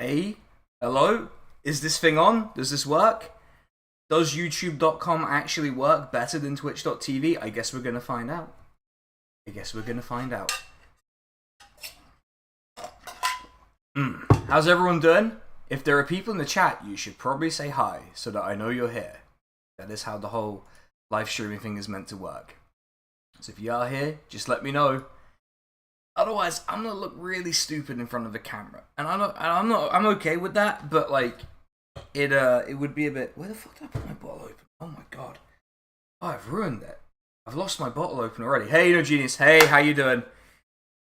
Hey, hello? Is this thing on? Does this work? Does YouTube.com actually work better than Twitch.tv? I guess we're gonna find out. How's everyone doing? If there are people in the chat, you should probably say hi so that I know you're here. That is how the whole live streaming thing is meant to work. So if you are here, just let me know. Otherwise, I'm gonna look really stupid in front of the camera, and I'm okay with that. But like, it would be a bit. Where the fuck did I put my bottle open? Oh my god! Oh, I've ruined it. I've lost my bottle opener already. Hey, No Genius. Hey, how you doing?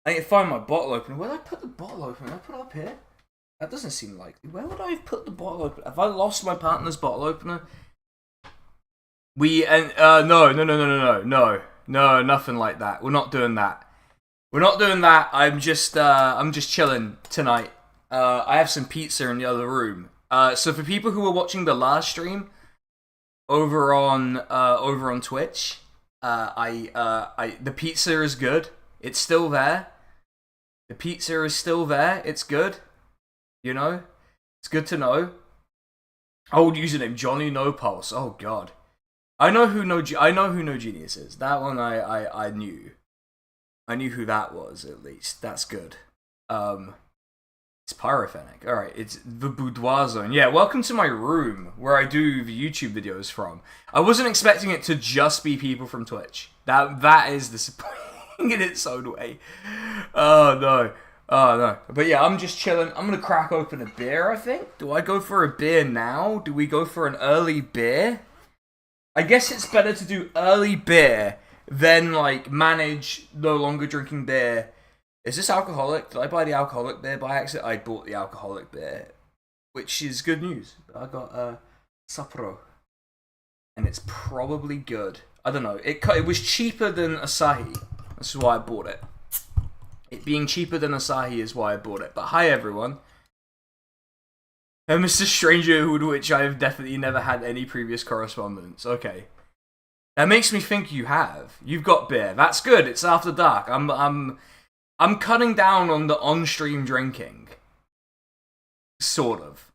I need to find my bottle opener. Where did I put the bottle opener? Did I put it up here? That doesn't seem likely. Where would I have put the bottle opener? Have I lost my partner's bottle opener? No, nothing like that. We're not doing that. I'm just chilling tonight. I have some pizza in the other room. So for people who are watching the live stream over on Twitch, the pizza is good. It's still there. The pizza is still there. It's good. You know, it's good to know. Old username Johnny No Pulse. Oh God, I know who No Genius is. That one I knew. I knew who that was, at least. That's good. It's Pyrophenic. Alright, it's the Boudoir Zone. Yeah, welcome to my room, where I do the YouTube videos from. I wasn't expecting it to just be people from Twitch. That is disappointing in its own way. Oh, no. But yeah, I'm just chilling. I'm gonna crack open a beer, I think. Do I go for a beer now? Do we go for an early beer? I guess it's better to do early beer then, like, manage no longer drinking beer. Is this alcoholic? Did I buy the alcoholic beer by accident? I bought the alcoholic beer, which is good news. I got Sapporo, and it's probably good. I don't know. It was cheaper than Asahi. That's why I bought it. It being cheaper than Asahi is why I bought it. But hi, everyone. And Mr. Stranger, with which I have definitely never had any previous correspondence. Okay. That makes me think you have. You've got beer. That's good. It's after dark. I'm cutting down on the on-stream drinking. Sort of.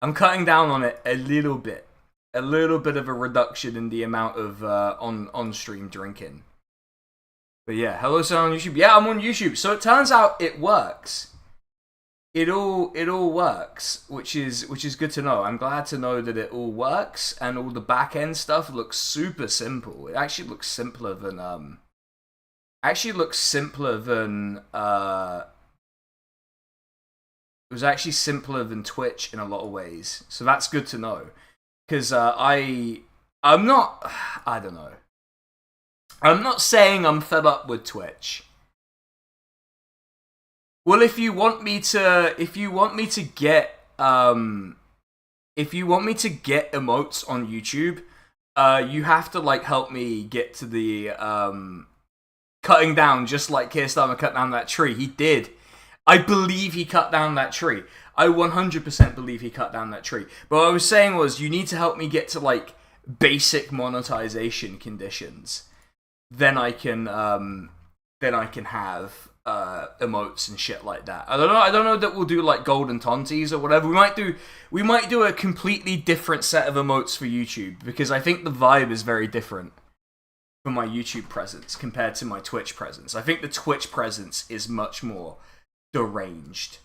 I'm cutting down on it a little bit. A little bit of a reduction in the amount of on-stream drinking. But yeah, hello, sir, on YouTube. Yeah, I'm on YouTube. So it turns out it works. It all works, which is good to know. I'm glad to know that it all works, and all the back end stuff looks super simple. It actually looks simpler than it was actually simpler than Twitch in a lot of ways. So that's good to know, because I'm not saying I'm fed up with Twitch. Well, if you want me to get emotes on YouTube, you have to like help me get to the cutting down, just like Keir cut down that tree. He did. I believe he cut down that tree. I 100% believe he cut down that tree. But what I was saying was, you need to help me get to like basic monetization conditions. Then I can have emotes and shit like that. I don't know that we'll do like golden tonties or whatever. We might do a completely different set of emotes for YouTube, because I think the vibe is very different for my YouTube presence compared to my Twitch presence. I think the Twitch presence is much more deranged.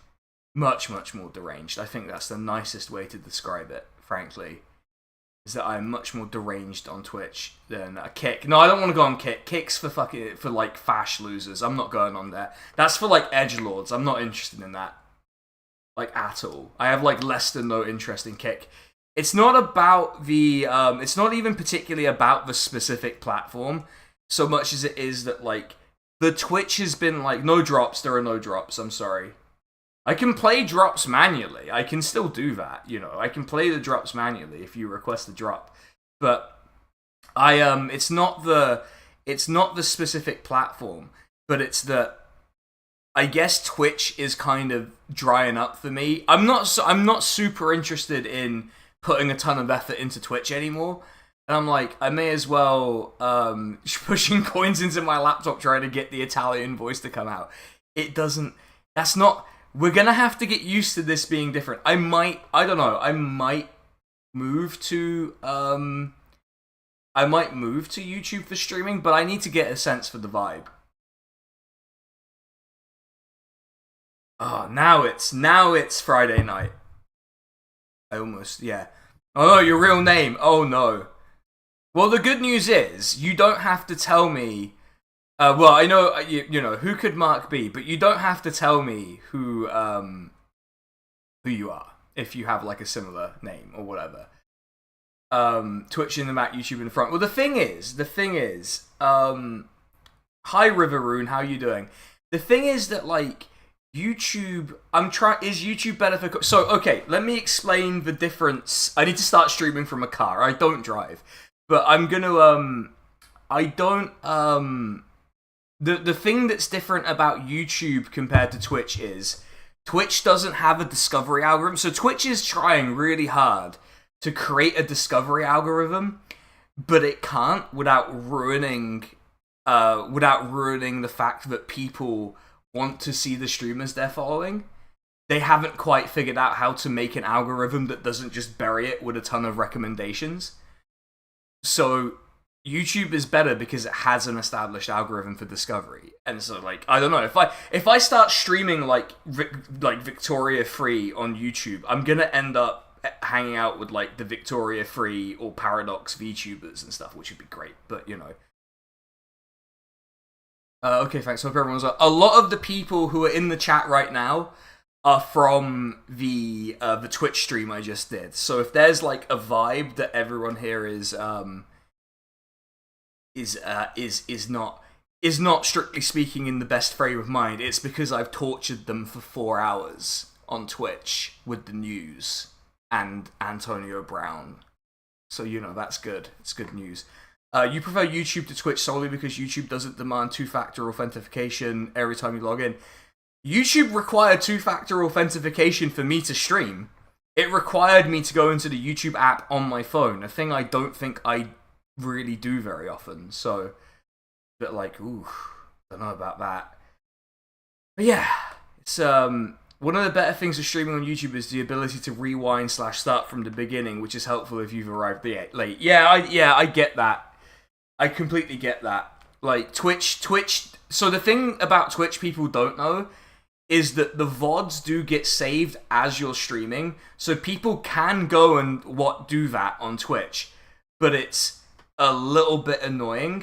Much more deranged. I think that's the nicest way to describe it, frankly. Is that I'm much more deranged on Twitch than a Kick. No, I don't want to go on Kick. Kick's for like fash losers. I'm not going on there. That's for like edgelords. I'm not interested in that, like, at all. I have like less than no interest in Kick. It's not about the it's not even particularly about the specific platform so much as it is that like the Twitch has been like no drops. There are no drops. I'm sorry. I can play drops manually. I can still do that, you know. I can play the drops manually if you request a drop. But it's not the specific platform, but it's that I guess Twitch is kind of drying up for me. I'm not super interested in putting a ton of effort into Twitch anymore. And I'm like, I may as well pushing coins into my laptop trying to get the Italian voice to come out. That's not We're gonna have to get used to this being different. I don't know, I might move to YouTube for streaming, but I need to get a sense for the vibe. Oh, now it's Friday night. Yeah. Oh no, your real name. Oh no. Well, the good news is you don't have to tell me. Well, I know you know who could Mark be, but you don't have to tell me who you are if you have like a similar name or whatever. Twitch in the back, YouTube in the front. Well, the thing is, hi Riveroon, how you doing? The thing is that like YouTube, is YouTube better for? So okay, let me explain the difference. I need to start streaming from a car. I don't drive, but I'm gonna The thing that's different about YouTube compared to Twitch is Twitch doesn't have a discovery algorithm. So Twitch is trying really hard to create a discovery algorithm, but it can't without ruining the fact that people want to see the streamers they're following. They haven't quite figured out how to make an algorithm that doesn't just bury it with a ton of recommendations. So YouTube is better because it has an established algorithm for discovery, and so like I don't know if I start streaming like Victoria Free on YouTube, I'm gonna end up hanging out with like the Victoria Free or Paradox VTubers and stuff, which would be great. But you know, okay, thanks. Hope everyone's well. A lot of the people who are in the chat right now are from the Twitch stream I just did. So if there's like a vibe that everyone here is not strictly speaking in the best frame of mind, it's because I've tortured them for 4 hours on Twitch with the news and Antonio Brown. So you know that's good. It's good news. You prefer YouTube to Twitch solely because YouTube doesn't demand two-factor authentication every time you log in. YouTube required two-factor authentication for me to stream. It required me to go into the YouTube app on my phone, a thing I don't think I really do very often. So, but like, ooh, don't know about that. But yeah, it's one of the better things of streaming on YouTube is the ability to rewind / start from the beginning, which is helpful if you've arrived late. Yeah, I get that. I completely get that. Like Twitch. So the thing about Twitch people don't know is that the VODs do get saved as you're streaming, so people can go and do that on Twitch, but it's a little bit annoying.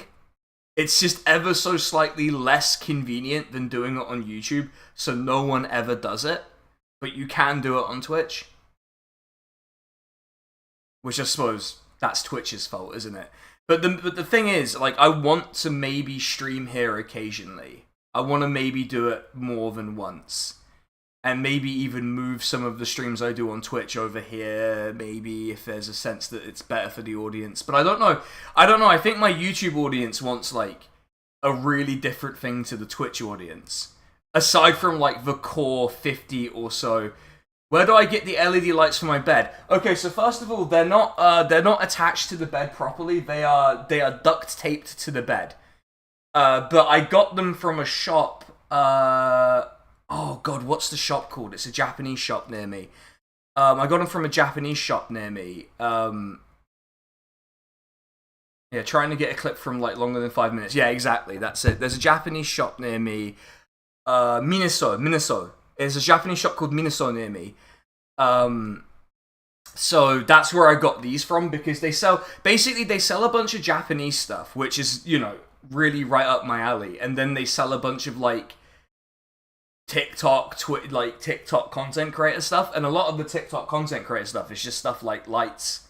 It's just ever so slightly less convenient than doing it on YouTube, so no one ever does it, but you can do it on Twitch. Which I suppose that's Twitch's fault, isn't it? But the thing is, like, I want to maybe stream here occasionally. I want to maybe do it more than once. And maybe even move some of the streams I do on Twitch over here, maybe if there's a sense that it's better for the audience. But I don't know. I think my YouTube audience wants, like, a really different thing to the Twitch audience. Aside from, like, the core 50 or so. Where do I get the LED lights for my bed? Okay, so first of all, they're not attached to the bed properly. They are duct taped to the bed. But I got them from a shop, oh god, what's the shop called? It's a Japanese shop near me. I got them from a Japanese shop near me. Yeah, trying to get a clip from like longer than 5 minutes. Yeah, exactly, that's it. There's a Japanese shop near me. Minaso. There's a Japanese shop called Minaso near me. So that's where I got these from, because they sell a bunch of Japanese stuff, which is, you know, really right up my alley. And then they sell a bunch of like TikTok content creator stuff, and a lot of the TikTok content creator stuff is just stuff like lights.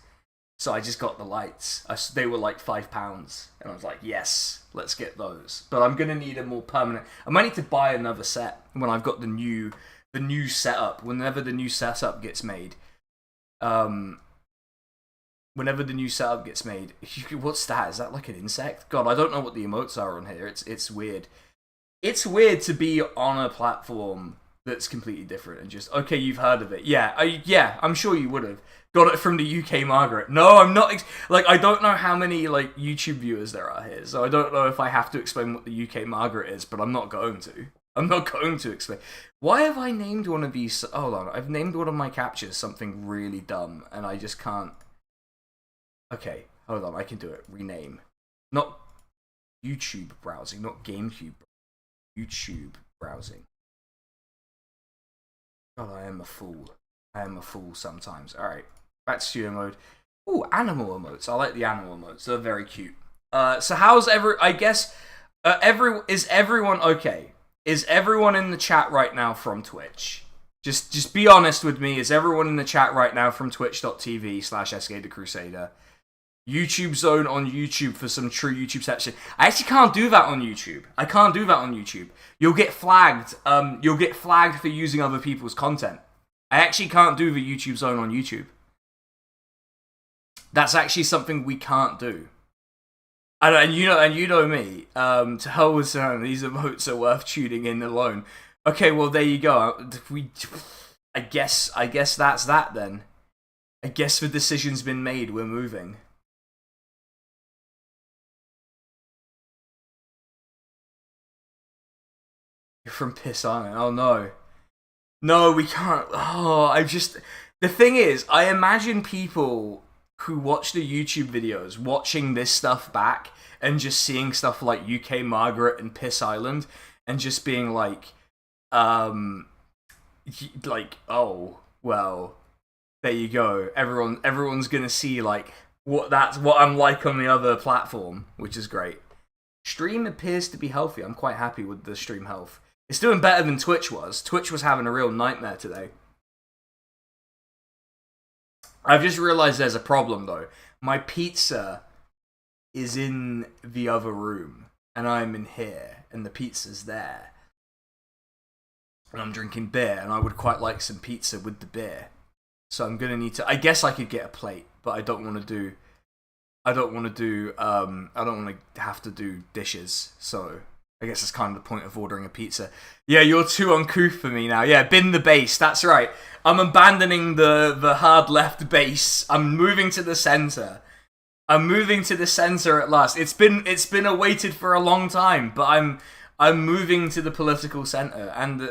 So I just got the lights. They were like £5, and I was like, yes, let's get those. But I'm gonna need a more permanent. I might need to buy another set when I've got the new setup. Whenever the new setup gets made. Whenever the new setup gets made. What's that? Is that like an insect? God, I don't know what the emotes are on here. It's weird. It's weird to be on a platform that's completely different and just, okay, you've heard of it. Yeah, I'm sure you would have. Got it from the UK Margaret. No, I'm not. I don't know how many, like, YouTube viewers there are here, so I don't know if I have to explain what the UK Margaret is, but I'm not going to. I'm not going to explain. Why have I named one of these? Hold on, I've named one of my captures something really dumb, and I just can't. Okay, hold on, I can do it. Rename. Not YouTube browsing, not GameCube. YouTube browsing. God, I am a fool. I am a fool sometimes. Alright, back to studio mode. Ooh, animal emotes. I like the animal emotes. They're very cute. So how's I guess, is everyone okay? Is everyone in the chat right now from Twitch? Just be honest with me. Is everyone in the chat right now from twitch.tv/SKTheCrusader? YouTube Zone on YouTube for some true YouTube section. I actually can't do that on YouTube. I can't do that on YouTube. You'll get flagged. You'll get flagged for using other people's content. I actually can't do the YouTube Zone on YouTube. That's actually something we can't do. And you know me. To hell with some. These emotes are worth tuning in alone. Okay, well there you go. I guess that's that then. I guess the decision's been made. We're moving. You're from Piss Island. Oh no. No, we can't. Oh, the thing is, I imagine people who watch the YouTube videos watching this stuff back and just seeing stuff like UK Margaret and Piss Island and just being like, oh, well, there you go. Everyone's gonna see like what I'm like on the other platform, which is great. Stream appears to be healthy. I'm quite happy with the stream health. It's doing better than Twitch was. Twitch was having a real nightmare today. I've just realized there's a problem though. My pizza is in the other room, and I'm in here, and the pizza's there. And I'm drinking beer, and I would quite like some pizza with the beer. So I'm gonna need to. I guess I could get a plate, but I don't want to have to do dishes. So I guess that's kind of the point of ordering a pizza. Yeah, you're too uncouth for me now. Yeah, bin the base. That's right. I'm abandoning the hard left base. I'm moving to the center. I'm moving to the center at last. It's been awaited for a long time, but I'm moving to the political center, and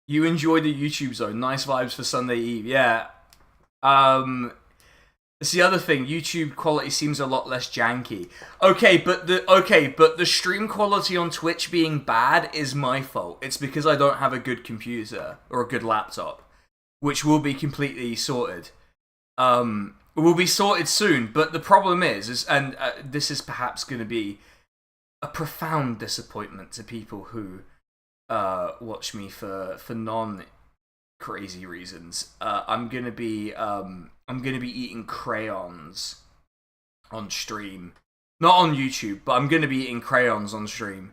you enjoy the YouTube Zone. Nice vibes for Sunday Eve. Yeah. It's the other thing. YouTube quality seems a lot less janky. Okay, but the stream quality on Twitch being bad is my fault. It's because I don't have a good computer or a good laptop, which will be completely sorted. Will be sorted soon. But the problem is and this is perhaps going to be a profound disappointment to people who watch me for non crazy reasons. I'm gonna be eating crayons on stream, not on YouTube, but I'm gonna be eating crayons on stream.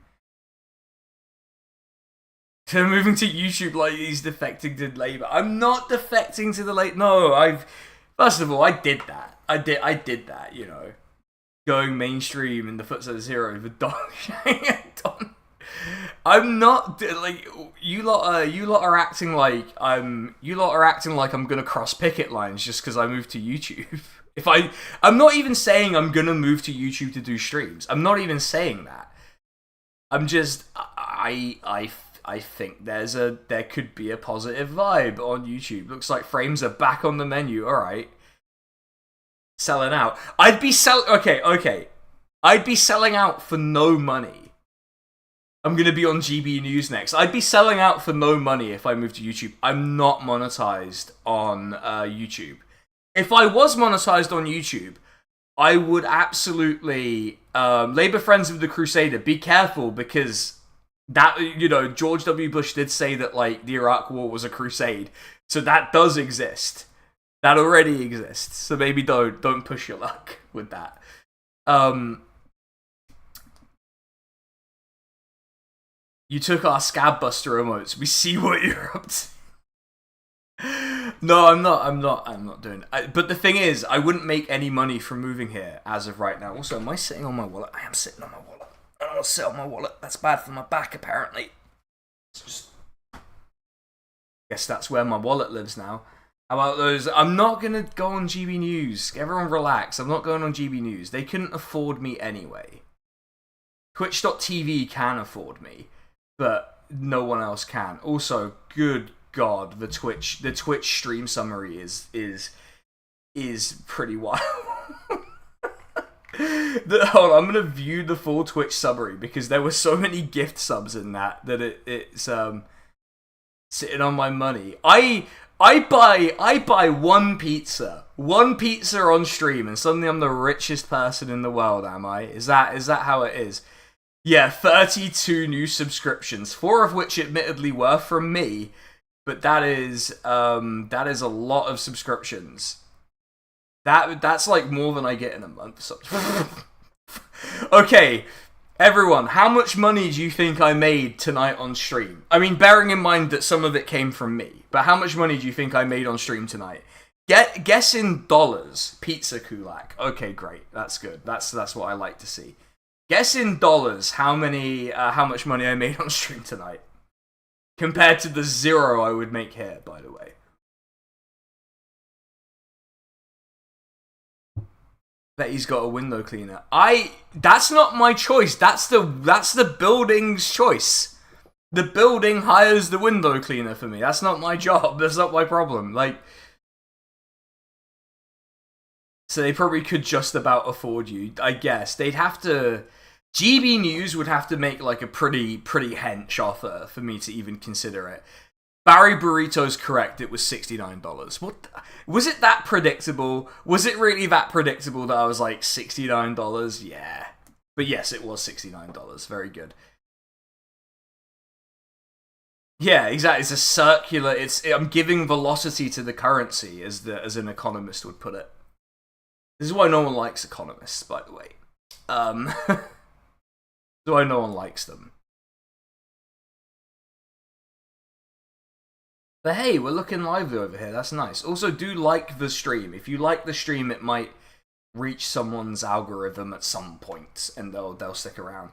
So moving to YouTube like he's defecting to Labour. I'm not defecting to the Labour. No, first of all, I did that. I did that. You know, going mainstream in the footsteps of Zero, the dog. I'm not like you lot are acting like I'm gonna cross picket lines just because I moved to YouTube. I'm not even saying I'm gonna move to YouTube to do streams. I'm not even saying that. I'm just I think there could be a positive vibe on YouTube. Looks like frames are back on the menu. All right, selling out. I'd be selling out for no money. I'm going to be on GB News next. I'd be selling out for no money if I moved to YouTube. I'm not monetized on YouTube. If I was monetized on YouTube, I would absolutely... Labour Friends of the Crusader, be careful, because that, George W. Bush did say that, like, the Iraq War was a crusade. So that does exist. That already exists. So maybe don't push your luck with that. You took our Scab Buster emotes. We see what you're up to. No, I'm not doing it. But the thing is, I wouldn't make any money from moving here as of right now. Also, am I sitting on my wallet? I am sitting on my wallet. I don't want to sit on my wallet. That's bad for my back, apparently. Guess that's where my wallet lives now. How about those? I'm not gonna go on GB News. Everyone relax. I'm not going on GB News. They couldn't afford me anyway. Twitch.tv can afford me, but no one else can. Also, good God, the Twitch stream summary is pretty wild. Hold on, I'm gonna view the full Twitch summary because there were so many gift subs in that it's sitting on my money. I buy one pizza on stream, and suddenly I'm the richest person in the world. Am I? Is that how it is? Yeah, 32 new subscriptions, 4 of which admittedly were from me, but that is a lot of subscriptions. That's like more than I get in a month. So. Okay, everyone, how much money do you think I made tonight on stream? I mean, bearing in mind that some of it came from me, but how much money do you think I made on stream tonight? Guess in dollars. Pizza Kulak. Okay, great. That's good. That's what I like to see. Guess in dollars how much money I made on stream tonight. Compared to the 0 I would make here, by the way. Bet he's got a window cleaner. That's not my choice. That's the building's choice. The building hires the window cleaner for me. That's not my job. That's not my problem. Like, so they probably could just about afford you. I guess they'd have to. GB News would have to make like a pretty hench offer for me to even consider it. Barry Burrito's correct. It was $69. What was it that predictable? Was it really that predictable that I was like $69? Yeah, but yes, it was $69. Very good. Yeah, exactly. It's a circular. I'm giving velocity to the currency, as an economist would put it. This is why no one likes economists, by the way. This is why no one likes them. But hey, we're looking lively over here. That's nice. Also, do like the stream. If you like the stream, it might reach someone's algorithm at some point, and they'll stick around.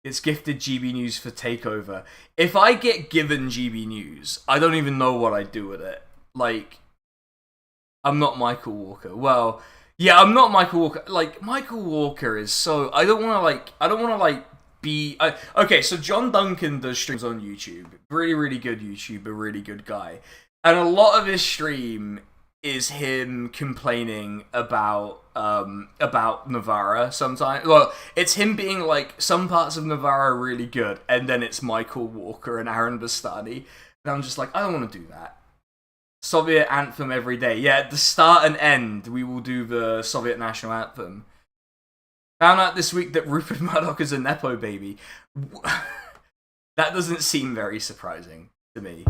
It's gifted GB News for Takeover. If I get given GB News, I don't even know what I'd do with it. Like, I'm not Michael Walker. Well, yeah, I'm not Michael Walker. Like, Michael Walker is so... I don't want to be... Okay, so John Duncan does streams on YouTube. Really, really good YouTuber, really good guy. And a lot of his stream is him complaining about Navarra sometimes. Well, it's him being like, some parts of Navarra are really good, and then it's Michael Walker and Aaron Bastani. And I'm just like, I don't want to do that. Soviet anthem every day. Yeah, at the start and end, we will do the Soviet national anthem. Found out this week that Rupert Murdoch is a Nepo baby. That doesn't seem very surprising to me.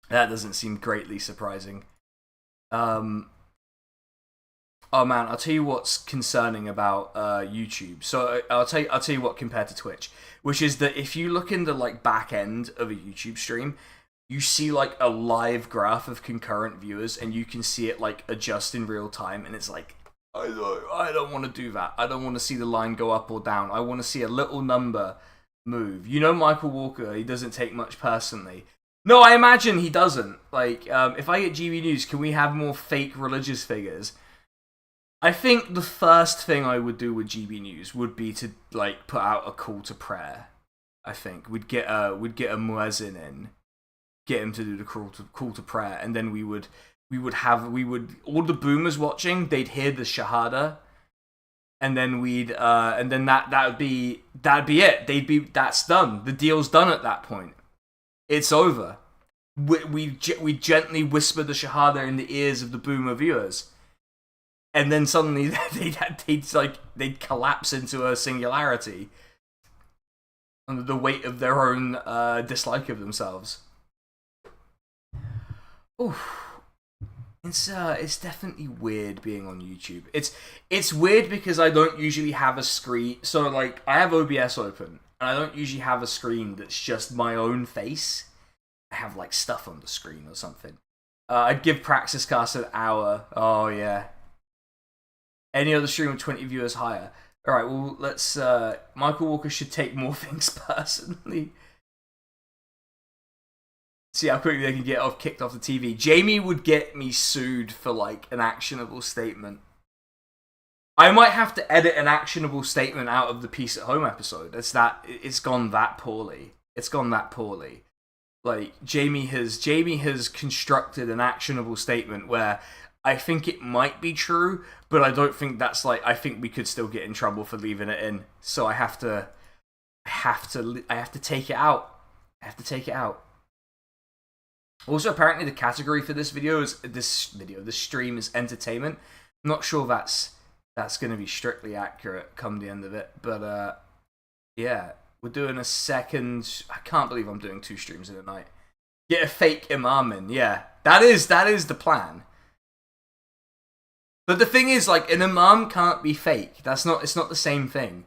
That doesn't seem greatly surprising. Oh man, I'll tell you what's concerning about YouTube. So I'll tell you what compared to Twitch, which is that if you look in the like back end of a YouTube stream, you see like a live graph of concurrent viewers, and you can see it like adjust in real time, and it's like, I don't want to do that. I don't want to see the line go up or down. I want to see a little number move. You know, Michael Walker, he doesn't take much personally. No, I imagine he doesn't. Like, if I get GB News, can we have more fake religious figures? I think the first thing I would do with GB News would be to like put out a call to prayer. I think we'd get a muezzin in, get him to do the call to prayer, and then we would all the boomers watching, they'd hear the shahada, and then that'd be it. That's done. The deal's done at that point. It's over. We gently whisper the shahada in the ears of the boomer viewers, and then suddenly they'd collapse into a singularity under the weight of their own dislike of themselves. Oof. It's definitely weird being on YouTube. It's weird because I don't usually have a screen. So like I have OBS open, and I don't usually have a screen that's just my own face. I have like stuff on the screen or something. I'd give Praxis Cast an hour. Oh yeah. Any other stream with 20 viewers higher. All right. Well, let's. Michael Walker should take more things personally. See how quickly they can get kicked off the TV. Jamie would get me sued for like an actionable statement. I might have to edit an actionable statement out of the Peace at Home episode. It's gone that poorly. It's gone that poorly. Like Jamie has constructed an actionable statement where I think it might be true, but I don't think that's like, I think we could still get in trouble for leaving it in. So I have to take it out. I have to take it out. Also, apparently the category for this stream is entertainment. I'm not sure that's going to be strictly accurate come the end of it, but yeah, we're doing a second. I can't believe I'm doing 2 streams in a night. Get a fake imam in, yeah. That is the plan. But the thing is, like, an imam can't be fake. It's not the same thing.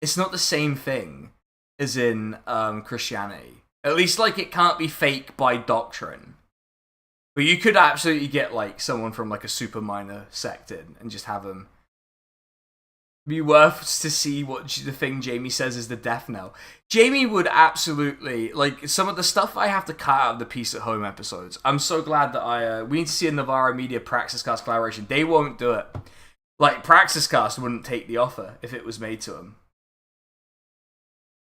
It's not the same thing as in Christianity. At least, like, it can't be fake by doctrine. But you could absolutely get, like, someone from, like, a super minor sect in and just have them be worth to see what the thing Jamie says is the death knell. Jamie would absolutely, like, some of the stuff I have to cut out of the Peace at Home episodes. I'm so glad that we need to see a Navarro Media Praxiscast collaboration. They won't do it. Like, Praxiscast wouldn't take the offer if it was made to them.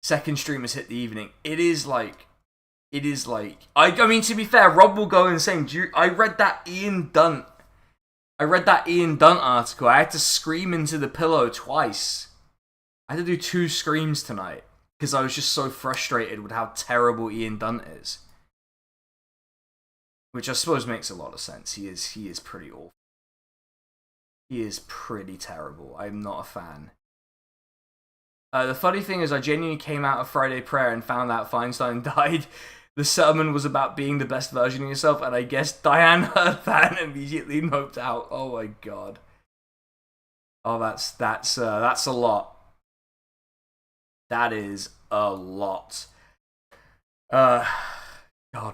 Second stream has hit the evening. It is like, I mean, to be fair, Rob will go insane. I read that Ian Dunt article. I had to scream into the pillow twice. I had to do 2 screams tonight because I was just so frustrated with how terrible Ian Dunt is. Which I suppose makes a lot of sense. He is pretty awful. He is pretty terrible. I'm not a fan. The funny thing is, I genuinely came out of Friday prayer and found out Feinstein died. The sermon was about being the best version of yourself, and I guess Diane heard that and immediately noped out. Oh my god. Oh, that's a lot. That is a lot. God,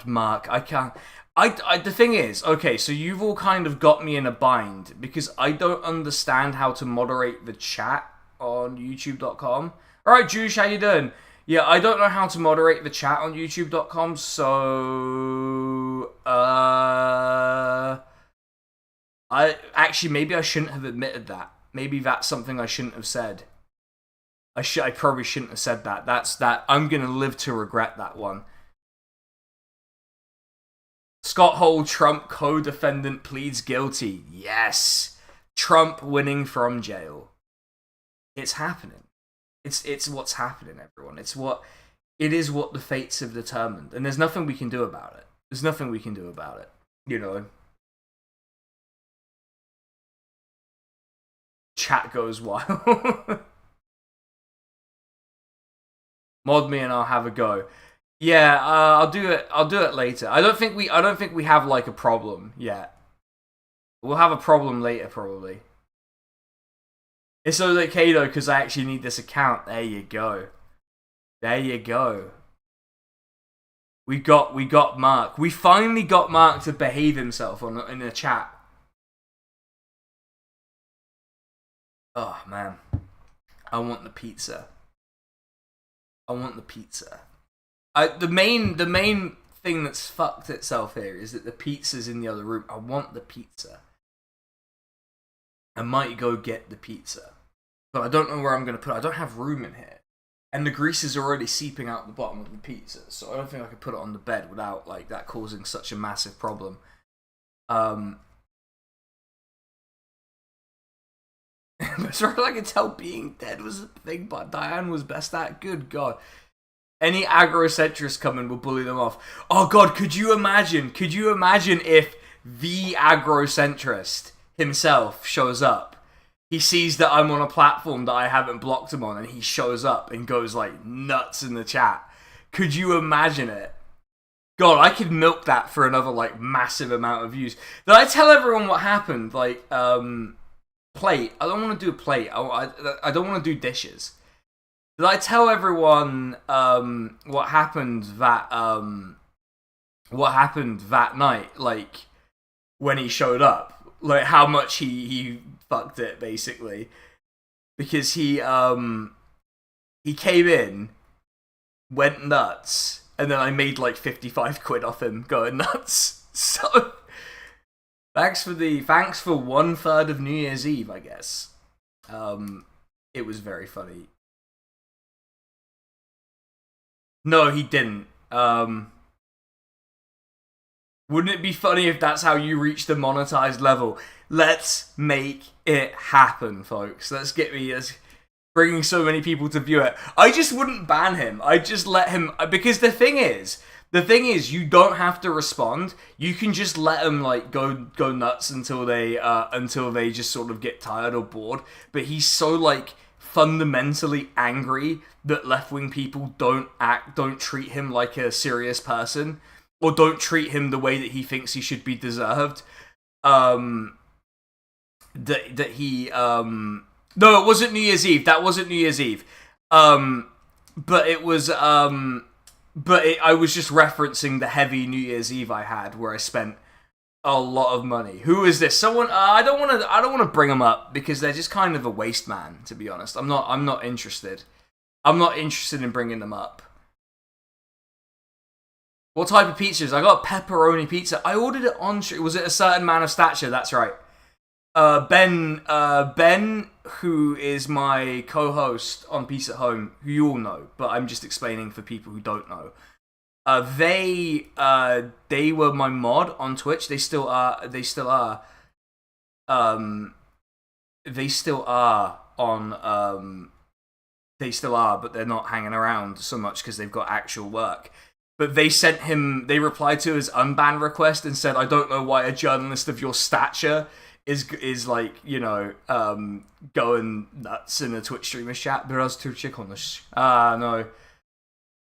Mark, I can't. The thing is, okay, so you've all kind of got me in a bind because I don't understand how to moderate the chat on YouTube.com. Alright, Juice, how you doing? Yeah, I don't know how to moderate the chat on YouTube.com, so maybe I shouldn't have admitted that. Maybe that's something I shouldn't have said. I probably shouldn't have said that. I'm gonna live to regret that one. Scott Hall, Trump co-defendant pleads guilty. Yes, Trump winning from jail. It's happening. It's what's happening, everyone. It is what the fates have determined, and there's nothing we can do about it. There's nothing we can do about it. You know. Chat goes wild. Mod me and I'll have a go. Yeah, I'll do it later. I don't think we have like a problem yet. We'll have a problem later, probably. It's okay though, because I actually need this account. There you go. There you go. We got Mark. We finally got Mark to behave himself in the chat. Oh man, I want the pizza. I want the pizza. The main thing that's fucked itself here is that the pizza's in the other room. I want the pizza. I might go get the pizza, but I don't know where I'm going to put it. I don't have room in here. And the grease is already seeping out the bottom of the pizza, so I don't think I could put it on the bed without like that causing such a massive problem. As far as I can tell, being dead was the thing, but Diane was best at. Good God. Any agrocentrists coming will bully them off. Oh God, could you imagine if the agrocentrist himself shows up? He sees that I'm on a platform that I haven't blocked him on, and he shows up and goes like nuts in the chat. Could you imagine it? God, I could milk that for another like massive amount of views. Did I tell everyone what happened? Like, plate. I don't want to do a plate. I don't want to do dishes. Did I tell everyone what happened that night? Like when he showed up, like how much he fucked it basically, because he came in, went nuts, and then I made like 55 quid off him going nuts. So thanks for 1/3 of New Year's Eve, I guess. It was very funny. No, he didn't. Wouldn't it be funny if that's how you reach the monetized level? Let's make it happen, folks. Let's bringing so many people to view it. I just wouldn't ban him. I just let him, because the thing is, you don't have to respond. You can just let them like go nuts until they just sort of get tired or bored. But he's so like fundamentally angry that left-wing people don't treat him like a serious person, or don't treat him the way that he thinks he should be deserved. No, it wasn't New Year's Eve. That wasn't New Year's Eve. But it was I was just referencing the heavy New Year's Eve I had, where I spent a lot of money. Who is this? Someone I don't want to bring them up because they're just kind of a waste man, to be honest. I'm not interested. I'm not interested in bringing them up. What type of pizzas? I got pepperoni pizza. I ordered it on stream. Was it a certain man of stature? That's right. Ben, who is my co-host on Peace at Home, who you all know, but I'm just explaining for people who don't know. They were my mod on Twitch. They still are. But they're not hanging around so much because they've got actual work. But they replied to his unban request and said, I don't know why a journalist of your stature is like, you know, going nuts in a Twitch streamer's chat. Biraz Türkçe konuş. No.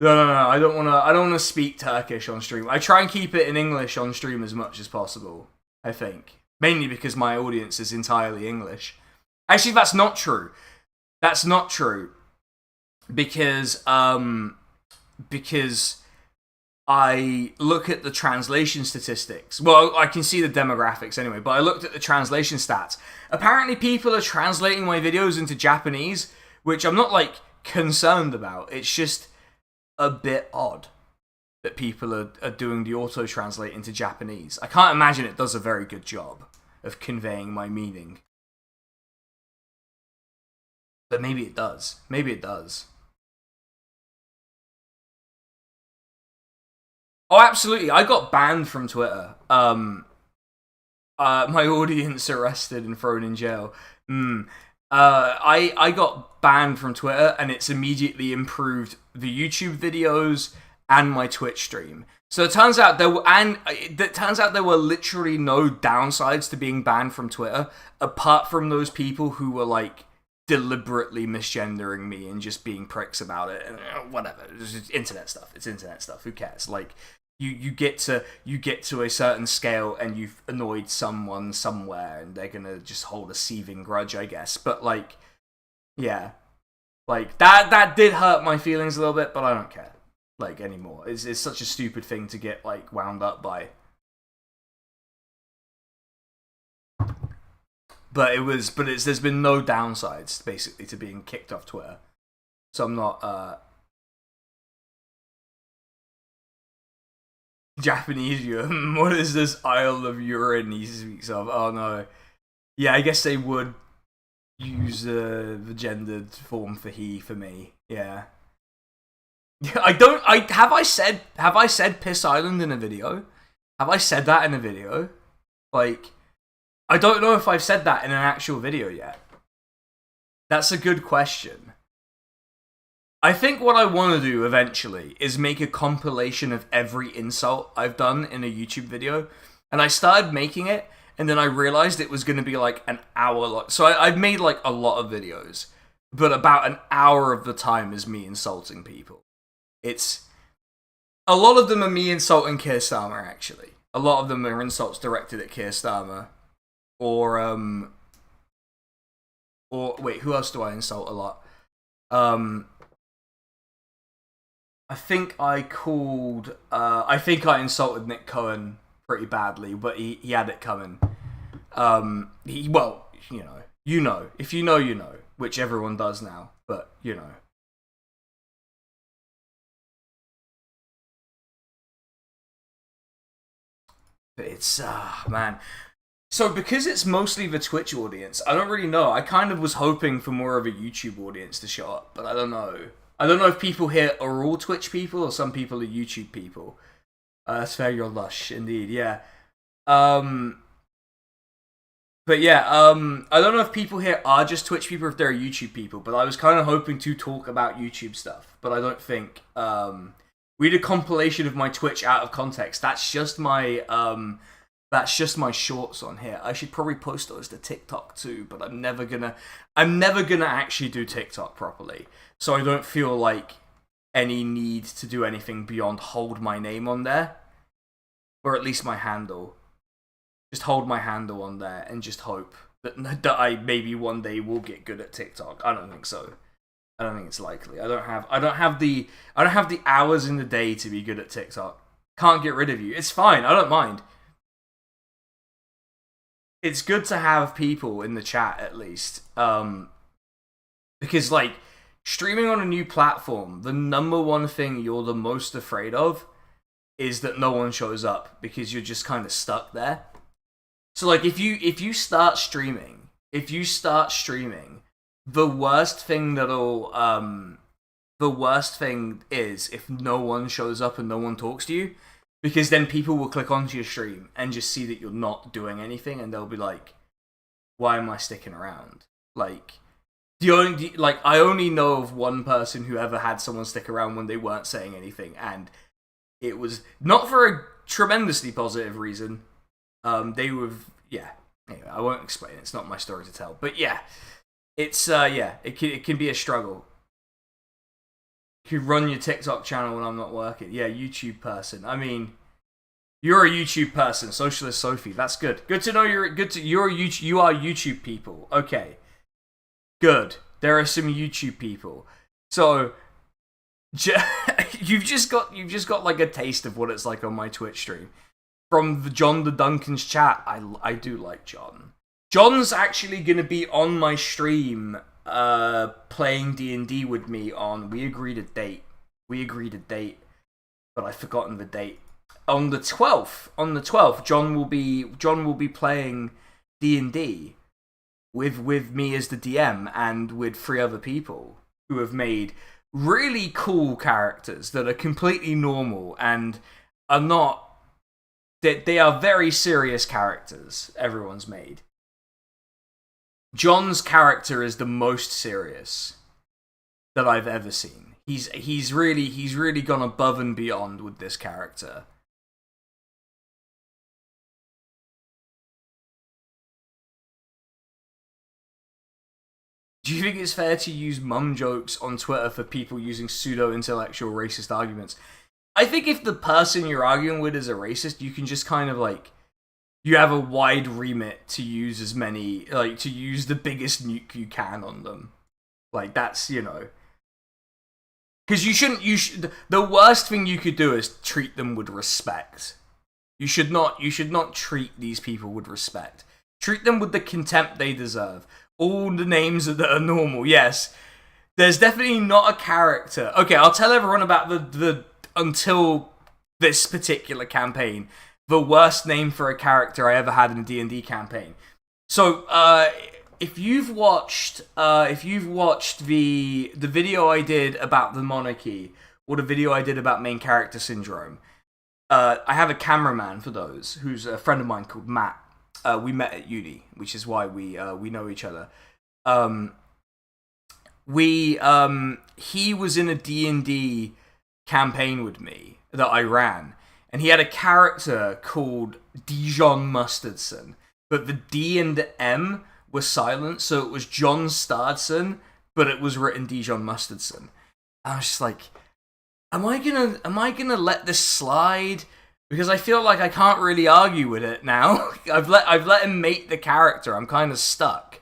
I don't want to speak Turkish on stream. I try and keep it in English on stream as much as possible, I think. Mainly because my audience is entirely English. Actually, that's not true. That's not true. Because I look at the translation statistics. Well, I can see the demographics anyway, but I looked at the translation stats. Apparently people are translating my videos into Japanese, which I'm not, like, concerned about. It's just a bit odd that people are doing the auto-translate into Japanese. I can't imagine it does a very good job of conveying my meaning. But maybe it does. Maybe it does. Oh, absolutely. I got banned from Twitter. My audience arrested and thrown in jail. I got banned from Twitter, and it's immediately improved the YouTube videos and my Twitch stream. So it turns out there were literally no downsides to being banned from Twitter, apart from those people who were like deliberately misgendering me and just being pricks about it, and whatever. It's just internet stuff. It's internet stuff. Who cares? Like, you get to a certain scale and you've annoyed someone somewhere, and they're gonna just hold a seething grudge, I guess. But like, yeah, like that did hurt my feelings a little bit, but I don't care like anymore. It's such a stupid thing to get like wound up by. But there's been no downsides basically to being kicked off Twitter. So I'm not Japanese urine. What is this Isle of Urine he speaks of? Oh no. Yeah, I guess they would use the gendered form for he for me. Yeah. Have I said Piss Island in a video? Have I said that in a video? Like, I don't know if I've said that in an actual video yet. That's a good question. I think what I want to do eventually is make a compilation of every insult I've done in a YouTube video. And I started making it, and then I realized it was going to be like an hour long. So I've made like a lot of videos, but about an hour of the time is me insulting people. It's a lot of them are me insulting Keir Starmer, actually. A lot of them are insults directed at Keir Starmer. Or wait, who else do I insult a lot? I think I insulted Nick Cohen pretty badly, but he had it coming. Well, you know. If you know, you know. Which everyone does now, but, you know. But it's man. So because it's mostly the Twitch audience, I don't really know. I kind of was hoping for more of a YouTube audience to show up, but I don't know. I don't know if people here are all Twitch people or some people are YouTube people. That's fair, you're lush, indeed, yeah. But yeah, I don't know if people here are just Twitch people or if they're YouTube people, but I was kind of hoping to talk about YouTube stuff, but I don't think, we did a compilation of my Twitch out of context. That's just my shorts on here. I should probably post those to TikTok too, but I'm never gonna actually do TikTok properly. So I don't feel like any need to do anything beyond hold my name on there. Or at least my handle. Just hold my handle on there and just hope that I maybe one day will get good at TikTok. I don't think so. I don't think it's likely. I don't have the hours in the day to be good at TikTok. Can't get rid of you. It's fine. I don't mind. It's good to have people in the chat at least. Because like streaming on a new platform, the number one thing you're the most afraid of is that no one shows up because you're just kind of stuck there. So like if you start streaming, the worst thing is if no one shows up and no one talks to you, because then people will click onto your stream and just see that you're not doing anything and they'll be like, why am I sticking around? Like I only know of one person who ever had someone stick around when they weren't saying anything, and it was not for a tremendously positive reason. Anyway, I won't explain it. It's not my story to tell. But yeah, it's, it can be a struggle. You run your TikTok channel when I'm not working. Yeah, YouTube person. I mean, you're a YouTube person, Socialist Sophie. That's good. Good to know you are YouTube people. Okay. Good. There are some YouTube people. So you've just got like a taste of what it's like on my Twitch stream. From the John the Duncan's chat, I do like John. John's actually gonna be on my stream, playing D&D with me on. We agreed a date, but I've forgotten the date. On the 12th, John will be playing D&D with me as the DM and with 3 other people who have made really cool characters that are completely normal and are not. They are very serious characters everyone's made. John's character is the most serious that I've ever seen. He's really gone above and beyond with this character. Do you think it's fair to use mum jokes on Twitter for people using pseudo-intellectual racist arguments? I think if the person you're arguing with is a racist, you can just kind of like, you have a wide remit to use as many, like, to use the biggest nuke you can on them. Like, that's, you know. Because the worst thing you could do is treat them with respect. You should not treat these people with respect. Treat them with the contempt they deserve. All the names that are normal, yes. There's definitely not a character. Okay, I'll tell everyone about the until this particular campaign, the worst name for a character I ever had in a D&D campaign. So, if you've watched the video I did about the monarchy, or the video I did about main character syndrome, I have a cameraman for those, who's a friend of mine called Matt. We met at uni, which is why we know each other. He was in a D&D campaign with me that I ran, and he had a character called Dijon Mustardson, but the D and the M were silent, so it was John Stardson, but it was written Dijon Mustardson. I was just like, am I gonna let this slide? Because I feel like I can't really argue with it now. I've let him make the character. I'm kind of stuck.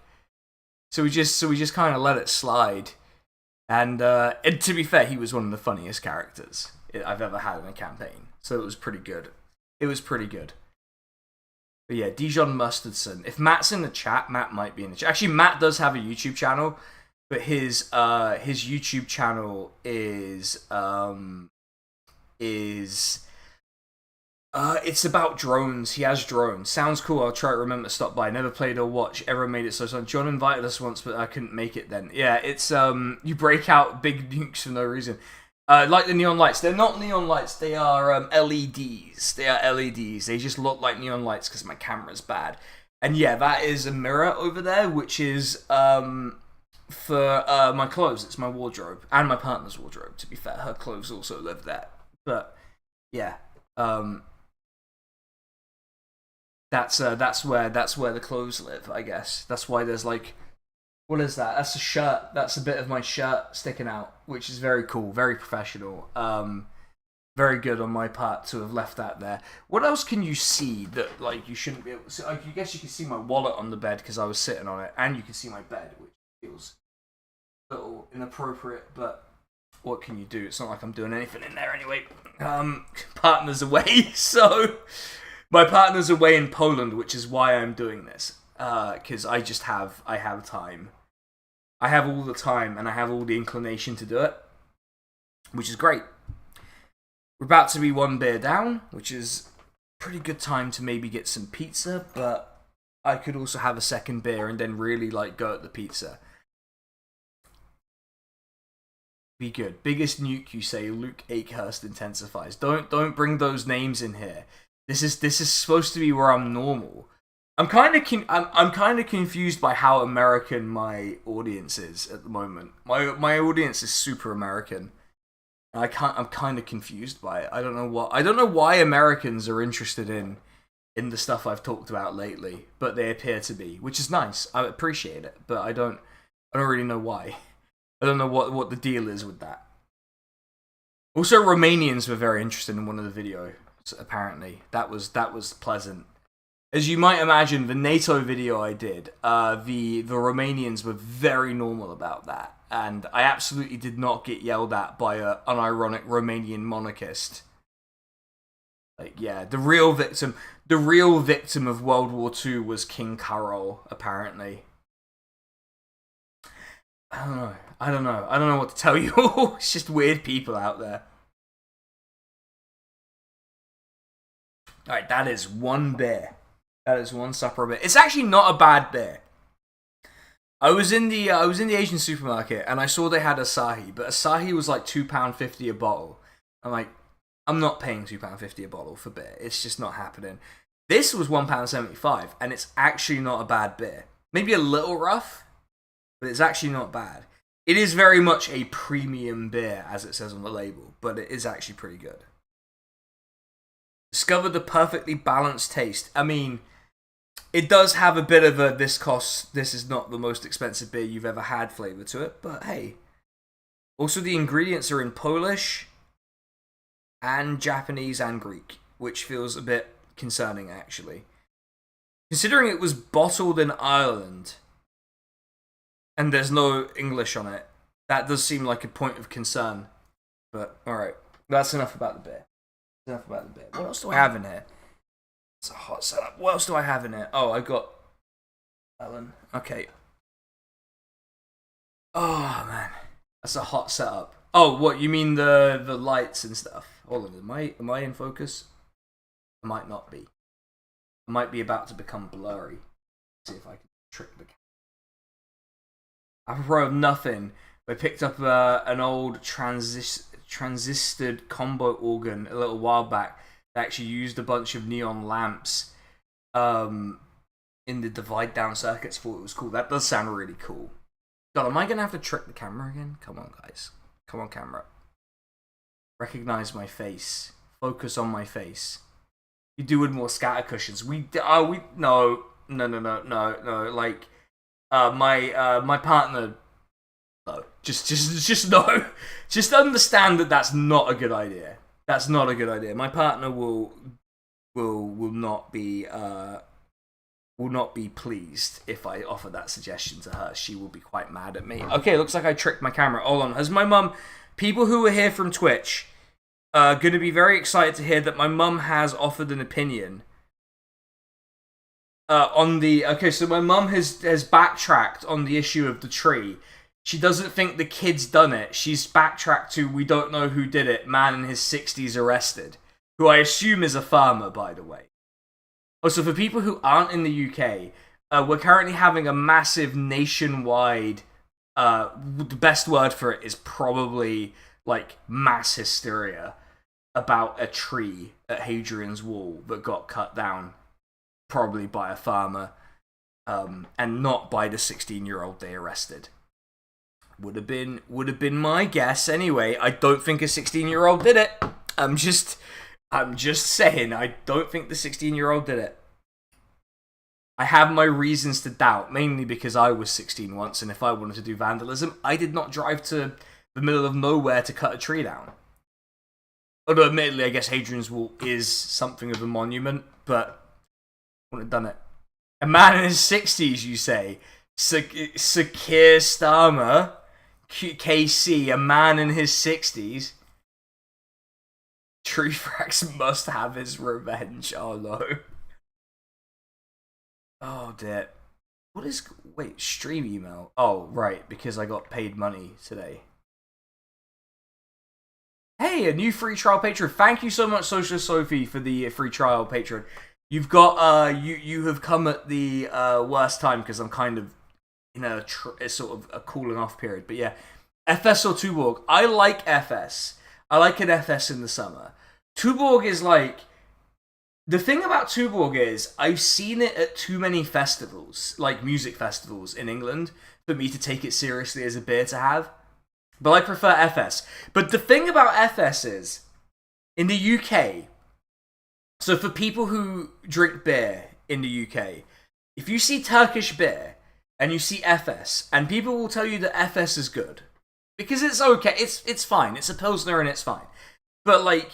So we just kind of let it slide. And to be fair, he was one of the funniest characters I've ever had in a campaign. So it was pretty good. But yeah, Dijon Mustardson. If Matt's in the chat, Matt might be in the chat. Actually, Matt does have a YouTube channel, but his YouTube channel is It's about drones. He has drones. Sounds cool. I'll try to remember to stop by. Never played or watch. Ever made it so fun. John invited us once, but I couldn't make it then. Yeah, it's you break out big nukes for no reason. Like the neon lights. They're not neon lights. They are LEDs. They are LEDs. They just look like neon lights because my camera's bad. And yeah, that is a mirror over there, which is for my clothes. It's my wardrobe and my partner's wardrobe. To be fair, her clothes also live there. But yeah, that's where the clothes live. I guess that's why there's like, what is that? That's a shirt. That's a bit of my shirt sticking out, which is very cool, very professional. Very good on my part to have left that there. What else can you see that like you shouldn't be able to see? I guess you can see my wallet on the bed because I was sitting on it, and you can see my bed, which feels a little inappropriate, but what can you do? It's not like I'm doing anything in there anyway. Partner's away, so my partner's away in Poland, which is why I'm doing this. Because I have time. I have all the time, and I have all the inclination to do it, which is great. We're about to be one beer down, which is a pretty good time to maybe get some pizza, but I could also have a second beer and then really like go at the pizza. Be good. Biggest nuke, you say? Luke Akehurst intensifies. Don't bring those names in here. This is supposed to be where I'm normal. I'm kind of confused by how American my audience is at the moment. My audience is super American. I'm kind of confused by it. I don't know why Americans are interested in the stuff I've talked about lately, but they appear to be, which is nice. I appreciate it, but I don't really know why. I don't know what the deal is with that. Also, Romanians were very interested in one of the videos. Apparently, that was pleasant. As you might imagine, the NATO video I did, the Romanians were very normal about that. And I absolutely did not get yelled at by an unironic Romanian monarchist. Like, yeah, the real victim of World War II was King Carol, apparently. I don't know what to tell you. It's just weird people out there. Alright, that is one beer. That is one supper beer. It's actually not a bad beer. I was in the Asian supermarket and I saw they had Asahi, but Asahi was like £2.50 a bottle. I'm like, I'm not paying £2.50 a bottle for beer. It's just not happening. This was £1.75, and it's actually not a bad beer. Maybe a little rough, but it's actually not bad. It is very much a premium beer, as it says on the label, but it is actually pretty good. Discovered the perfectly balanced taste. I mean, it does have a bit of a this is not the most expensive beer you've ever had flavor to it, but hey. Also, the ingredients are in Polish and Japanese and Greek, which feels a bit concerning, actually. Considering it was bottled in Ireland and there's no English on it, that does seem like a point of concern. But, alright, that's enough about the beer. What else do I have in here? It's a hot setup. What else do I have in here? Oh, I got Ellen. Okay. Oh, man. That's a hot setup. Oh, what, you mean the lights and stuff? Hold on, am I in focus? I might not be. I might be about to become blurry. Let's see if I can trick the camera. Apropos of nothing, I picked up an old transistored combo organ a little while back that actually used a bunch of neon lamps in the divide down circuits. Thought it was cool. That does sound really cool. God, am I going to have to trick the camera again? Come on, guys. Come on, camera. Recognize my face. Focus on my face. You do with more scatter cushions. No. Like, my partner. No, just no. Just understand that that's not a good idea. That's not a good idea. My partner will not be pleased if I offer that suggestion to her. She will be quite mad at me. Okay, looks like I tricked my camera. Hold on. Has my mum? People who are here from Twitch are going to be very excited to hear that my mum has offered an opinion on the. Okay, so my mum has backtracked on the issue of the tree. She doesn't think the kid's done it. She's backtracked to, we don't know who did it. Man in his 60s arrested. who I assume is a farmer, by the way. Also, for people who aren't in the UK, we're currently having a massive nationwide. The best word for it is probably like mass hysteria about a tree at Hadrian's Wall that got cut down, probably by a farmer, and not by the 16-year-old they arrested. Would have been my guess anyway. I don't think a 16-year-old did it. I'm just saying, I don't think the 16-year-old did it. I have my reasons to doubt, mainly because I was 16 once, and if I wanted to do vandalism, I did not drive to the middle of nowhere to cut a tree down. Although, admittedly, I guess Hadrian's Wall is something of a monument, but I wouldn't have done it. A man in his 60s, you say? Sakir Starmer, KC, a man in his 60s? Treefrax must have his revenge, oh no. Oh dear. What is... Wait, stream email? Oh, right, because I got paid money today. Hey, a new free trial patron. Thank you so much, Social Sophie, for the free trial patron. You've got, you have come at the worst time, because I'm kind of in a sort of a cooling off period. But yeah, FS or Tuborg. I like FS. I like an FS in the summer. Tuborg is like... The thing about Tuborg is, I've seen it at too many festivals, like music festivals in England, for me to take it seriously as a beer to have. But I prefer FS. But the thing about FS is, in the UK, so for people who drink beer in the UK, if you see Turkish beer and you see FS, and people will tell you that FS is good, because it's okay, it's fine, it's a Pilsner and it's fine. But like,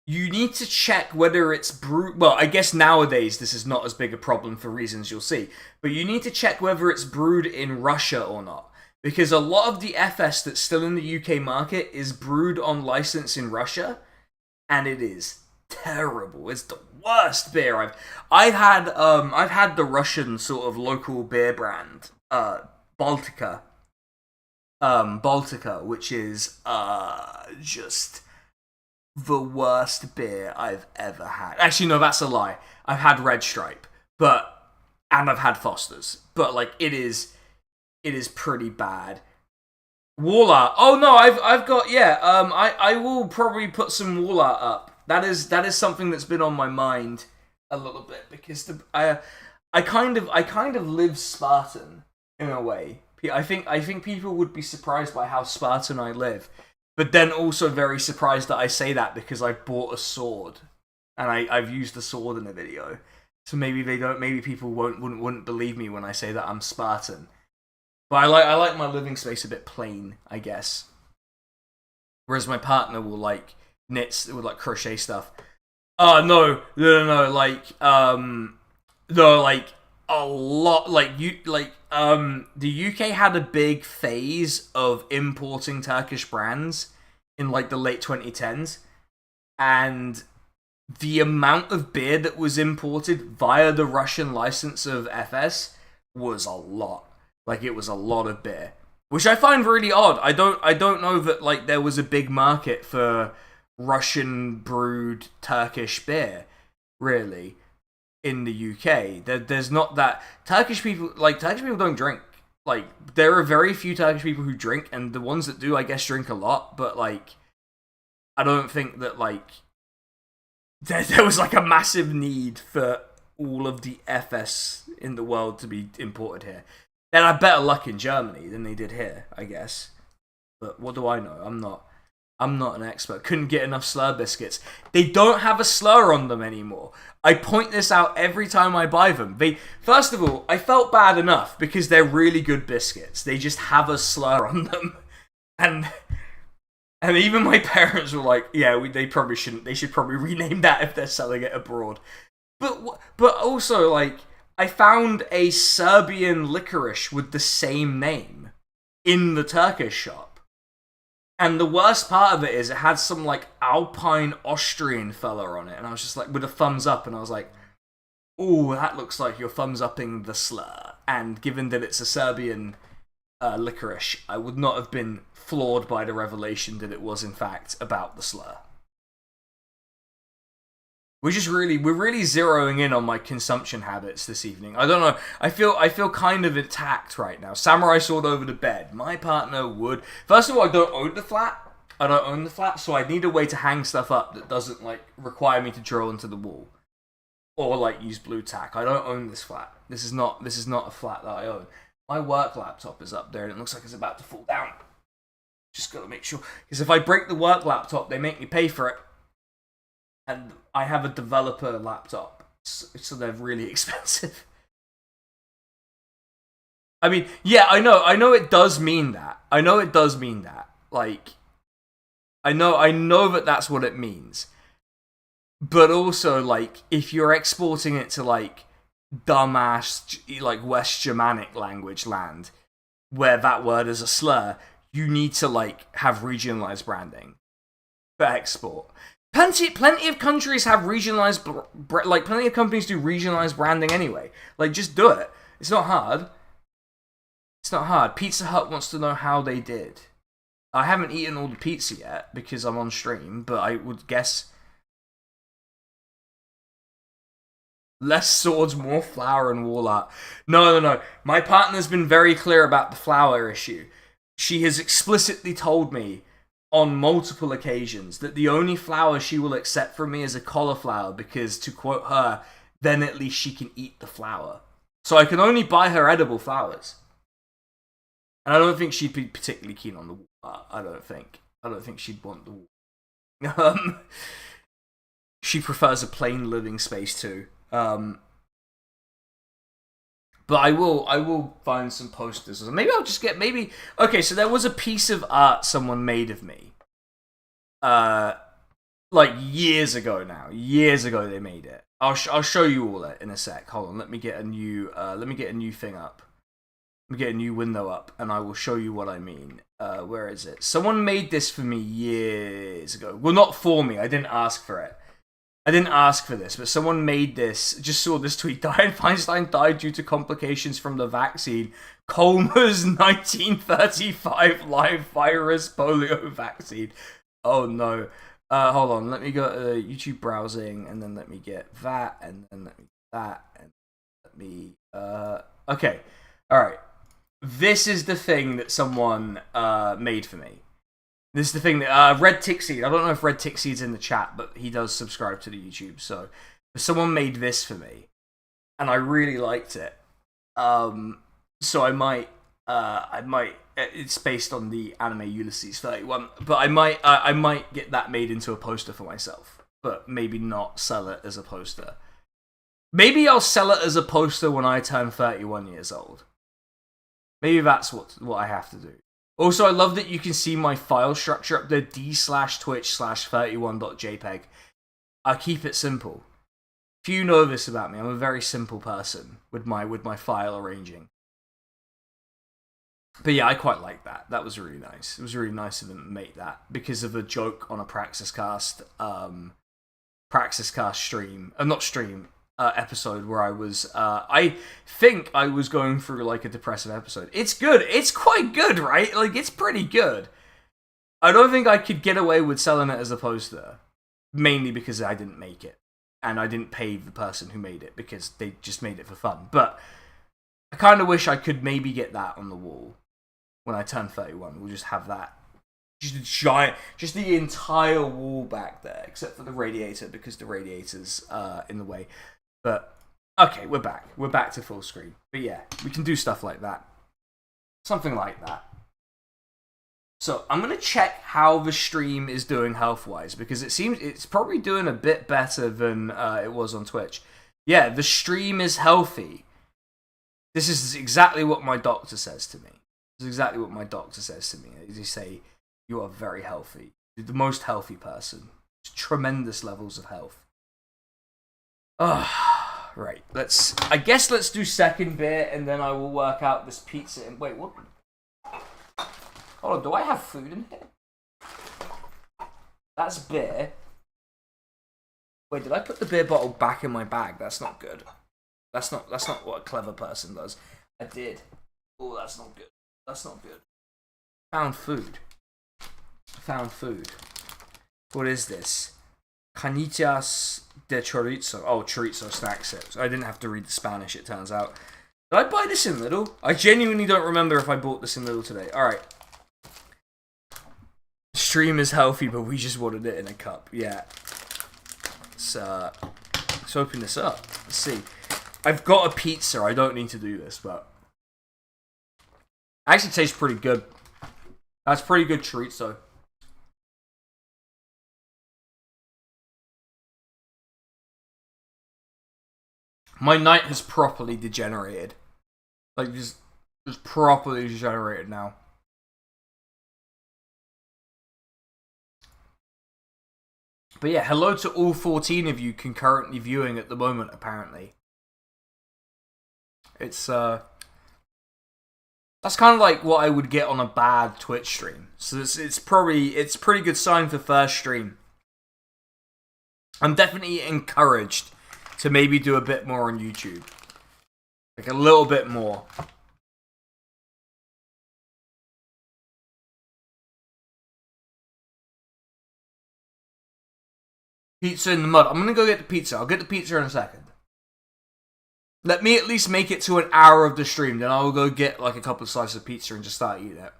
you need to check whether it's brewed... Well, I guess nowadays this is not as big a problem for reasons you'll see. But you need to check whether it's brewed in Russia or not. Because a lot of the FS that's still in the UK market is brewed on license in Russia. And it is terrible. It's the worst beer I've had the Russian sort of local beer brand, Baltica. Baltica, which is just... the worst beer I've ever had. Actually, no, that's a lie. I've had Red Stripe, and I've had Foster's, but like it is pretty bad. Walla. Oh no, I've got I will probably put some Walla up. That is something that's been on my mind a little bit because I kind of live Spartan in a way. I think people would be surprised by how Spartan I live. But then also very surprised that I say that because I bought a sword and I've used the sword in the video. So maybe people wouldn't believe me when I say that I'm Spartan. But I like my living space a bit plain, I guess. Whereas my partner will like crochet stuff. No, like a lot the UK had a big phase of importing Turkish brands in like the late 2010s, and the amount of beer that was imported via the Russian license of FS was a lot. Like it was a lot of beer, which I find really odd. I don't know that like there was a big market for Russian brewed Turkish beer, really. In the UK, there's not that. Turkish people don't drink. Like, there are very few Turkish people who drink, and the ones that do, I guess, drink a lot, but, like, I don't think that, like, there was, like, a massive need for all of the FS in the world to be imported here. They had better luck in Germany than they did here, I guess. But what do I know? I'm not an expert. Couldn't get enough slur biscuits. They don't have a slur on them anymore. I point this out every time I buy them. First of all, I felt bad enough because they're really good biscuits. They just have a slur on them. And even my parents were like, yeah, they probably shouldn't. They should probably rename that if they're selling it abroad. But also, like, I found a Serbian licorice with the same name in the Turkish shop. And the worst part of it is it had some, like, Alpine Austrian fella on it. And I was just, like, with a thumbs up. And I was like, ooh, that looks like you're thumbs-upping the slur. And given that it's a Serbian licorice, I would not have been floored by the revelation that it was, in fact, about the slur. we're really zeroing in on my consumption habits this evening. I don't know. I feel kind of attacked right now. Samurai sword over the bed. My partner would. First of all, I don't own the flat. So I need a way to hang stuff up that doesn't like require me to drill into the wall or like use blue tack. I don't own this flat. This is not a flat that I own. My work laptop is up there and it looks like it's about to fall down. Just gotta make sure, because if I break the work laptop, they make me pay for it. And I have a developer laptop, so they're really expensive. I mean, yeah, I know it does mean that. Like, I know that that's what it means. But also, like, if you're exporting it to, like, dumbass, like, West Germanic language land, where that word is a slur, you need to, like, have regionalized branding for export. Plenty of countries have regionalized, like, plenty of companies do regionalized branding anyway. Like, just do it. It's not hard. Pizza Hut wants to know how they did. I haven't eaten all the pizza yet because I'm on stream, but I would guess less swords, more flour and wall art. No. My partner's been very clear about the flour issue. She has explicitly told me on multiple occasions that the only flour she will accept from me is a cauliflower because, to quote her, then at least she can eat the flour. So I can only buy her edible flowers. And I don't think she'd be particularly keen on the wall. I don't think she'd want the wall. She prefers a plain living space too. But I will find some posters. Maybe I'll just get okay, so there was a piece of art someone made of me. Like years ago now. Years ago they made it. I'll show you all it in a sec. Hold on, let me get a new thing up. Let me get a new window up and I will show you what I mean. Where is it? Someone made this for me years ago. Well, not for me. I didn't ask for it. I didn't ask for this, but someone made this. Just saw this tweet. Dianne Feinstein died due to complications from the vaccine. Colmer's 1935 live virus polio vaccine. Oh no. Hold on. Let me go to YouTube browsing, and then let me get that, and then let me get that, and let me. Okay. All right. This is the thing that someone made for me. This is the thing that Red Tickseed. I don't know if Red Tickseed's in the chat, but he does subscribe to the YouTube. So someone made this for me, and I really liked it. So I might. It's based on the anime Ulysses 31, but I might get that made into a poster for myself, but maybe not sell it as a poster. Maybe I'll sell it as a poster when I turn 31 years old. Maybe that's what I have to do. Also, I love that you can see my file structure up there, d/twitch/31.jpg. I keep it simple. If you know this about me, I'm a very simple person with my file arranging. But yeah, I quite like that. That was really nice. It was really nice of them to make that because of a joke on a Praxiscast stream. Not stream. Episode where I was I think I was going through like a depressive episode. It's good. It's quite good, right? Like, it's pretty good. I don't think I could get away with selling it as a poster, mainly because I didn't make it and I didn't pay the person who made it because they just made it for fun. But I kind of wish I could maybe get that on the wall when I turn 31. We'll just have that. Just a giant, just the entire wall back there, except for the radiator because the radiator's in the way. But, okay, we're back. We're back to full screen. But yeah, we can do stuff like that. Something like that. So, I'm going to check how the stream is doing health-wise, because it seems it's probably doing a bit better than it was on Twitch. Yeah, the stream is healthy. This is exactly what my doctor says to me. This is exactly what my doctor says to me. They say, you are very healthy. You're the most healthy person. Tremendous levels of health. Right. I guess let's do second beer, and then I will work out this pizza. And wait, what? Hold on. Do I have food in here? That's beer. Wait, did I put the beer bottle back in my bag? That's not good. That's not what a clever person does. I did. Oh, that's not good. That's not good. Found food. What is this? Canitas De chorizo. Oh, chorizo snack sips. I didn't have to read the Spanish, it turns out. Did I buy this in Lidl? I genuinely don't remember if I bought this in Lidl today. Alright. Stream is healthy, but we just wanted it in a cup. Yeah. Let's open this up. Let's see. I've got a pizza. I don't need to do this, but... It actually tastes pretty good. That's pretty good chorizo. My night has properly degenerated. Like, just properly degenerated now. But yeah, hello to all 14 of you concurrently viewing at the moment, apparently. It's, that's kind of like what I would get on a bad Twitch stream. So it's pretty good sign for first stream. I'm definitely encouraged to maybe do a bit more on YouTube. Like a little bit more. Pizza in the mud. I'm gonna go get the pizza. I'll get the pizza in a second. Let me at least make it to an hour of the stream, then I'll go get like a couple of slices of pizza and just start eating it.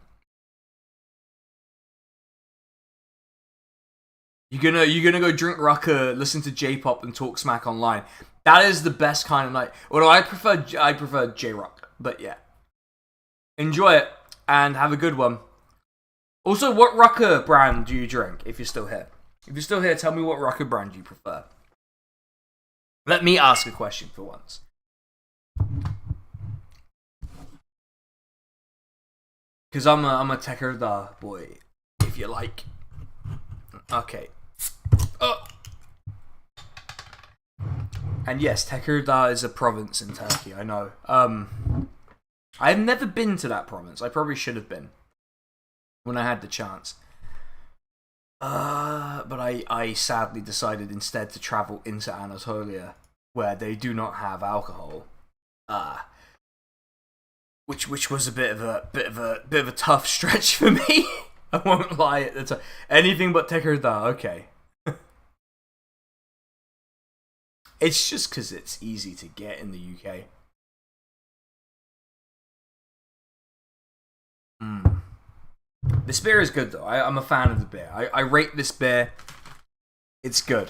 You're gonna go drink Rucker, listen to J-pop, and talk smack online. That is the best kind of night. Although I prefer J-rock, but yeah. Enjoy it and have a good one. Also, what Rucker brand do you drink? If you're still here, tell me what Rucker brand you prefer. Let me ask a question for once. Because I'm a Tekirdağ boy, if you like. Okay. Oh. And yes, Tekirdağ is a province in Turkey, I know. I've never been to that province. I probably should have been. When I had the chance. But I sadly decided instead to travel into Anatolia, where they do not have alcohol. Which was a bit of a tough stretch for me. I won't lie at the time. Anything but Tekirdağ, okay. It's just because it's easy to get in the UK. This beer is good though. I'm a fan of the beer. I rate this beer. It's good.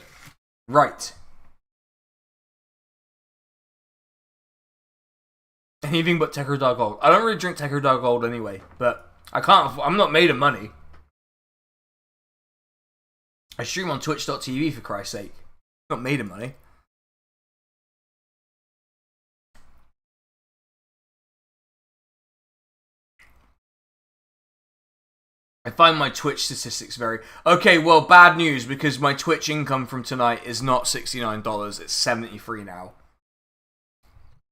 Right. Anything but Tekirdağ Gold. I don't really drink Tekirdağ Gold anyway, but I'm not made of money. I stream on twitch.tv for Christ's sake. I'm not made of money. I find my Twitch statistics very... Okay, well, bad news, because my Twitch income from tonight is not $69, it's $73 now.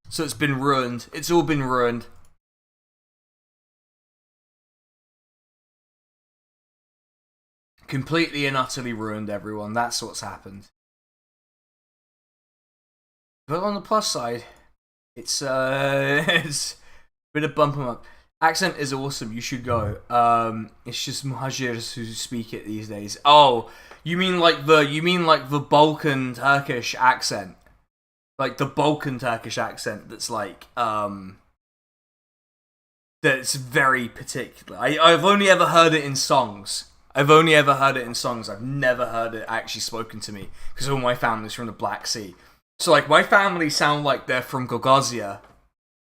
So it's been ruined. It's all been ruined. Completely and utterly ruined, everyone. That's what's happened. But on the plus side, it's it's a bit of bump 'em up. Accent is awesome. You should go. It's just Muhajirs who speak it these days. Oh, you mean like the Balkan Turkish accent, like the Balkan Turkish accent that's like that's very particular. I've only ever heard it in songs. I've never heard it actually spoken to me because all my family's from the Black Sea. So like my family sound like they're from Gagauzia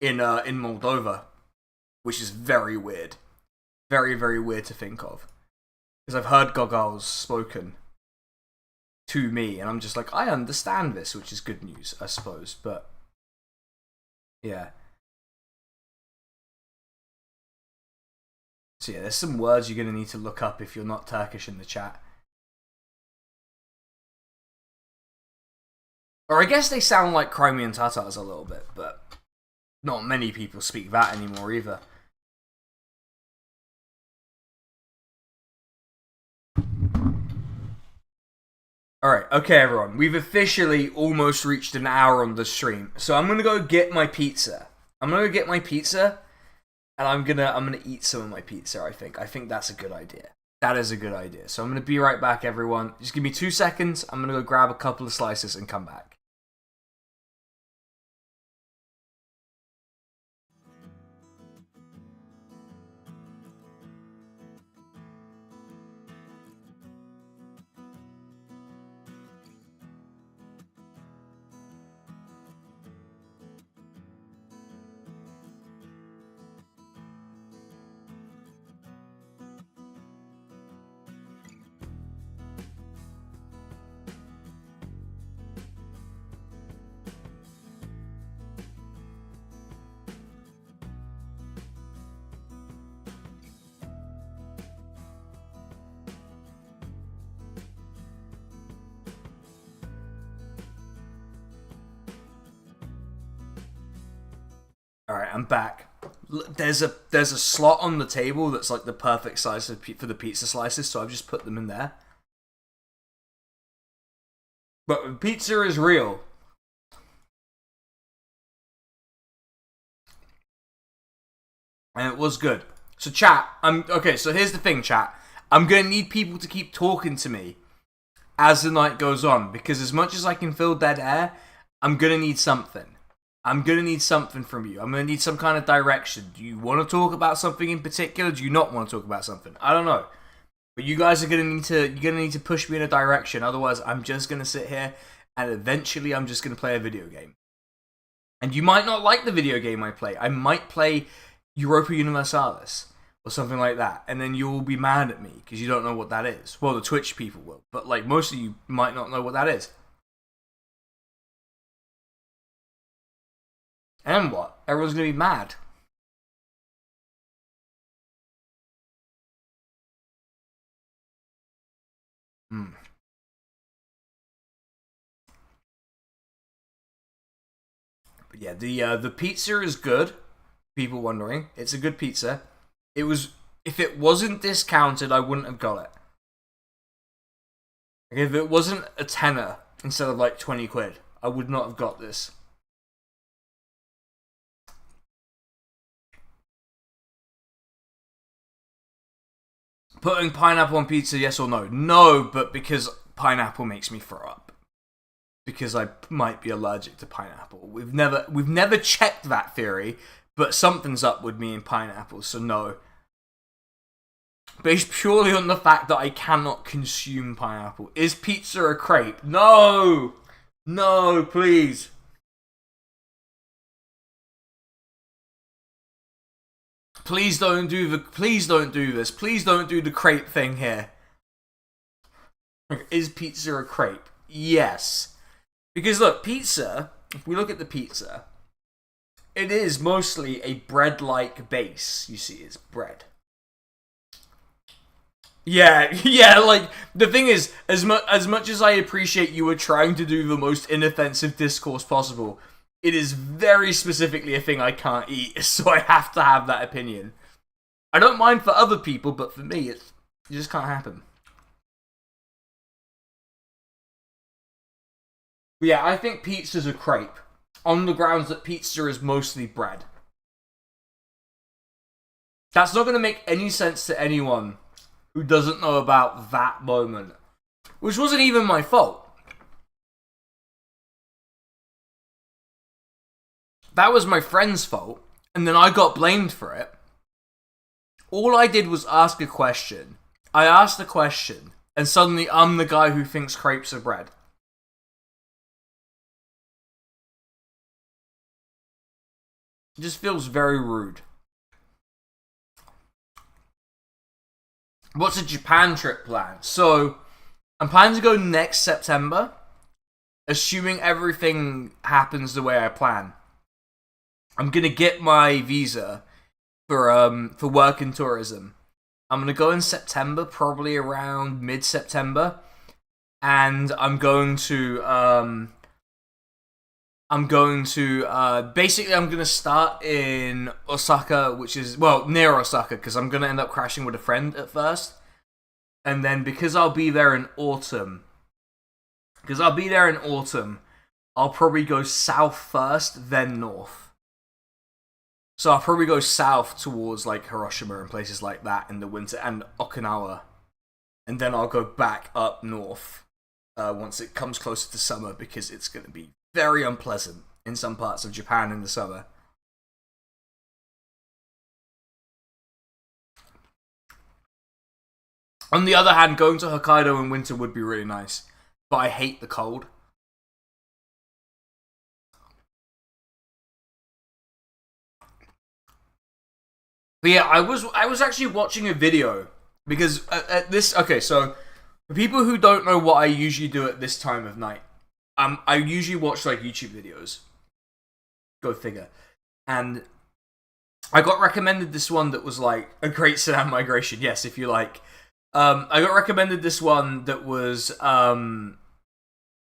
in Moldova. Which is very weird. Very, very weird to think of. Because I've heard Gogol's spoken to me, and I'm just like, I understand this, which is good news, I suppose, but... Yeah. So yeah, there's some words you're going to need to look up if you're not Turkish in the chat. Or I guess they sound like Crimean Tatars a little bit, but... Not many people speak that anymore either. Alright, okay everyone. We've officially almost reached an hour on the stream. So I'm gonna go get my pizza. And I'm gonna eat some of my pizza, I think. I think that's a good idea. That is a good idea. So I'm going to be right back, everyone. Just give me 2 seconds. I'm going to go grab a couple of slices and come back. Alright, I'm back. There's a slot on the table that's like the perfect size for the pizza slices, so I've just put them in there. But pizza is real. And it was good. So chat, so here's the thing, chat. I'm gonna need people to keep talking to me as the night goes on, because as much as I can fill dead air, I'm gonna need something. I'm going to need something from you. I'm going to need some kind of direction. Do you want to talk about something in particular? Do you not want to talk about something? I don't know. But you guys are going to need to push me in a direction. Otherwise, I'm just going to sit here and eventually I'm just going to play a video game. And you might not like the video game I play. I might play Europa Universalis or something like that. And then you'll be mad at me because you don't know what that is. Well, the Twitch people will. But like most of you might not know what that is. And what? Everyone's going to be mad. But yeah, the pizza is good. People wondering. It's a good pizza. If it wasn't discounted, I wouldn't have got it. Like, if it wasn't a tenner instead of like 20 quid, I would not have got this. Putting pineapple on pizza, yes or no? No, but because pineapple makes me throw up. Because I might be allergic to pineapple. We've never checked that theory, but something's up with me in pineapple, so no. Based purely on the fact that I cannot consume pineapple. Is pizza a crepe? No! No, please. Please don't do this. Please don't do the crepe thing here. Is pizza a crepe? Yes. Because look, pizza, if we look at the pizza, it is mostly a bread-like base. You see, it's bread. Yeah, like, the thing is, as much as I appreciate you were trying to do the most inoffensive discourse possible, it is very specifically a thing I can't eat, so I have to have that opinion. I don't mind for other people, but for me, it just can't happen. But yeah, I think pizza's a crepe, on the grounds that pizza is mostly bread. That's not going to make any sense to anyone who doesn't know about that moment. Which wasn't even my fault. That was my friend's fault, and then I got blamed for it. All I did was ask a question. I asked a question, and suddenly I'm the guy who thinks crepes are bread. It just feels very rude. What's a Japan trip plan? So, I'm planning to go next September, assuming everything happens the way I plan. I'm gonna get my visa for work and tourism. I'm gonna go in September, probably around mid-September, and I'm going to basically I'm gonna start in Osaka, which is near Osaka, because I'm gonna end up crashing with a friend at first, and then because I'll be there in autumn, I'll probably go south first, then north. So I'll probably go south towards like Hiroshima and places like that in the winter, and Okinawa and then I'll go back up north once it comes closer to summer, because it's going to be very unpleasant in some parts of Japan in the summer. On the other hand, going to Hokkaido in winter would be really nice, but I hate the cold. But yeah, I was actually watching a video because so for people who don't know what I usually do at this time of night, I usually watch like YouTube videos. Go figure. And I got recommended this one that was like a great sedan migration. Yes, if you like. I got recommended this one that was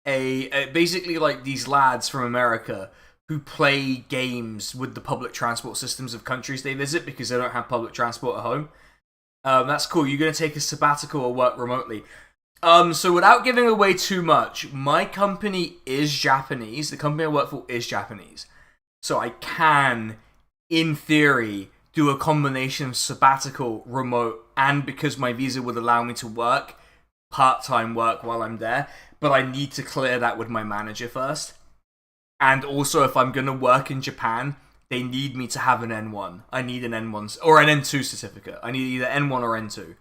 basically like these lads from America who play games with the public transport systems of countries they visit because they don't have public transport at home. That's cool. You're going to take a sabbatical or work remotely. So without giving away too much, my company is Japanese. The company I work for is Japanese. So I can, in theory, do a combination of sabbatical, remote, and because my visa would allow me to work, part-time work while I'm there. But I need to clear that with my manager first. And also, if I'm going to work in Japan, they need me to have an N1. I need an N1 or an N2 certificate. I need either N1 or N2.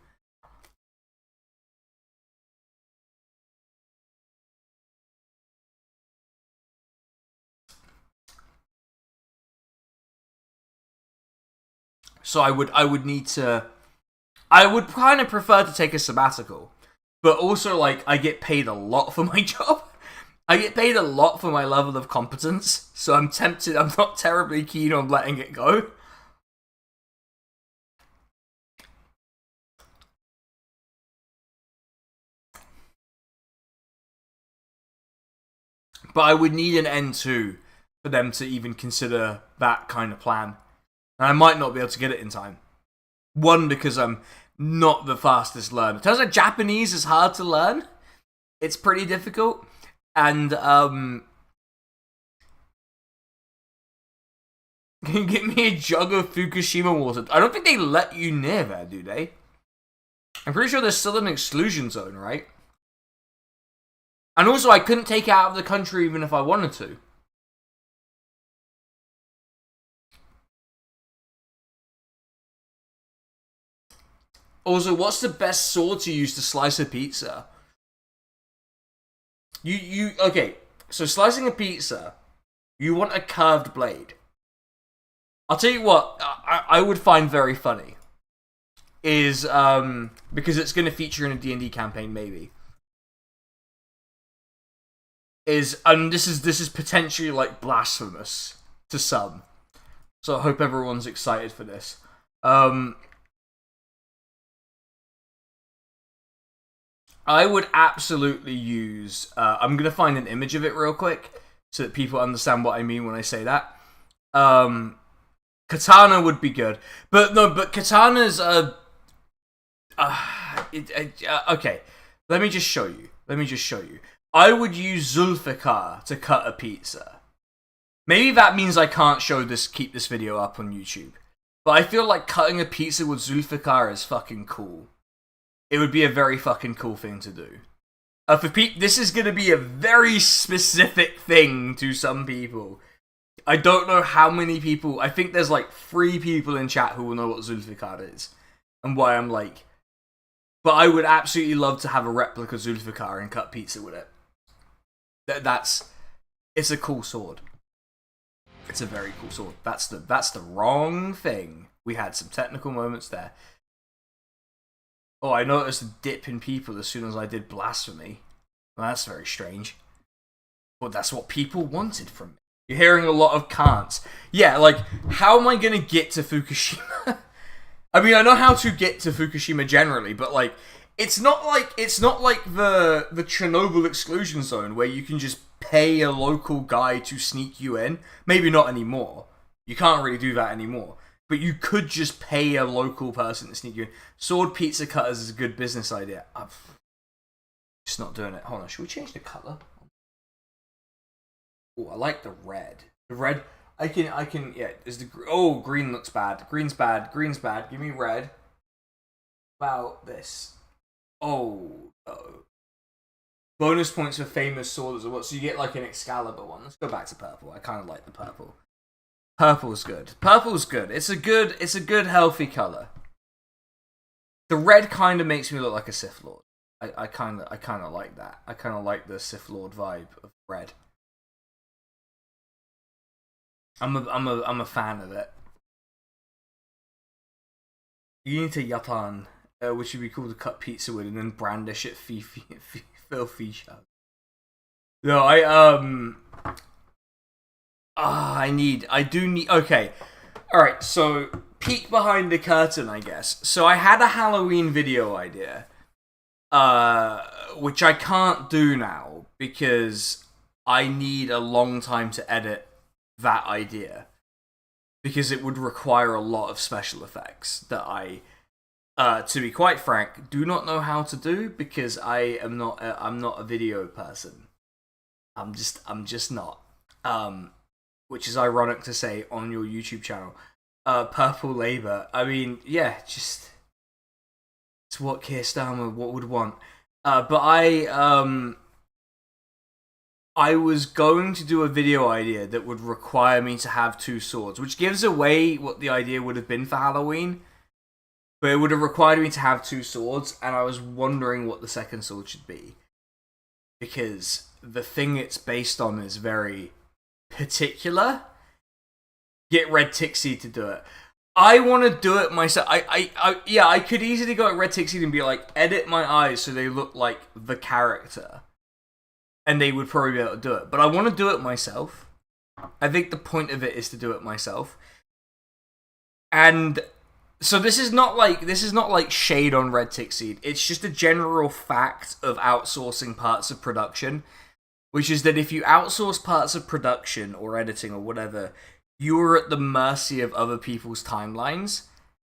So I would need to... I would kind of prefer to take a sabbatical. But also, like, I get paid a lot for my job. I get paid a lot for my level of competence, so I'm tempted. I'm not terribly keen on letting it go. But I would need an N2 for them to even consider that kind of plan. And I might not be able to get it in time. One, because I'm not the fastest learner. Turns out Japanese is hard to learn. It's pretty difficult. And, can you get me a jug of Fukushima water? I don't think they let you near there, do they? I'm pretty sure there's still an exclusion zone, right? And also, I couldn't take it out of the country even if I wanted to. Also, what's the best sword to use to slice a pizza? Okay, so slicing a pizza, you want a curved blade. I'll tell you what, I would find very funny is, because it's going to feature in a D&D campaign, maybe. This is potentially, like, blasphemous to some. So I hope everyone's excited for this. I would absolutely use... I'm going to find an image of it real quick so that people understand what I mean when I say that. Katana would be good. But katana's... okay, let me just show you. I would use Zulfikar to cut a pizza. Maybe that means I can't keep this video up on YouTube. But I feel like cutting a pizza with Zulfikar is fucking cool. It would be a very fucking cool thing to do. This is going to be a very specific thing to some people. I don't know how many people... I think there's like 3 people in chat who will know what Zulfikar is. And why I'm like... But I would absolutely love to have a replica Zulfikar and cut pizza with it. It's a cool sword. It's a very cool sword. That's the wrong thing. We had some technical moments there. Oh, I noticed a dip in people as soon as I did blasphemy. Well, that's very strange. But that's what people wanted from me. You're hearing a lot of can'ts. Yeah, like, how am I going to get to Fukushima? I mean, I know how to get to Fukushima generally, but, like, it's not like the Chernobyl exclusion zone where you can just pay a local guy to sneak you in. Maybe not anymore. You can't really do that anymore. But you could just pay a local person to sneak you in. Sword pizza cutters is a good business idea. I'm just not doing it. Hold on, should we change the colour? Oh, I like the red. The red, I can, yeah, green looks bad. Green's bad. Give me red. About this. Oh, bonus points for famous swords or what? So you get like an Excalibur one. Let's go back to purple. I kind of like the purple. Purple's good. Purple's good. It's a good healthy color. The red kind of makes me look like a Sith Lord. I kind of like that. I kind of like the Sith Lord vibe of red. I'm a fan of it. You need to Japan, which would be cool to cut pizza with and then brandish it filthy shot. No, I do need. Okay, all right. So peek behind the curtain, I guess. So I had a Halloween video idea, which I can't do now because I need a long time to edit that idea because it would require a lot of special effects that I, to be quite frank, do not know how to do because I'm not a video person. I'm just not. Which is ironic to say on your YouTube channel. Purple Labor. I mean, yeah, just it's what Keir Starmer would want. But I was going to do a video idea that would require me to have two swords, which gives away what the idea would have been for Halloween. But it would have required me to have two swords, and I was wondering what the second sword should be. Because the thing it's based on is very particular. Get Red Tixie to do it. I want to do it myself. I could easily go at Red Tixie and be like, edit my eyes so they look like the character. And they would probably be able to do it. But I want to do it myself. I think the point of it is to do it myself. And so this is not like shade on Red Tixie. It's just a general fact of outsourcing parts of production. Which is that if you outsource parts of production or editing or whatever, you're at the mercy of other people's timelines,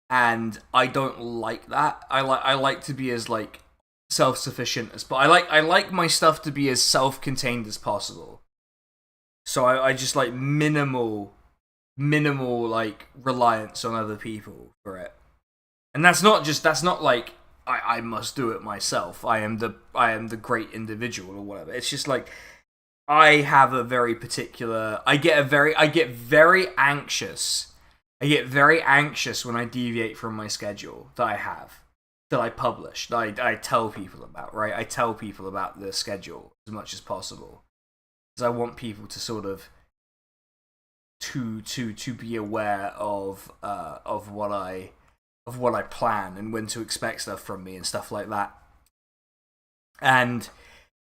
and I don't like that. I like to be as like self-sufficient as, but I like my stuff to be as self-contained as possible. So I just like minimal like reliance on other people for it, and that's not like I must do it myself. I am the great individual or whatever. It's just like I have a very particular. I get very anxious. I get very anxious when I deviate from my schedule that I have, that I publish, that I tell people about. Right, I tell people about the schedule as much as possible because I want people to sort of to be aware of what I plan and when to expect stuff from me and stuff like that. And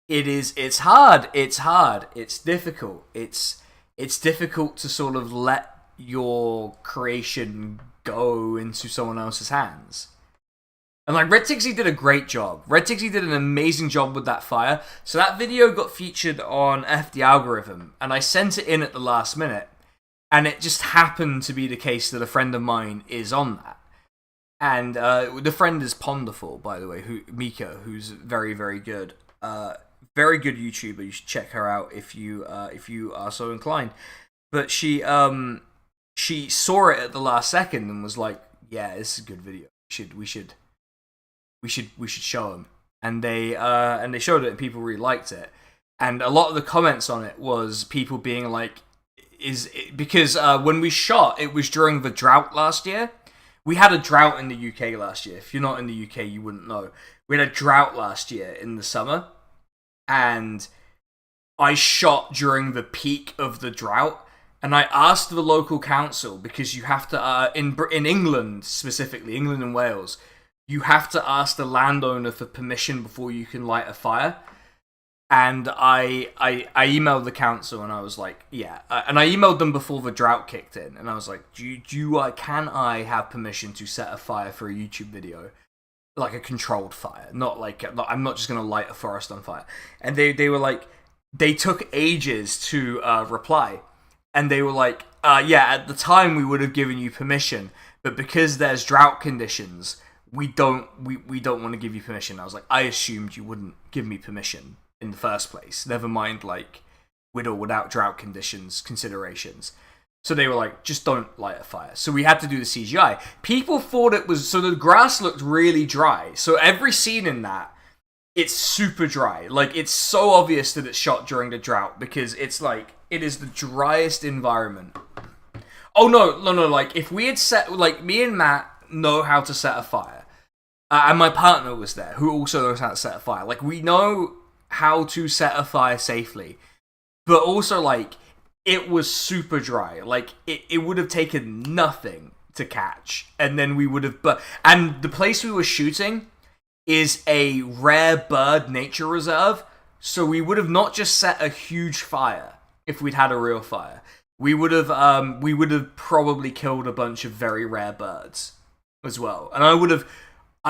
it's hard, it's difficult. It's difficult to sort of let your creation go into someone else's hands. And like Red Tixie did a great job. Red Tixie did an amazing job with that fire. So that video got featured on F the Algorithm, and I sent it in at the last minute. And it just happened to be the case that a friend of mine is on that. And the friend is Ponderful, by the way, Mika, who's very, very good. Very good YouTuber. You should check her out if you are so inclined. But she saw it at the last second and was like, "Yeah, this is a good video. We should show them." And they showed it, and people really liked it. And a lot of the comments on it was people being like, because when we shot, it was during the drought last year. We had a drought in the UK last year. If you're not in the UK, you wouldn't know. We had a drought last year in the summer, and I shot during the peak of the drought. And I asked the local council, because you have to, in England specifically, England and Wales, you have to ask the landowner for permission before you can light a fire. And I emailed the council and I was like, yeah. And I emailed them before the drought kicked in. And I was like, can I have permission to set a fire for a YouTube video? Like a controlled fire. Not like, I'm not just going to light a forest on fire. And they were like, they took ages to reply. And they were like, yeah, at the time we would have given you permission. But because there's drought conditions, we don't want to give you permission. I was like, I assumed you wouldn't give me permission in the first place. Never mind, like, with or without drought considerations. So they were like, just don't light a fire. So we had to do the CGI. People thought it was... So the grass looked really dry. So every scene in that, it's super dry. Like, it's so obvious that it's shot during the drought because it's like, it is the driest environment. Oh, no. Like, if we had set... Like, me and Matt know how to set a fire. And my partner was there, who also knows how to set a fire. Like, we know how to set a fire safely. But also, like... It was super dry. Like, it would have taken nothing to catch. And then we would have... And the place we were shooting is a rare bird nature reserve. So we would have not just set a huge fire if we'd had a real fire. We would have probably killed a bunch of very rare birds as well. And I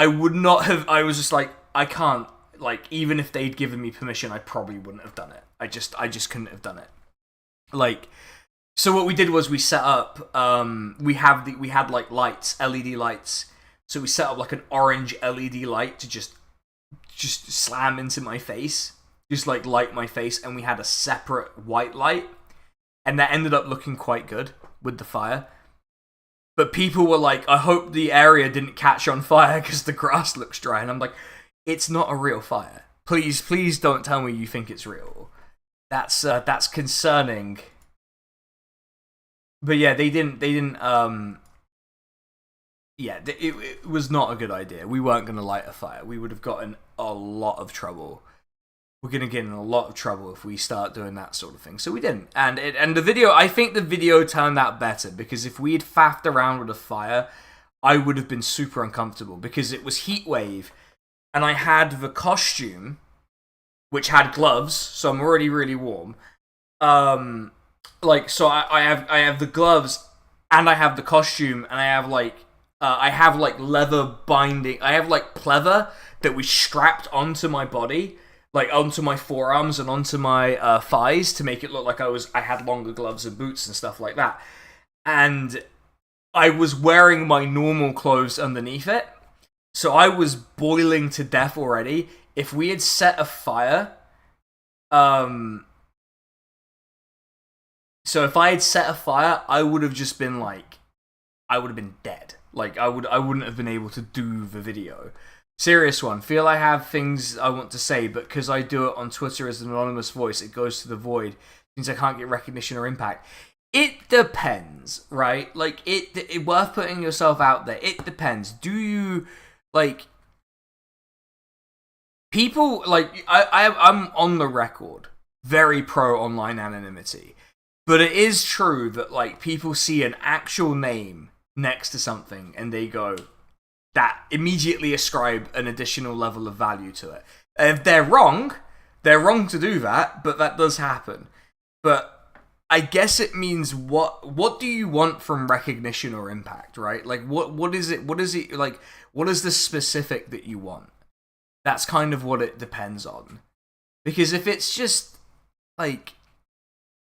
was just like, I can't... Like, even if they'd given me permission, I probably wouldn't have done it. I just couldn't have done it. Like, so what we did was we set up, we had like lights, LED lights. So we set up like an orange LED light to just slam into my face, just like light my face. And we had a separate white light, and that ended up looking quite good with the fire. But people were like, I hope the area didn't catch on fire because the grass looks dry. And I'm like, it's not a real fire. Please don't tell me you think it's real. That's concerning. But yeah, it was not a good idea. We weren't going to light a fire. We would have gotten a lot of trouble. We're going to get in a lot of trouble if we start doing that sort of thing. So we didn't. And the video, I think the video turned out better, because if we had faffed around with a fire, I would have been super uncomfortable, because it was Heatwave, and I had the costume, which had gloves, so I'm already really warm. So I have the gloves, and I have the costume, and I have like leather binding. I have like pleather that we strapped onto my body, like onto my forearms and onto my thighs to make it look like I had longer gloves and boots and stuff like that. And I was wearing my normal clothes underneath it, so I was boiling to death already. If we had set a fire, so if I had set a fire, I would have just been like, I would have been dead. Like, I wouldn't have been able to do the video. Serious one. Feel I have things I want to say, but because I do it on Twitter as an anonymous voice, it goes to the void. Means I can't get recognition or impact. It depends, right? Like, it worth putting yourself out there. It depends. Do you, like... People, like, I'm on the record, very pro online anonymity. But it is true that, like, people see an actual name next to something and they go, that immediately ascribe an additional level of value to it. If they're wrong to do that, but that does happen. But I guess it means what do you want from recognition or impact, right? Like, what is it, like, what is the specific that you want? That's kind of what it depends on. Because if it's just, like...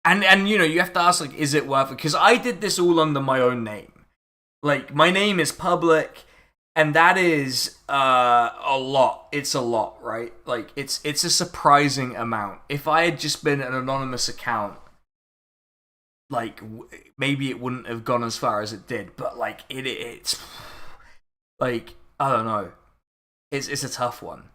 And you know, you have to ask, like, is it worth it? Because I did this all under my own name. Like, my name is public, and that is a lot. It's a lot, right? Like, it's a surprising amount. If I had just been an anonymous account, like, maybe it wouldn't have gone as far as it did. But, like, it's... Like, I don't know. It's a tough one.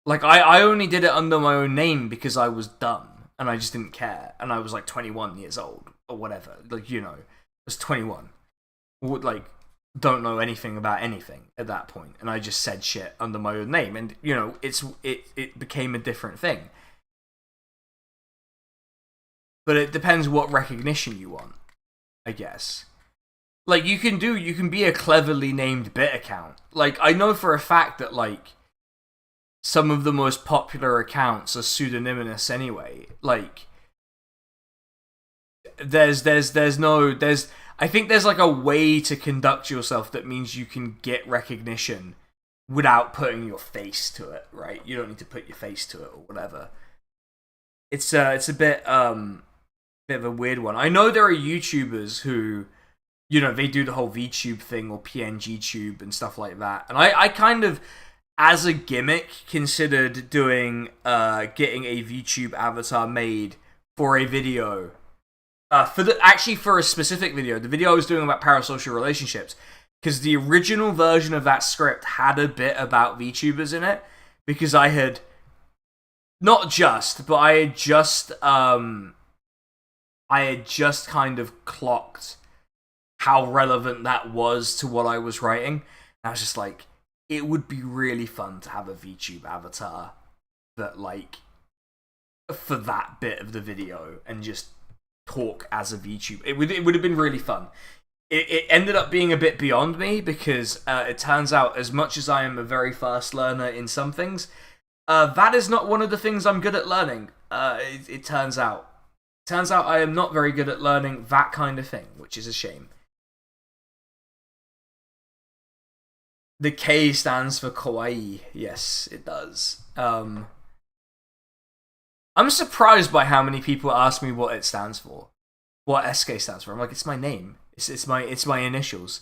Like, I only did it under my own name because I was dumb, and I just didn't care, and I was like 21 years old, or whatever. Like, you know, I was 21. Like, don't know anything about anything at that point, and I just said shit under my own name, and, you know, it became a different thing. But it depends what recognition you want, I guess. Like, you can be a cleverly named bit account. Like, I know for a fact that, like, some of the most popular accounts are pseudonymous anyway. Like, I think there's like a way to conduct yourself that means you can get recognition without putting your face to it, right? You don't need to put your face to it or whatever. It's a bit of a weird one. I know there are YouTubers who, you know, they do the whole VTube thing or PNG tube and stuff like that. And I kind of, as a gimmick, considered doing, getting a VTube avatar made for a video For a specific video, the video I was doing about parasocial relationships, because the original version of that script had a bit about VTubers in it, because I had just kind of clocked how relevant that was to what I was writing. And I was just like, it would be really fun to have a VTube avatar that, like, for that bit of the video and just talk as a VTuber. It would have been really fun. It ended up being a bit beyond me because it turns out, as much as I am a very fast learner in some things, that is not one of the things I'm good at learning. It turns out. Turns out I am not very good at learning that kind of thing, which is a shame. The K stands for kawaii. Yes, it does. I'm surprised by how many people ask me what it stands for. What SK stands for. I'm like, it's my name. It's my initials.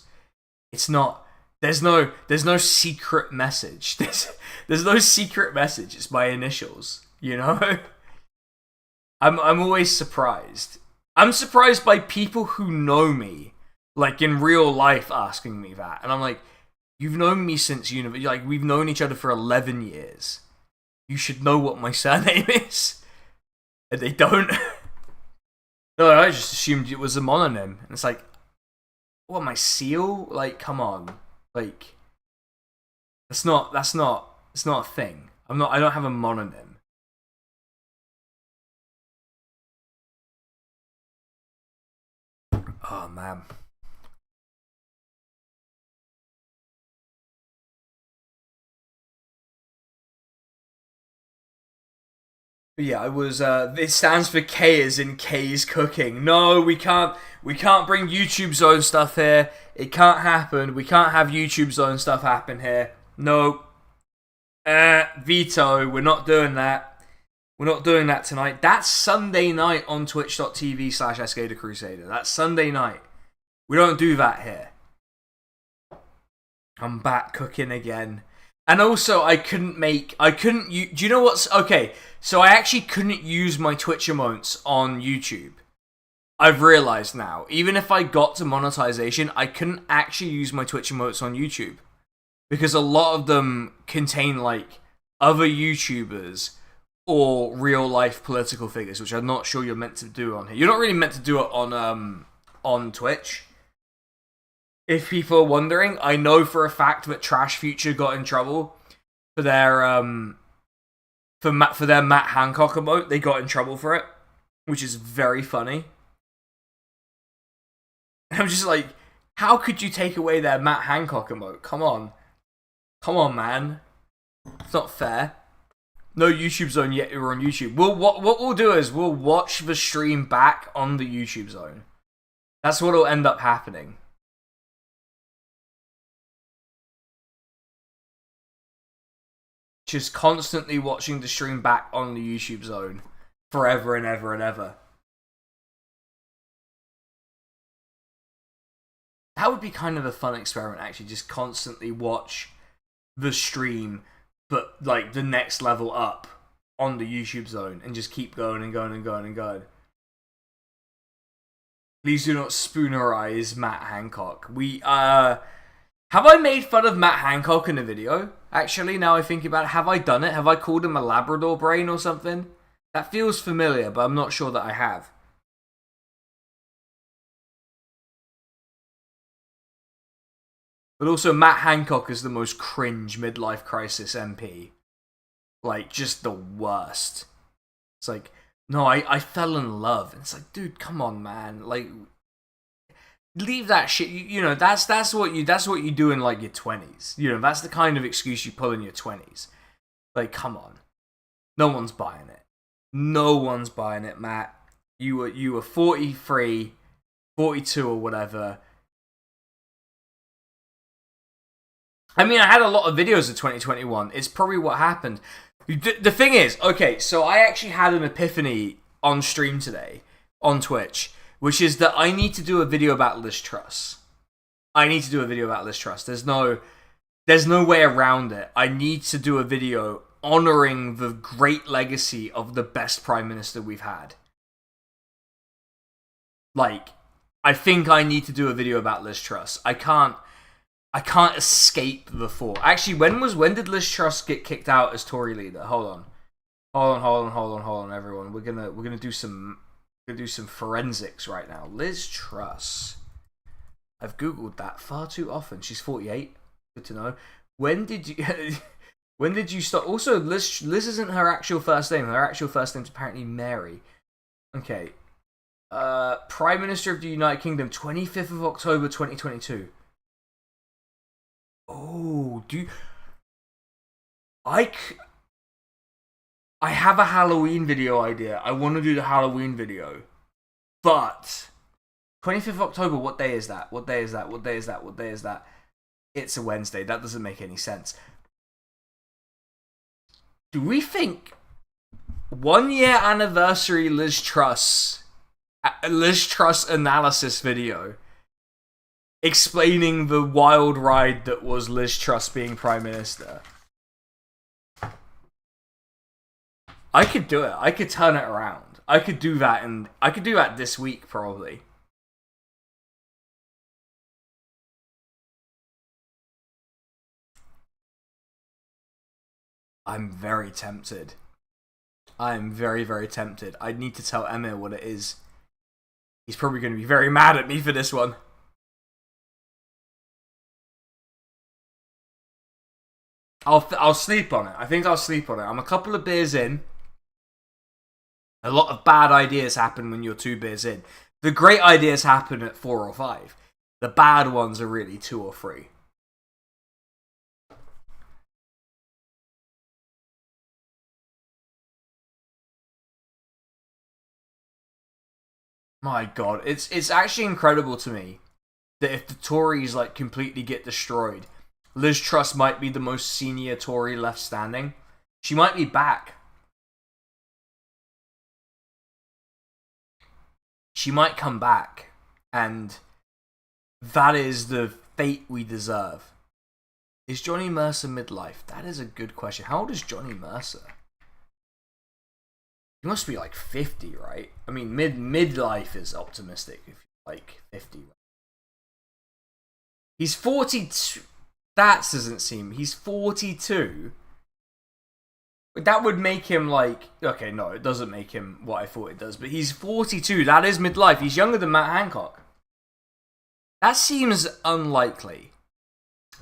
It's not. There's no secret message. There's no secret message. It's my initials. You know? I'm always surprised. I'm surprised by people who know me, like in real life, asking me that, and I'm like, you've known me since university. Like, we've known each other for 11 years. You should know what my surname is. And they don't. No, I just assumed it was a mononym. And it's like, what, my seal? Like, come on. Like, it's not a thing. I don't have a mononym. Oh, man. But yeah, I was. It stands for K, as in K's cooking. No, we can't. We can't bring YouTube Zone stuff here. It can't happen. We can't have YouTube Zone stuff happen here. No. Veto. We're not doing that. We're not doing that tonight. That's Sunday night on twitch.tv/SKTheCrusader. That's Sunday night. We don't do that here. I'm back cooking again. And also, do you know what's... Okay, so I actually couldn't use my Twitch emotes on YouTube. I've realized now. Even if I got to monetization, I couldn't actually use my Twitch emotes on YouTube. Because a lot of them contain, like, other YouTubers or real-life political figures, which I'm not sure you're meant to do on here. You're not really meant to do it on Twitch. If people are wondering, I know for a fact that Trash Future got in trouble for their for their Matt Hancock emote. They got in trouble for it, which is very funny. And I'm just like, how could you take away their Matt Hancock emote? Come on, man. It's not fair. No YouTube Zone yet. You're on YouTube. What we'll do is we'll watch the stream back on the YouTube Zone. That's what'll end up happening. Just constantly watching the stream back on the YouTube Zone forever and ever and ever. That would be kind of a fun experiment, actually. Just constantly watch the stream, but like the next level up on the YouTube Zone, and just keep going and going and going and going. Please do not spoonerize Matt Hancock. Have I made fun of Matt Hancock in a video? Actually, now I think about it, have I done it? Have I called him a Labrador brain or something? That feels familiar, but I'm not sure that I have. But also, Matt Hancock is the most cringe midlife crisis MP. Like, just the worst. It's like, no, I fell in love. And it's like, dude, come on, man. Like, leave that shit. You know, that's what you do in like your 20s. You know, that's the kind of excuse you pull in your 20s. Like, come on. No one's buying it. No one's buying it, Matt. You were 43, 42 or whatever. I mean, I had a lot of videos of 2021. It's probably what happened. The thing is, okay, so I actually had an epiphany on stream today, on Twitch, which is that I need to do a video about Liz Truss. There's no way around it. I need to do a video honoring the great legacy of the best prime minister we've had. Like, I think I need to do a video about Liz Truss. I can't escape the thought. Actually, when did Liz Truss get kicked out as Tory leader? Hold on, everyone. We're gonna do some forensics right now. Liz Truss. I've googled that far too often. She's 48. Good to know. When did you start? Also, Liz isn't her actual first name. Her actual first name's apparently Mary. Okay. Prime Minister of the United Kingdom, 25th of October 2022. Oh, I have a Halloween video idea. I want to do the Halloween video. But 25th of October, what day is that? What day is that? It's a Wednesday. That doesn't make any sense. Do we think 1 year anniversary Liz Truss analysis video explaining the wild ride that was Liz Truss being Prime Minister? I could do it. I could turn it around. I could do that, and I could do that this week probably. I'm very tempted. I'm very, very tempted. I need to tell Emir what it is. He's probably going to be very mad at me for this one. I'll sleep on it. I think I'll sleep on it. I'm a couple of beers in. A lot of bad ideas happen when you're 2 beers in. The great ideas happen at 4 or 5. The bad ones are really 2 or 3. My God, it's actually incredible to me that if the Tories like completely get destroyed, Liz Truss might be the most senior Tory left standing. She might be back. She might come back, and that is the fate we deserve. Is Johnny Mercer midlife? That is a good question. How old is Johnny Mercer? He must be like 50, right? I mean, midlife is optimistic if you're like 50. He's 42. That doesn't seem. He's 42. That would make him like. Okay, no, it doesn't make him what I thought it does. But he's 42. That is midlife. He's younger than Matt Hancock. That seems unlikely.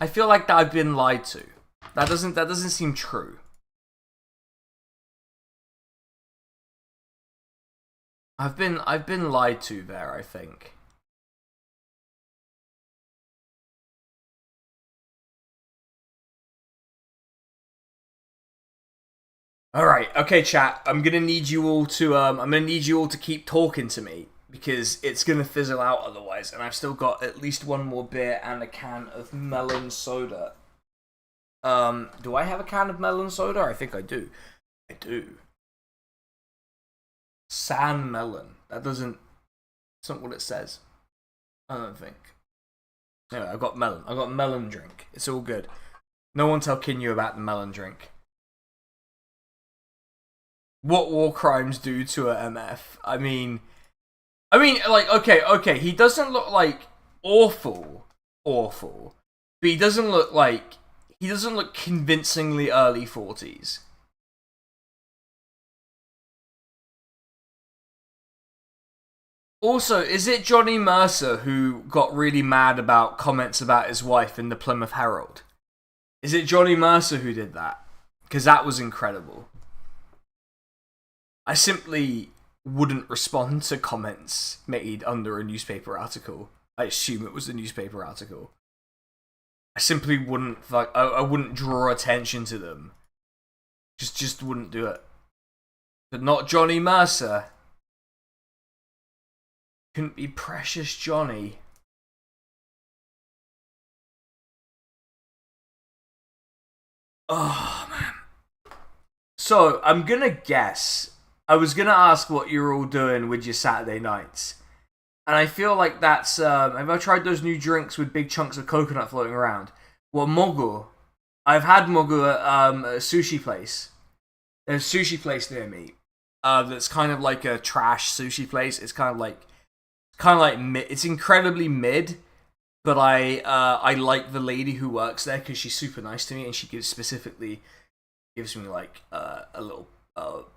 I feel like that I've been lied to. That doesn't seem true. I've been lied to there, I think. All right, okay, chat. I'm gonna need you all to keep talking to me because it's gonna fizzle out otherwise. And I've still got at least one more beer and a can of melon soda. Do I have a can of melon soda? I think I do. I do. San melon. That's not what it says. I don't think. Anyway, I got melon drink. It's all good. No one tell Kinyu about the melon drink. What war crimes do to a MF? I mean, like, okay. He doesn't look like awful, but he doesn't look convincingly early 40s. Also, is it Johnny Mercer who got really mad about comments about his wife in the Plymouth Herald? Is it Johnny Mercer who did that? Because that was incredible. I simply wouldn't respond to comments made under a newspaper article. I assume it was a newspaper article. I simply wouldn't. I wouldn't draw attention to them. Just wouldn't do it. But not Johnny Mercer. Couldn't be Precious Johnny. Oh man. So I'm gonna guess. I was gonna ask what you're all doing with your Saturday nights, and I feel like that's. Have I tried those new drinks with big chunks of coconut floating around? Well, mogu. I've had mogu at a sushi place. There's a sushi place near me. That's kind of like a trash sushi place. It's kind of like kind of like mid. It's incredibly mid, but I like the lady who works there because she's super nice to me, and she specifically gives me like a little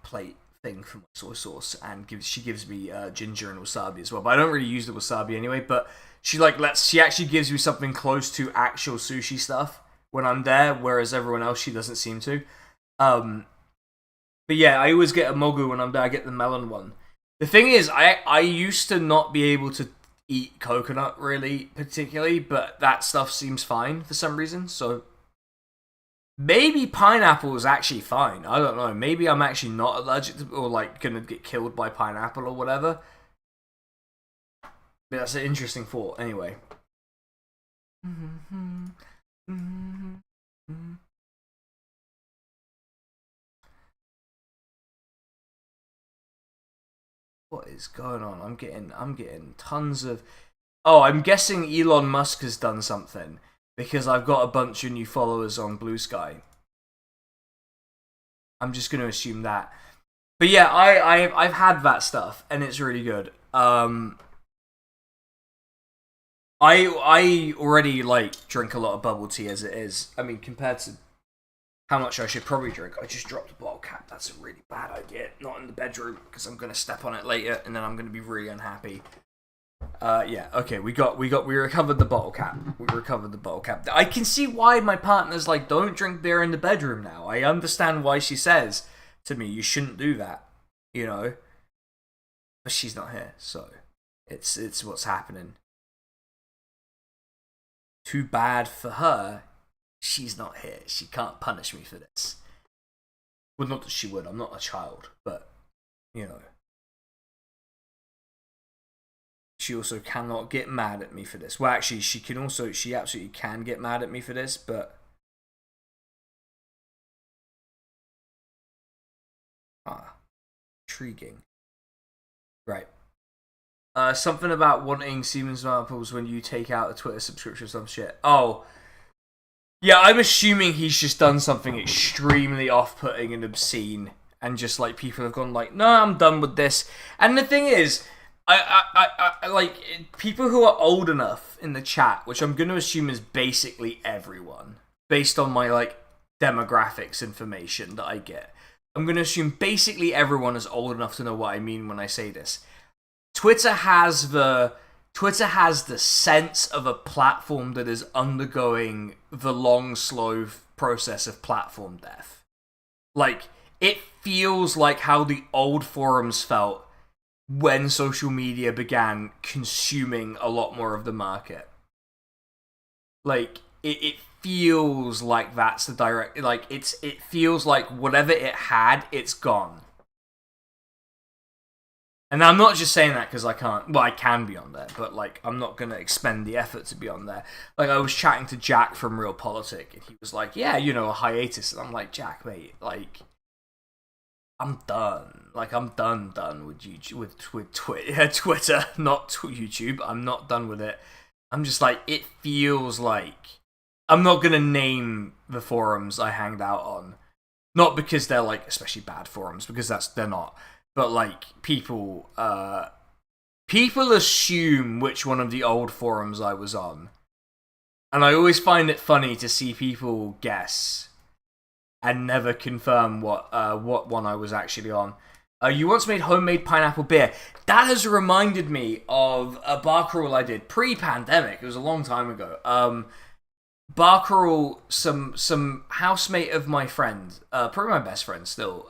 plate thing for my soy sauce, and she gives me ginger and wasabi as well. But I don't really use the wasabi anyway. But she actually gives me something close to actual sushi stuff when I'm there, whereas everyone else she doesn't seem to. But yeah, I always get a mogu when I'm there. I get the melon one. The thing is, I used to not be able to eat coconut really particularly, but that stuff seems fine for some reason. So maybe pineapple is actually fine. I don't know. Maybe I'm actually not allergic to, or like gonna get killed by pineapple or whatever. But that's an interesting thought. Anyway. What is going on? I'm getting tons of. Oh, I'm guessing Elon Musk has done something because I've got a bunch of new followers on Blue Sky. I'm just going to assume that. But yeah, I've had that stuff and it's really good. I already like drink a lot of bubble tea as it is. I mean, compared to how much I should probably drink, I just dropped a bottle cap. That's a really bad idea. Not in the bedroom because I'm gonna step on it later and then I'm gonna be really unhappy. Yeah, okay, we recovered the bottle cap. We recovered the bottle cap. I can see why my partner's like, don't drink beer in the bedroom now. I understand why she says to me, you shouldn't do that, you know. But she's not here, so it's what's happening. Too bad for her. She's not here. She can't punish me for this. Well, not that she would. I'm not a child, but you know. She also cannot get mad at me for this. Well, actually, she absolutely can get mad at me for this, but intriguing. Right. Something about wanting Siemens examples when you take out a Twitter subscription or some shit. Oh. Yeah, I'm assuming he's just done something extremely off-putting and obscene, and just like people have gone like, no, I'm done with this. And the thing is, I like people who are old enough in the chat, which I'm going to assume is basically everyone, based on my like demographics information that I get. I'm going to assume basically everyone is old enough to know what I mean when I say this. Twitter has the sense of a platform that is undergoing the long, slow process of platform death. Like, it feels like how the old forums felt when social media began consuming a lot more of the market. Like, it feels like that's the direct... Like, it feels like whatever it had, it's gone. And I'm not just saying that because I can't... Well, I can be on there, but, like, I'm not going to expend the effort to be on there. Like, I was chatting to Jack from Realpolitik, and he was like, yeah, you know, a hiatus. And I'm like, Jack, mate, like, I'm done. Like, I'm done with YouTube, with Twitter, not YouTube. I'm not done with it. I'm just like, it feels like... I'm not going to name the forums I hanged out on. Not because they're, like, especially bad forums, because they're not. But, like, people assume which one of the old forums I was on. And I always find it funny to see people guess and never confirm what one I was actually on. You once made homemade pineapple beer. That has reminded me of a bar crawl I did pre-pandemic. It was a long time ago. Bar crawl, some housemate of my friend, probably my best friend still,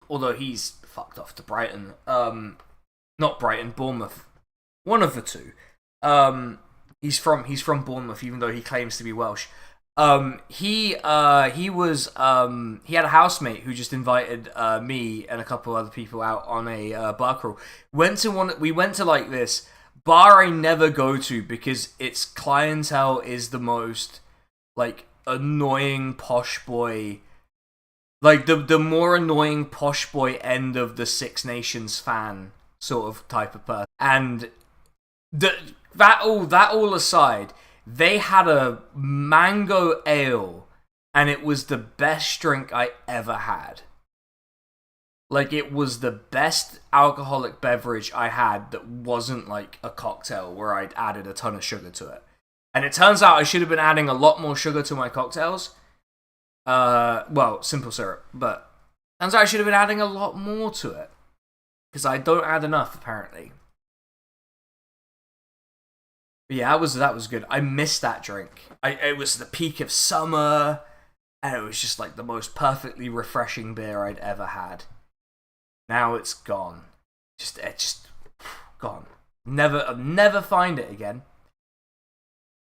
although he's fucked off to Brighton. Not Brighton, Bournemouth. One of the two. He's from Bournemouth, even though he claims to be Welsh. He had a housemate who just invited me and a couple other people out on a bar crawl. We went to like this bar I never go to because its clientele is the most like annoying posh boy. Like, the more annoying posh boy end of the Six Nations fan sort of type of person. And that all aside, they had a mango ale, and it was the best drink I ever had. Like, it was the best alcoholic beverage I had that wasn't like a cocktail where I'd added a ton of sugar to it. And it turns out I should have been adding a lot more sugar to my cocktails. Well, simple syrup, but turns out I should have been adding a lot more to it. Because I don't add enough, apparently. But yeah, that was good. I missed that drink. It was the peak of summer, and it was just like the most perfectly refreshing beer I'd ever had. Now it's gone. It's just gone. I'll never find it again.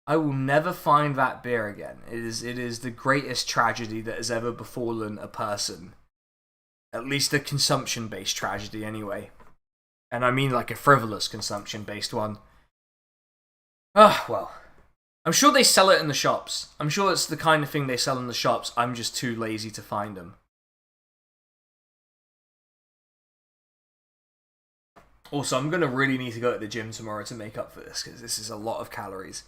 I will never find that beer again. It is the greatest tragedy that has ever befallen a person. At least a consumption-based tragedy, anyway. And I mean like a frivolous consumption-based one. Ah, well. I'm sure they sell it in the shops. I'm sure it's the kind of thing they sell in the shops. I'm just too lazy to find them. Also, I'm going to really need to go to the gym tomorrow to make up for this, because this is a lot of calories.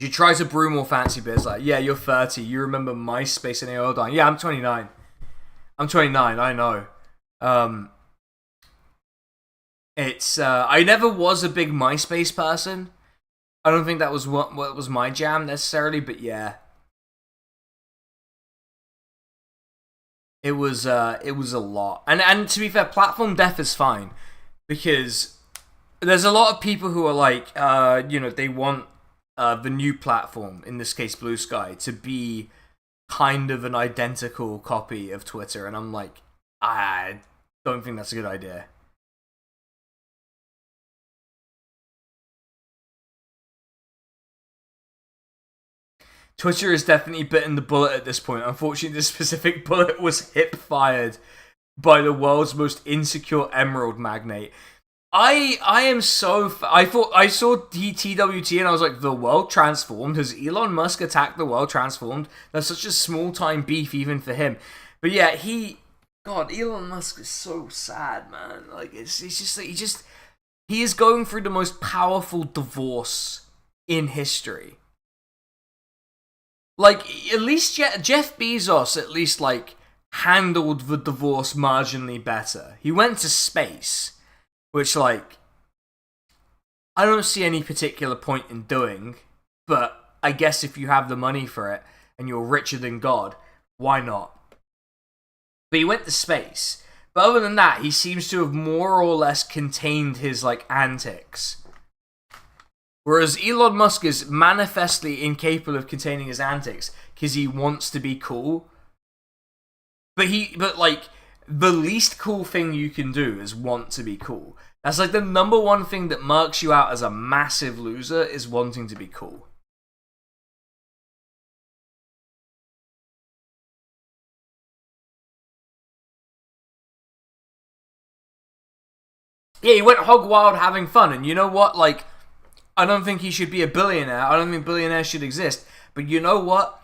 You try to brew more fancy beers, like, yeah, you're 30, you remember MySpace and AOL dying. Yeah, I'm 29. I'm 29, I know. I never was a big MySpace person. I don't think that was what was my jam, necessarily, but yeah. It was a lot. And to be fair, platform death is fine. Because there's a lot of people who are like, they want the new platform, in this case Blue Sky, to be kind of an identical copy of Twitter. And I'm like, I don't think that's a good idea. Twitter has definitely bitten the bullet at this point. Unfortunately, this specific bullet was hip-fired by the world's most insecure emerald magnate. I am so... I saw TWT and I was like, the world transformed? Has Elon Musk attacked the world transformed? That's such a small-time beef even for him. But yeah, God, Elon Musk is so sad, man. Like, it's just like, he is going through the most powerful divorce in history. Like, at least Jeff Bezos at least, like, handled the divorce marginally better. He went to space, which, like, I don't see any particular point in doing, but I guess if you have the money for it, and you're richer than God, why not? But he went to space. But other than that, he seems to have more or less contained his, like, antics. Whereas Elon Musk is manifestly incapable of containing his antics because he wants to be cool. But like, the least cool thing you can do is want to be cool. That's like the number one thing that marks you out as a massive loser, is wanting to be cool. Yeah, he went hog wild having fun, and you know what? Like, I don't think he should be a billionaire. I don't think billionaires should exist. But you know what?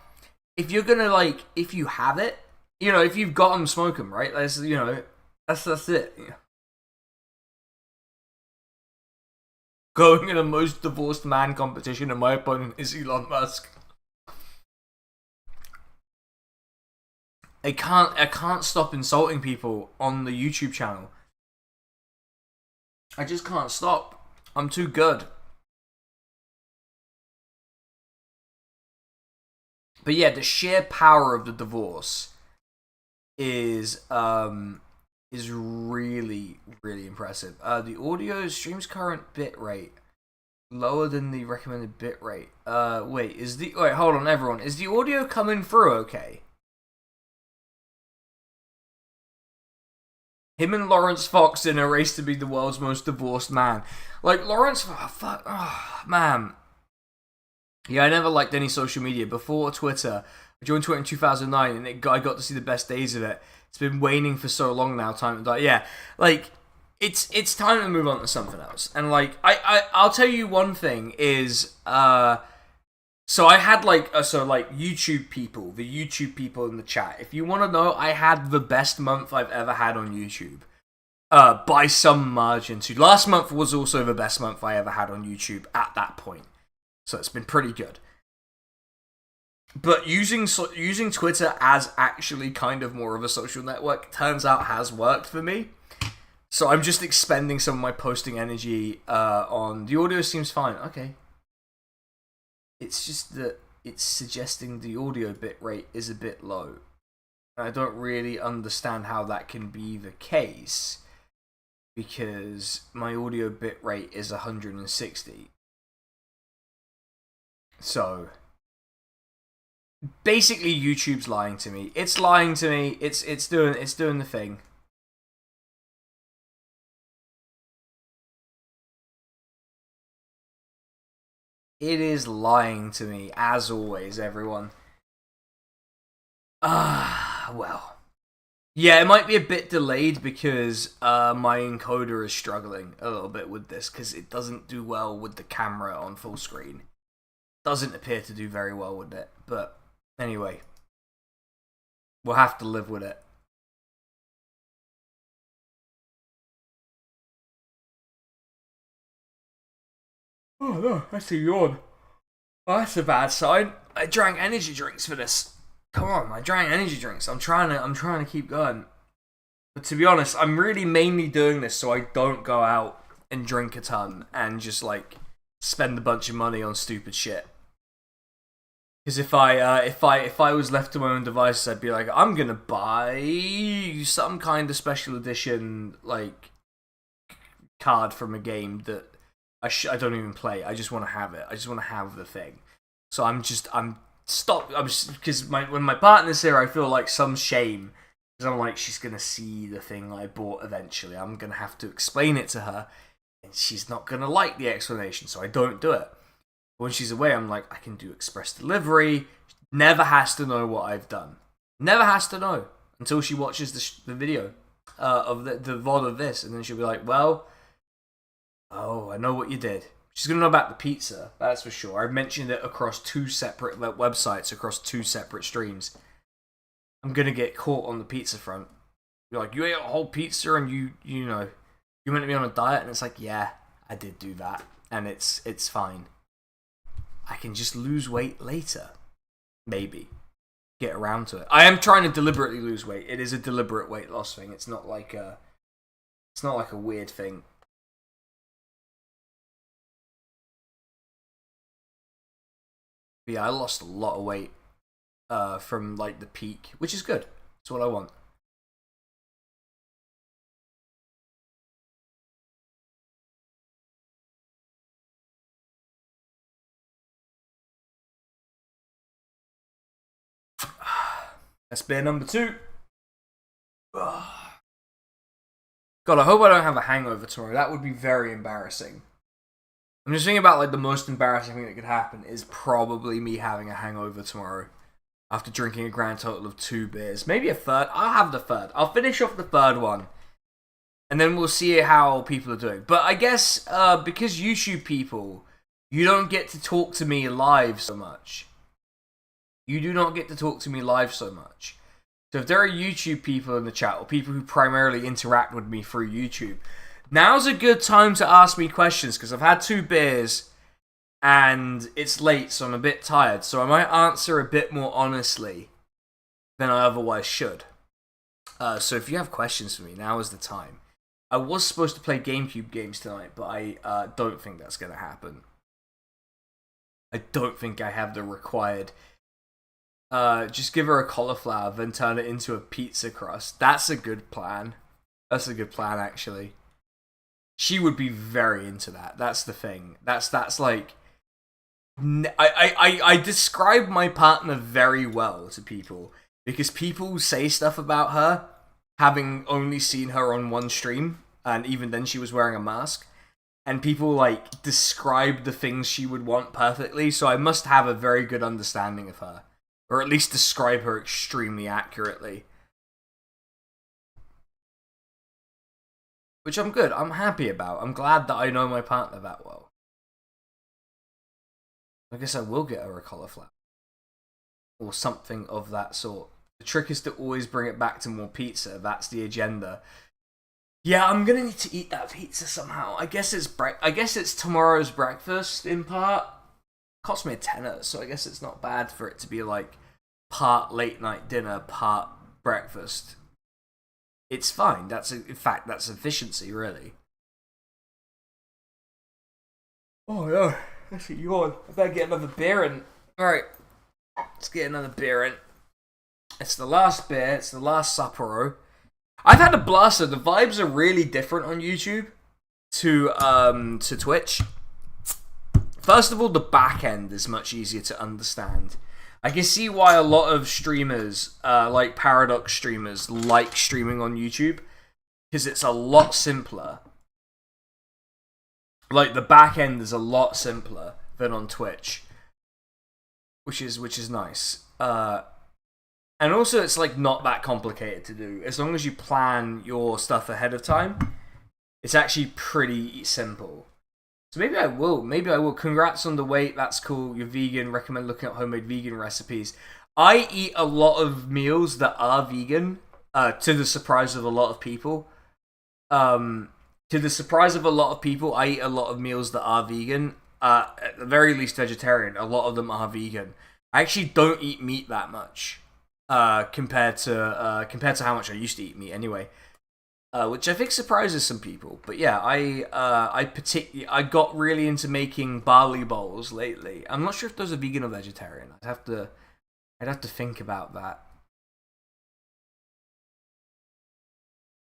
If you're gonna, like, if you have it, if you've got them, smoke them, right? That's it. Going in a most divorced man competition, and my opponent is Elon Musk. I can't stop insulting people on the YouTube channel. I just can't stop. I'm too good. But yeah, the sheer power of the divorce is really, really impressive. The audio stream's current bitrate lower than the recommended bitrate. Wait, hold on, everyone. Is the audio coming through okay? Him and Lawrence Fox in a race to be the world's most divorced man. Like, man. Yeah, I never liked any social media. Before Twitter, I joined Twitter in 2009, and I got to see the best days of it. It's been waning for so long now, time to die. Yeah, like, it's time to move on to something else. And, like, I'll tell you one thing is, so I had, YouTube people, the YouTube people in the chat. If you want to know, I had the best month I've ever had on YouTube. By some margin, too. Last month was also the best month I ever had on YouTube at that point. So it's been pretty good. But using Twitter as actually kind of more of a social network turns out has worked for me. So I'm just expending some of my posting energy on the audio. Seems fine. Okay. It's just that it's suggesting the audio bitrate is a bit low. I don't really understand how that can be the case, because my audio bitrate is 160. So basically YouTube's lying to me. It's lying to me. It's doing the thing. It is lying to me, as always, everyone. Well. Yeah, it might be a bit delayed because my encoder is struggling a little bit with this because it doesn't do well with the camera on full screen. Doesn't appear to do very well with it, but anyway. We'll have to live with it. Oh no, that's a yawn. Oh, that's a bad sign. I drank energy drinks for this. Come on, I drank energy drinks. I'm trying to keep going. But to be honest, I'm really mainly doing this so I don't go out and drink a ton and just like spend a bunch of money on stupid shit. Because if I was left to my own devices, I'd be like, I'm gonna buy some kind of special edition like card from a game that I don't even play. I just want to have it. I just want to have the thing. So I'm stopped. Because when my partner's here, I feel like some shame. Because I'm like, she's gonna see the thing I bought eventually. I'm gonna have to explain it to her, and she's not gonna like the explanation, so I don't do it. But when she's away, I'm like, I can do express delivery. Never has to know what I've done. Never has to know until she watches the video of the VOD of this, and then she'll be like, well. Oh, I know what you did. She's going to know about the pizza, that's for sure. I've mentioned it across 2 separate websites, across 2 separate streams. I'm going to get caught on the pizza front. You're like, you ate a whole pizza and you know, you meant to be on a diet? And it's like, yeah, I did do that. And it's fine. I can just lose weight later. Maybe. Get around to it. I am trying to deliberately lose weight. It is a deliberate weight loss thing. It's not like a weird thing. But yeah, I lost a lot of weight from like the peak, which is good. That's what I want. That's beer number 2. God, I hope I don't have a hangover tomorrow. That would be very embarrassing. I'm just thinking about like the most embarrassing thing that could happen is probably me having a hangover tomorrow after drinking a grand total of 2 beers. Maybe a third. I'll have the third. I'll finish off the third one. And then we'll see how people are doing. But I guess because YouTube people, you don't get to talk to me live so much. You do not get to talk to me live so much. So if there are YouTube people in the chat, or people who primarily interact with me through YouTube, now's a good time to ask me questions, because I've had 2 beers, and it's late, so I'm a bit tired. So I might answer a bit more honestly than I otherwise should. So if you have questions for me, now is the time. I was supposed to play GameCube games tonight, but I don't think that's going to happen. I don't think I have the required... just give her a cauliflower, then turn it into a pizza crust. That's a good plan. That's a good plan, actually. She would be very into that. That's the thing. That's like... I describe my partner very well to people, because people say stuff about her, having only seen her on one stream, and even then she was wearing a mask, and people, like, describe the things she would want perfectly, so I must have a very good understanding of her. Or at least describe her extremely accurately. Which I'm good. I'm happy about. I'm glad that I know my partner that well. I guess I will get her a cauliflower. Or something of that sort. The trick is to always bring it back to more pizza. That's the agenda. Yeah, I'm gonna need to eat that pizza somehow. I guess it's tomorrow's breakfast in part. Cost me a tenner, so I guess it's not bad for it to be like part late night dinner, part breakfast. It's fine. In fact, that's efficiency, really. Oh no, that's a yawn. I better get another beer in. Alright, let's get another beer in. It's the last beer, it's the last Sapporo. I've had a blaster. The vibes are really different on YouTube to Twitch. First of all, the back end is much easier to understand. I can see why a lot of streamers, like Paradox streamers, like streaming on YouTube, because it's a lot simpler. Like, the back end is a lot simpler than on Twitch, which is nice. And also, it's like not that complicated to do. As long as you plan your stuff ahead of time, it's actually pretty simple. So maybe I will. Congrats on the weight. That's cool. You're vegan. Recommend looking up homemade vegan recipes. I eat a lot of meals that are vegan, to the surprise of a lot of people. To the surprise of a lot of people, I eat a lot of meals that are vegan. At the very least vegetarian. A lot of them are vegan. I actually don't eat meat that much, compared to how much I used to eat meat anyway. Which I think surprises some people. But yeah, I got really into making barley bowls lately. I'm not sure if those are vegan or vegetarian. I'd have to think about that.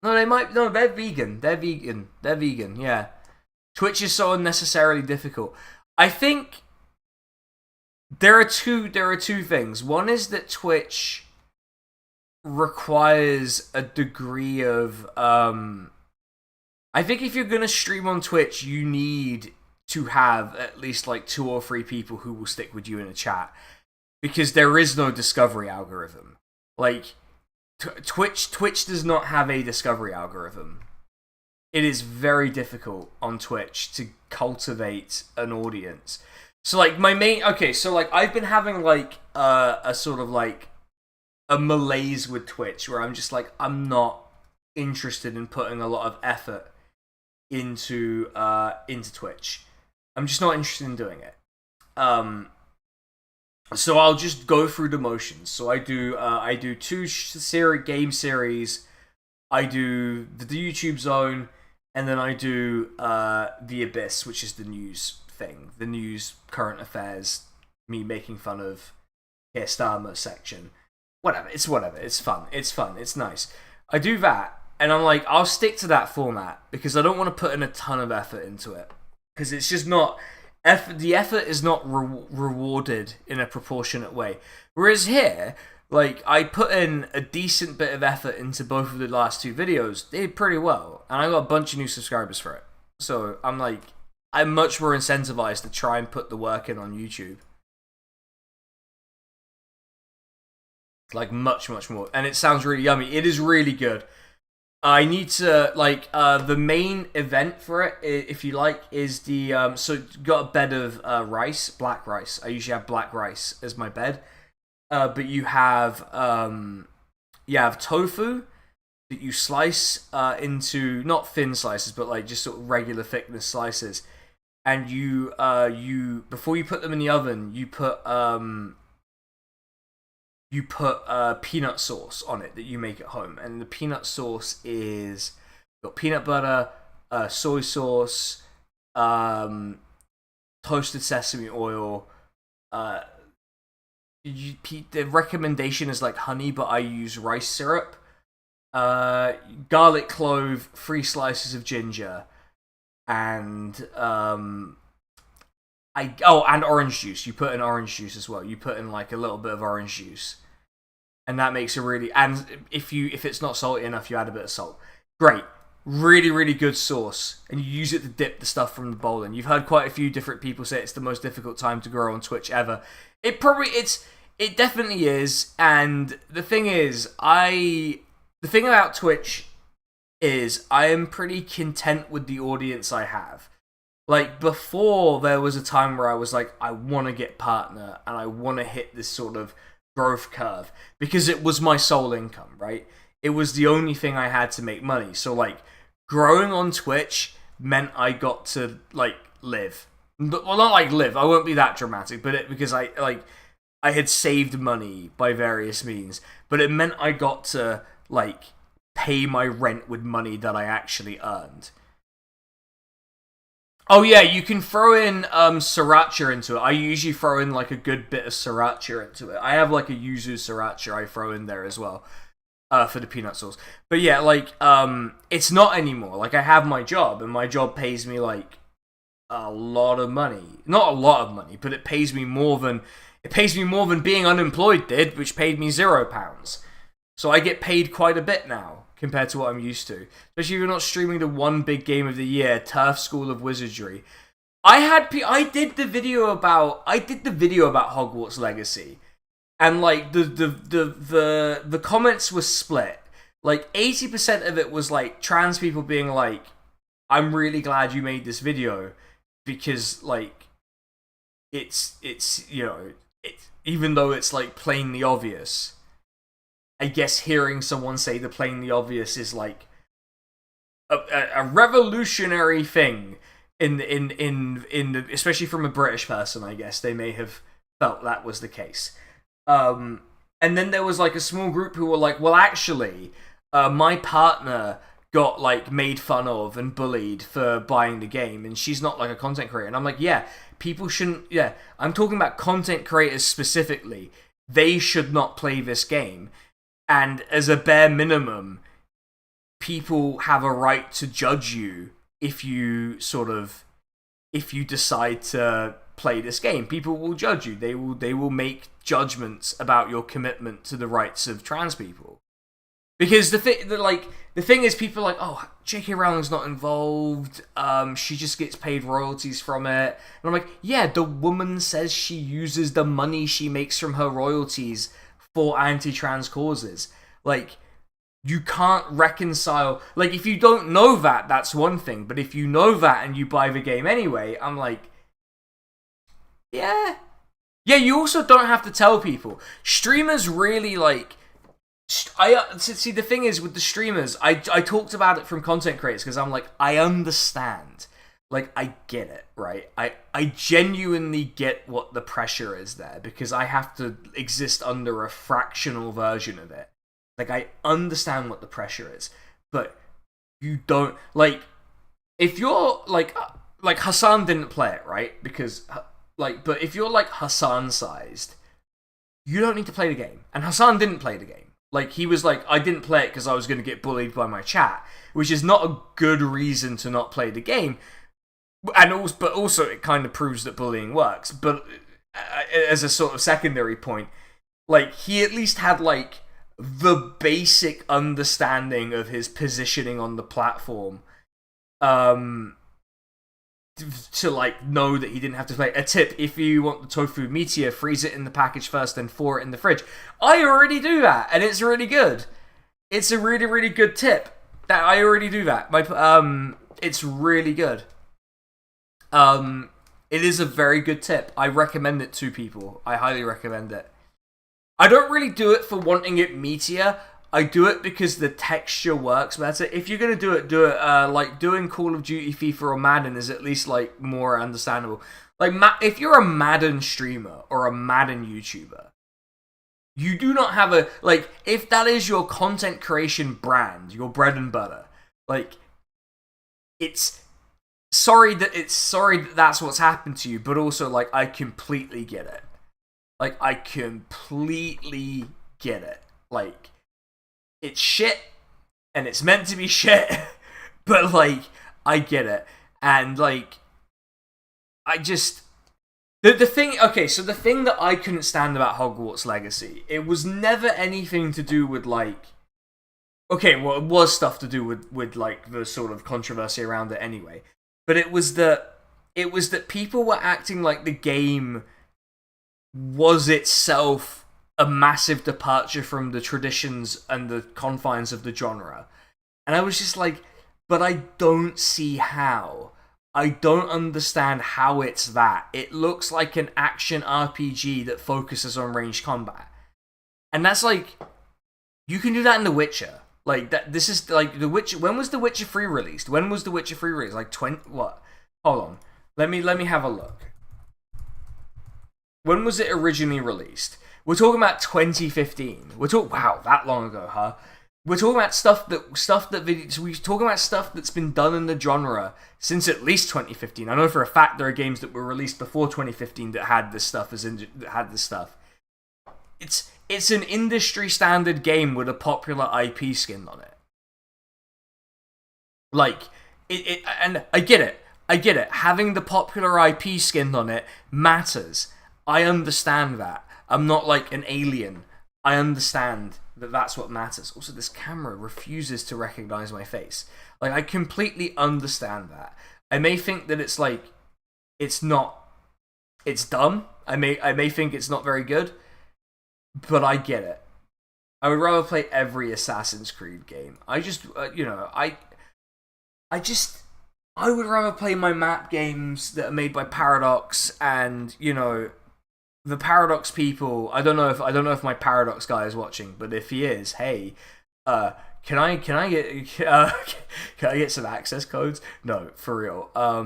No, they're vegan. They're vegan, yeah. Twitch is so unnecessarily difficult. I think there are two things. One is that Twitch requires a degree of I think if you're gonna stream on Twitch, you need to have at least like 2 or 3 people who will stick with you in a chat, because there is no discovery algorithm. Like, Twitch does not have a discovery algorithm. It is very difficult on Twitch to cultivate an audience. So like I've been having like a sort of like a malaise with Twitch, where I'm just like, I'm not interested in putting a lot of effort into Twitch. I'm just not interested in doing it. So I'll just go through the motions. So I do 2 game series. I do the YouTube Zone, and then I do The Abyss, which is the news thing, the news, current affairs, me making fun of Keistama section. Whatever, it's fun, it's nice. I do that, and I'm like, I'll stick to that format, because I don't want to put in a ton of effort into it, because it's just not, the effort is not rewarded in a proportionate way. Whereas here, like, I put in a decent bit of effort into both of the last 2 videos, they did pretty well, and I got a bunch of new subscribers for it. So I'm like, I'm much more incentivized to try and put the work in on YouTube. Like, much more. And it sounds really yummy. It is really good. I need to, like, the main event for it, if you like, is the, so you got a bed of rice, black rice. I usually have black rice as my bed. But you have tofu that you slice into, not thin slices, but like just sort of regular thickness slices. And you before you put them in the oven, you put peanut sauce on it that you make at home, and the peanut sauce is got peanut butter, soy sauce, toasted sesame oil. The recommendation is like honey, but I use rice syrup, garlic clove, 3 slices of ginger, and and orange juice. You put in orange juice as well. You put in like a little bit of orange juice, and that makes a really. And if it's not salty enough, you add a bit of salt. Great, really good sauce, and you use it to dip the stuff from the bowl in. You've heard quite a few different people say it's the most difficult time to grow on Twitch ever. It definitely is. And the thing about Twitch is I am pretty content with the audience I have. Like, before, there was a time where I was like, I want to get partner, and I want to hit this sort of growth curve, because it was my sole income, right? It was the only thing I had to make money. So, like, growing on Twitch meant I got to, like, live. well, not like live. I won't be that dramatic, but because I had saved money by various means, but it meant I got to like pay my rent with money that I actually earned. Oh yeah, you can throw in sriracha into it. I usually throw in like a good bit of sriracha into it. I have like a yuzu sriracha I throw in there as well. For the peanut sauce. But yeah, like, it's not anymore. Like, I have my job, and my job pays me, like, a lot of money. Not a lot of money, but it pays me more than being unemployed did, which paid me £0. So I get paid quite a bit now, compared to what I'm used to. Especially if you're not streaming the one big game of the year, Turf School of Wizardry. I did the video about Hogwarts Legacy. And like the comments were split. Like 80% of it was like trans people being like, "I'm really glad you made this video because like it's even though it's like plainly obvious." I guess hearing someone say the plainly obvious is like a revolutionary thing in especially from a British person. I guess they may have felt that was the case. And then there was like a small group who were like, well, actually, my partner got like made fun of and bullied for buying the game, and she's not like a content creator. And I'm like, yeah, people shouldn't. Yeah, I'm talking about content creators specifically. They should not play this game, and as a bare minimum, people have a right to judge you if you decide to play this game. People will judge you. They will make judgments about your commitment to the rights of trans people. Because the thing is, people are like, oh, J.K. Rowling's not involved. She just gets paid royalties from it. And I'm like, yeah, the woman says she uses the money she makes from her royalties for anti-trans causes. Like, you can't reconcile. Like, if you don't know that, that's one thing. But if you know that and you buy the game anyway, I'm like, yeah. Yeah, you also don't have to tell people. Streamers really, like... see, the thing is, with the streamers, I talked about it from content creators, because I'm like, I understand. Like, I get it, right? I genuinely get what the pressure is there, because I have to exist under a fractional version of it. Like, I understand what the pressure is. But you don't... Like, if you're, like Hassan didn't play it, right? Because... Like, but if you're like Hassan-sized, you don't need to play the game. And Hassan didn't play the game. Like, he was like, I didn't play it because I was going to get bullied by my chat, which is not a good reason to not play the game. But also, it kind of proves that bullying works. But as a sort of secondary point, like, he at least had like the basic understanding of his positioning on the platform. To like know that he didn't have to play. A tip: if you want the tofu meteor, freeze it in the package first, then thaw it in the fridge. I already do that, and it's really good. It's a really, really good tip. That I already do that. It's really good. It is a very good tip. I recommend it to people. I highly recommend it. I don't really do it for wanting it meteor. I do it because the texture works better. If you're gonna do it. Like doing Call of Duty, FIFA, or Madden is at least like more understandable. Like if you're a Madden streamer or a Madden YouTuber, you do not have a like. If that is your content creation brand, your bread and butter, like it's sorry that that's what's happened to you. But also, like, I completely get it. Like, I completely get it. Like, it's shit, and it's meant to be shit, but, like, I get it. And, like, I just... The thing that I couldn't stand about Hogwarts Legacy, it was never anything to do with, like... Okay, well, it was stuff to do with like, the sort of controversy around it anyway. But it was that people were acting like the game was itself a massive departure from the traditions and the confines of the genre. And I was just like, but I don't see how. I don't understand how it's that. It looks like an action RPG that focuses on ranged combat. And that's like, you can do that in The Witcher. Like, that. This is like The Witcher. When was The Witcher 3 released? When was The Witcher 3 released? Like, 20... What? Hold on. Let me have a look. When was it originally released? We're talking about 2015. Wow, that long ago, huh? We're talking about we're talking about stuff that's been done in the genre since at least 2015. I know for a fact there are games that were released before 2015 that had this stuff It's an industry standard game with a popular IP skin on it. Like and I get it. Having the popular IP skin on it matters. I understand that. I'm not like an alien. I understand that that's what matters. Also, this camera refuses to recognize my face. Like, I completely understand that. I may think that it's like, it's dumb. I may think it's not very good, but I get it. I would rather play every Assassin's Creed game. I just, I would rather play my map games that are made by Paradox, and the Paradox people. I don't know if my Paradox guy is watching, but if he is, hey, can I get some access codes? No, for real. I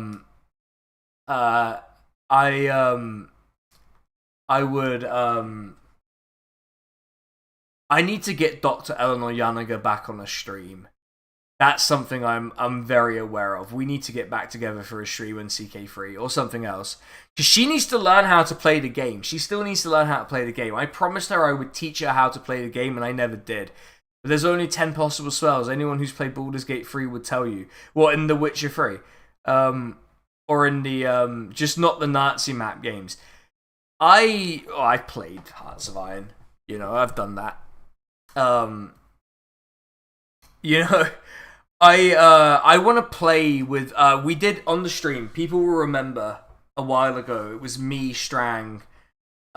would I need to get Dr. Eleanor Yanaga back on a stream. That's something I'm very aware of. We need to get back together for a stream in CK3 or something else. Because she needs to learn how to play the game. She still needs to learn how to play the game. I promised her I would teach her how to play the game, and I never did. But there's only 10 possible spells. Anyone who's played Baldur's Gate 3 would tell you. Well, in The Witcher 3. Or in the, just not the Nazi map games. I played Hearts of Iron. I've done that. I want to play with, we did on the stream, people will remember a while ago, it was me, Strang,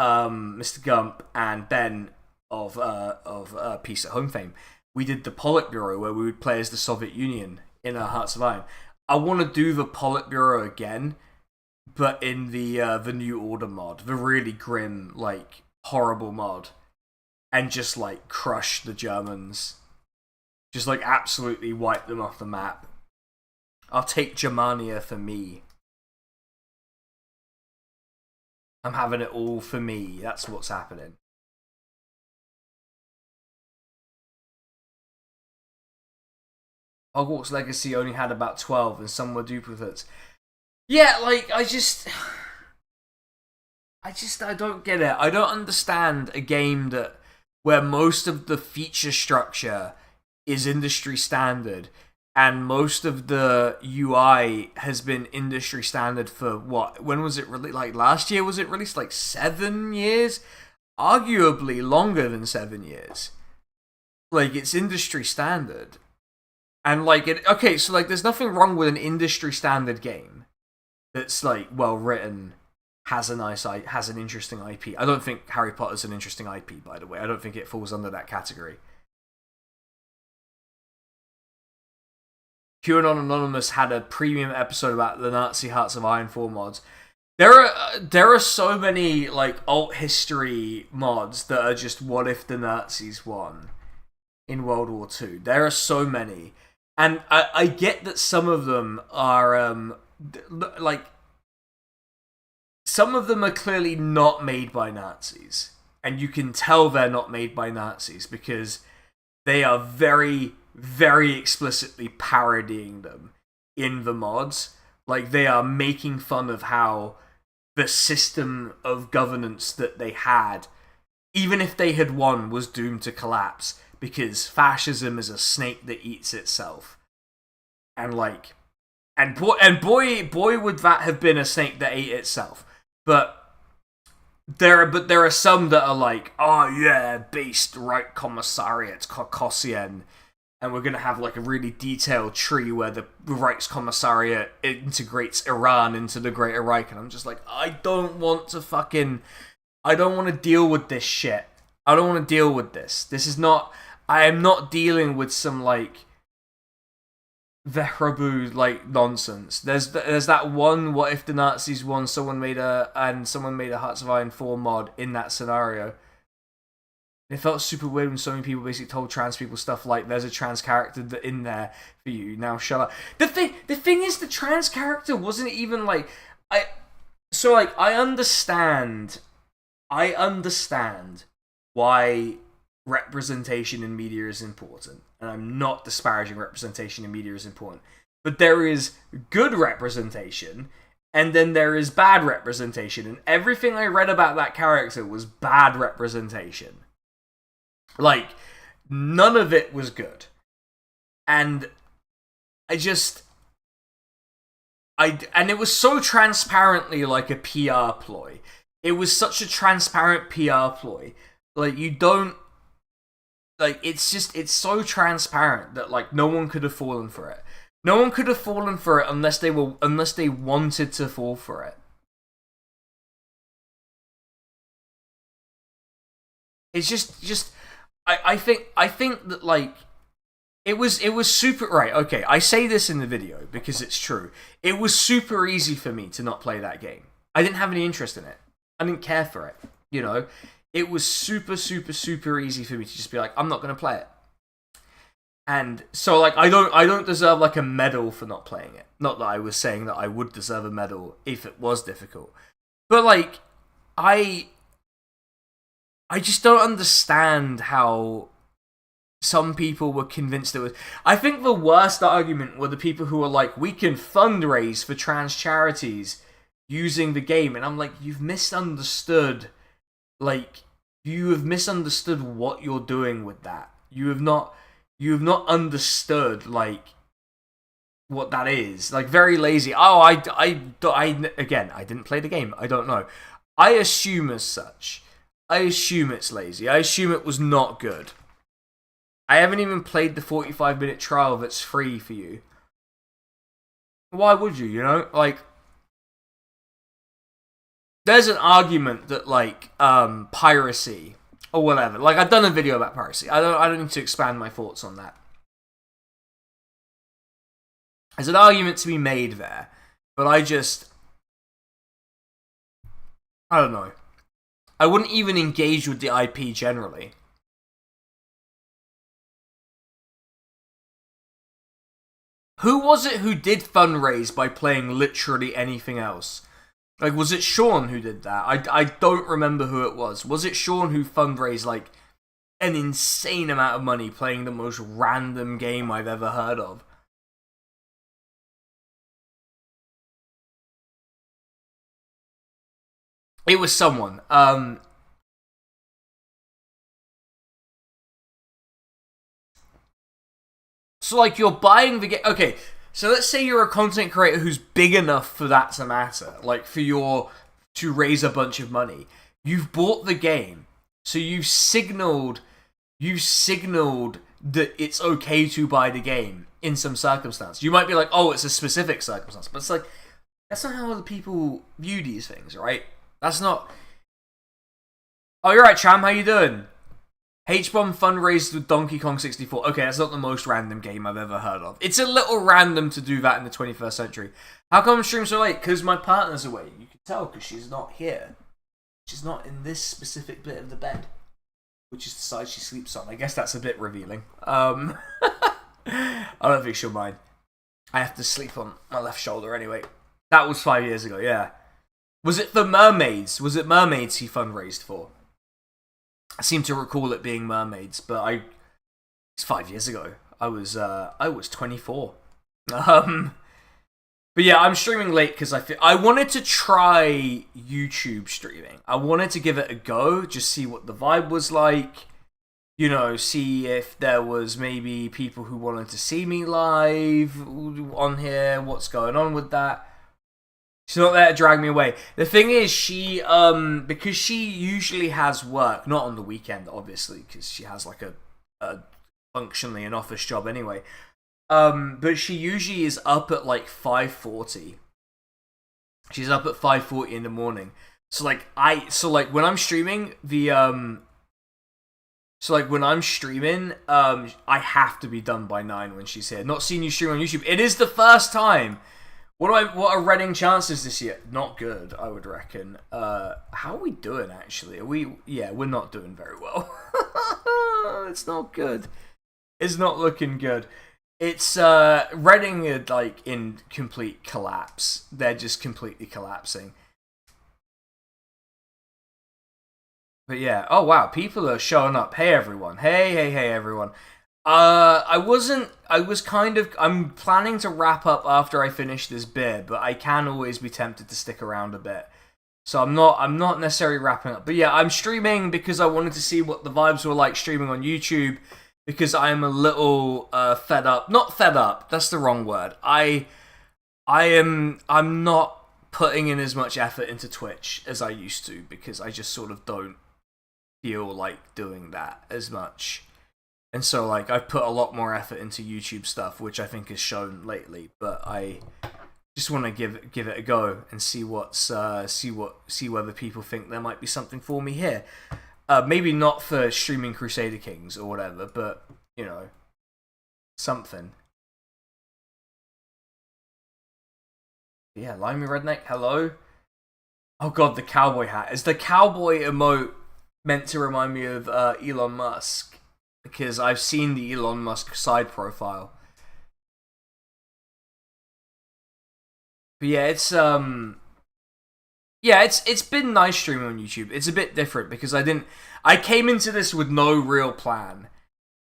Mr. Gump, and Ben of Peace at Home fame. We did the Politburo, where we would play as the Soviet Union in Hearts of Iron. I want to do the Politburo again, but in the New Order mod, the really grim, like, horrible mod, and just, like, crush the Germans. Just, like, absolutely wipe them off the map. I'll take Germania for me. I'm having it all for me. That's what's happening. Hogwarts Legacy only had about 12, and some were duplicates. Yeah, like, I don't get it. I don't understand a game where most of the feature structure is industry standard, and most of the UI has been industry standard for what? When was it released? Like last year was it released? Like 7 years? Arguably longer than 7 years. Like, it's industry standard. And like, okay, so like there's nothing wrong with an industry standard game that's like well written, has an interesting IP. I don't think Harry Potter's an interesting IP, by the way. I don't think it falls under that category. QAnon Anonymous had a premium episode about the Nazi Hearts of Iron 4 mods. There are so many like alt history mods that are just what if the Nazis won in World War II. There are so many, and I get that some of them are like some of them are clearly not made by Nazis, and you can tell they're not made by Nazis because they are very, very explicitly parodying them in the mods. Like, they are making fun of how the system of governance that they had, even if they had won, was doomed to collapse because fascism is a snake that eats itself. And like, and boy would that have been a snake that ate itself. But there are some that are like, oh yeah, based Reich Commissariat Kokossian, and we're gonna have like a really detailed tree where the Reichskommissariat integrates Iran into the Greater Reich, and I'm just like, I don't want to deal with this shit. I don't want to deal with this. I am not dealing with some like Vehrabu like nonsense. There's that one what if the Nazis won, someone made a Hearts of Iron 4 mod in that scenario. It felt super weird when so many people basically told trans people stuff like there's a trans character in there for you, now shut up. The thing is, the trans character wasn't even like, I so like I understand why representation in media is important, and I'm not disparaging representation in media is important. But there is good representation, and then there is bad representation, and everything I read about that character was bad representation. Like, none of it was good. And and it was so transparently like a PR ploy. It was such a transparent PR ploy. Like, you don't, like, it's so transparent that, like, no one could have fallen for it. No one could have fallen for it unless they wanted to fall for it. It's just I think that, like, it was super, right, okay, I say this in the video because it's true. It was super easy for me to not play that game. I didn't have any interest in it. I didn't care for it, you know? It was super, super, super easy for me to just be like, I'm not gonna play it. And so, like, I don't deserve, like, a medal for not playing it. Not that I was saying that I would deserve a medal if it was difficult. But, like, I just don't understand how some people were convinced it was... I think the worst argument were the people who were like, we can fundraise for trans charities using the game. And I'm like, you've misunderstood. Like, you have misunderstood what you're doing with that. You have not understood, like, what that is. Like, very lazy. Oh, again, I didn't play the game. I don't know. I assume as such. I assume it's lazy. I assume it was not good. I haven't even played the 45-minute trial that's free for you. Why would you, you know? Like, there's an argument that, like, piracy or whatever. Like, I've done a video about piracy. I don't need to expand my thoughts on that. There's an argument to be made there, but I don't know. I wouldn't even engage with the IP generally. Who was it who did fundraise by playing literally anything else? Like, was it Sean who did that? I don't remember who it was. Was it Sean who fundraised, like, an insane amount of money playing the most random game I've ever heard of? It was someone. So, like, you're buying the game... Okay, so let's say you're a content creator who's big enough for that to matter. Like, to raise a bunch of money. You've bought the game. So you've signaled that it's okay to buy the game in some circumstance. You might be like, oh, it's a specific circumstance. But it's like, that's not how other people view these things, right? That's not... Oh, you're right, Cham, how you doing? H-Bomb fundraised with Donkey Kong 64. Okay, that's not the most random game I've ever heard of. It's a little random to do that in the 21st century. How come streams so late? Because my partner's away. You can tell because she's not here. She's not in this specific bit of the bed, which is the side she sleeps on. I guess that's a bit revealing. I don't think she'll mind. I have to sleep on my left shoulder anyway. That was 5 years ago, yeah. Was it for mermaids? Was it mermaids he fundraised for? I seem to recall it being mermaids, but it's 5 years ago. I was 24. But yeah, I'm streaming late because I wanted to try YouTube streaming. I wanted to give it a go, just see what the vibe was like. You know, see if there was maybe people who wanted to see me live on here. What's going on with that? She's not there to drag me away. The thing is, she, because she usually has work, not on the weekend, obviously, because she has, like, a functionally an office job anyway. But she usually is up at, like, 5:40. She's up at 5:40 in the morning. So, like, when I'm streaming, I have to be done by 9 when she's here. Not seen you stream on YouTube. It is the first time. What are Reading chances this year? Not good, I would reckon. How are we doing, actually? We're not doing very well. It's not good. It's not looking good. It's Reading are like in complete collapse. They're just completely collapsing. But yeah, oh wow, people are showing up. Hey everyone. Hey everyone. I was kind of I'm planning to wrap up after I finish this beer, but I can always be tempted to stick around a bit. So I'm not necessarily wrapping up. But yeah, I'm streaming because I wanted to see what the vibes were like streaming on YouTube because I'm a little fed up. Not fed up, that's the wrong word. I'm not putting in as much effort into Twitch as I used to because I just sort of don't feel like doing that as much. And so like I've put a lot more effort into YouTube stuff, which I think is shown lately, but I just want to give it a go and see whether people think there might be something for me here. Maybe not for streaming Crusader Kings or whatever, but you know, something. Yeah, Limey Redneck, hello. Oh god, the cowboy hat. Is the cowboy emote meant to remind me of Elon Musk? Because I've seen the Elon Musk side profile. But yeah, it's been nice streaming on YouTube. It's a bit different because I came into this with no real plan.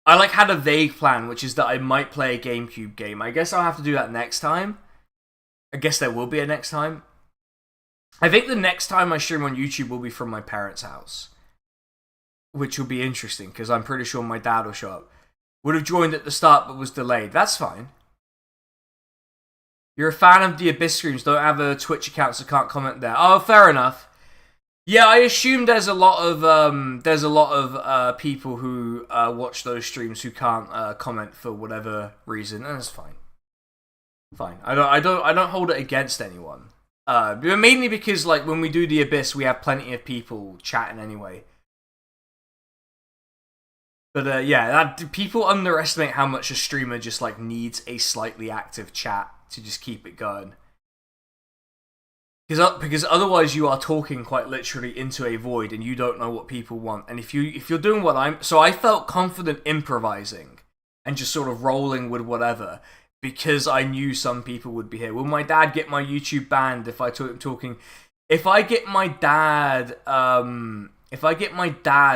I like had a vague plan, which is that I might play a GameCube game. I guess I'll have to do that next time. I guess there will be a next time. I think the next time I stream on YouTube will be from my parents' house, which will be interesting because I'm pretty sure my dad will show up. Would have joined at the start but was delayed. That's fine. You're a fan of the Abyss streams, don't have a Twitch account so can't comment there. Oh, fair enough. Yeah, I assume there's a lot of people who watch those streams who can't comment for whatever reason, and that's fine. Fine. I don't hold it against anyone. Mainly because like when we do the Abyss, we have plenty of people chatting anyway. But yeah, people underestimate how much a streamer just like needs a slightly active chat to just keep it going. Because otherwise you are talking quite literally into a void and you don't know what people want. And if you're doing what I felt confident improvising and just sort of rolling with whatever because I knew some people would be here. Will my dad get my YouTube banned if I talking? If I get my dad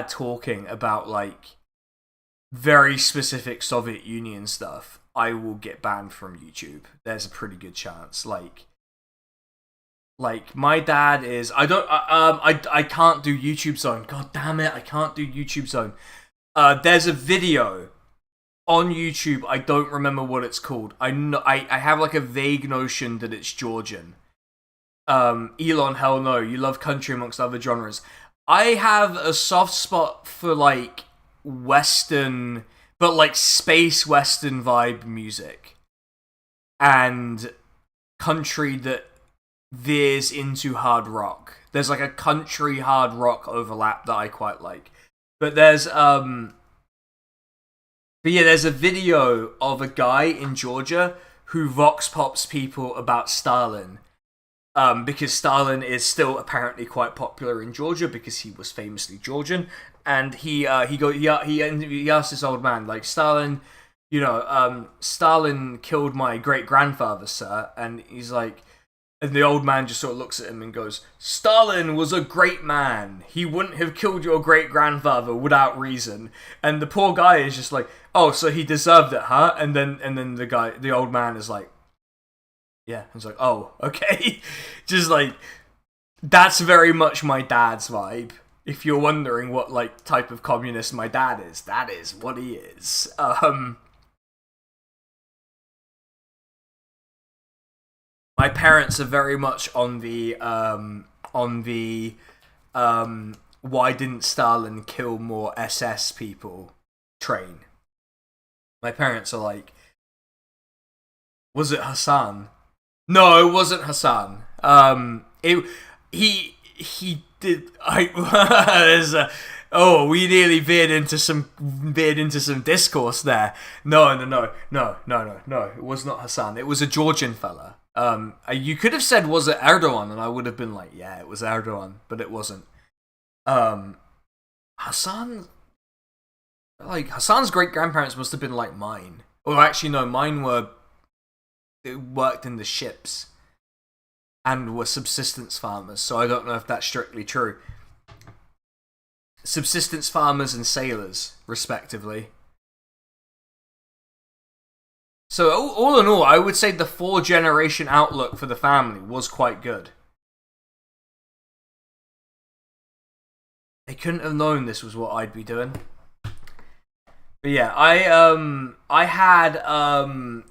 talking about like very specific Soviet Union stuff, I will get banned from YouTube. There's a pretty good chance. Like my dad is. I can't do YouTube Zone. God damn it! I can't do YouTube Zone. There's a video on YouTube. I don't remember what it's called. I have like a vague notion that it's Georgian. Elon, hell no. You love country amongst other genres. I have a soft spot for like Western, but like space Western vibe music and country that veers into hard rock. There's like a country hard rock overlap that I quite like. But there's a video of a guy in Georgia who vox pops people about Stalin. Because Stalin is still apparently quite popular in Georgia because he was famously Georgian, and he asked this old man like, Stalin, Stalin killed my great grandfather, sir, and he's like, and the old man just sort of looks at him and goes, Stalin was a great man. He wouldn't have killed your great grandfather without reason. And the poor guy is just like, oh, so he deserved it, huh? And then the old man is like, yeah. It's like, oh, okay. Just like, that's very much my dad's vibe. If you're wondering what like type of communist my dad is, that is what he is. My parents are very much on the why didn't Stalin kill more SS people train. My parents are like, was it Hassan? No, it wasn't Hassan. He did. Oh, we nearly veered into some discourse there. No. It was not Hassan. It was a Georgian fella. You could have said, was it Erdogan? And I would have been like, yeah, it was Erdogan, but it wasn't. Hassan, like Hassan's great grandparents must have been like mine. Or actually, no, mine worked in the ships and were subsistence farmers, so I don't know if that's strictly true. Subsistence farmers and sailors, respectively. So all in all, I would say the 4-generation outlook for the family was quite good. They couldn't have known this was what I'd be doing. But yeah, I had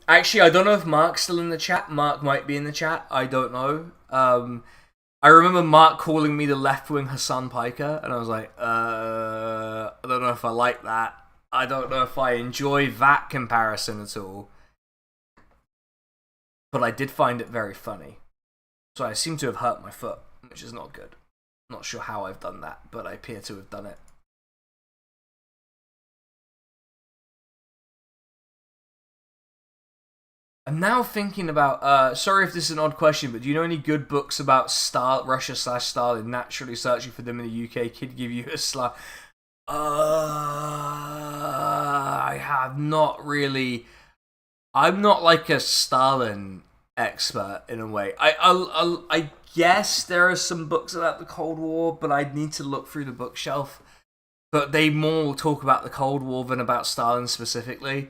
actually, I don't know if Mark's still in the chat. Mark might be in the chat. I don't know. I remember Mark calling me the left-wing Hassan Piker, and I was like, I don't know if I like that. I don't know if I enjoy that comparison at all. But I did find it very funny. So I seem to have hurt my foot, which is not good. Not sure how I've done that, but I appear to have done it. I'm now thinking about, sorry if this is an odd question, but do you know any good books about Russia/Stalin? Naturally searching for them in the UK could give you a slap. I have not really. I'm not like a Stalin expert in a way. I guess there are some books about the Cold War, but I'd need to look through the bookshelf. But they more talk about the Cold War than about Stalin specifically.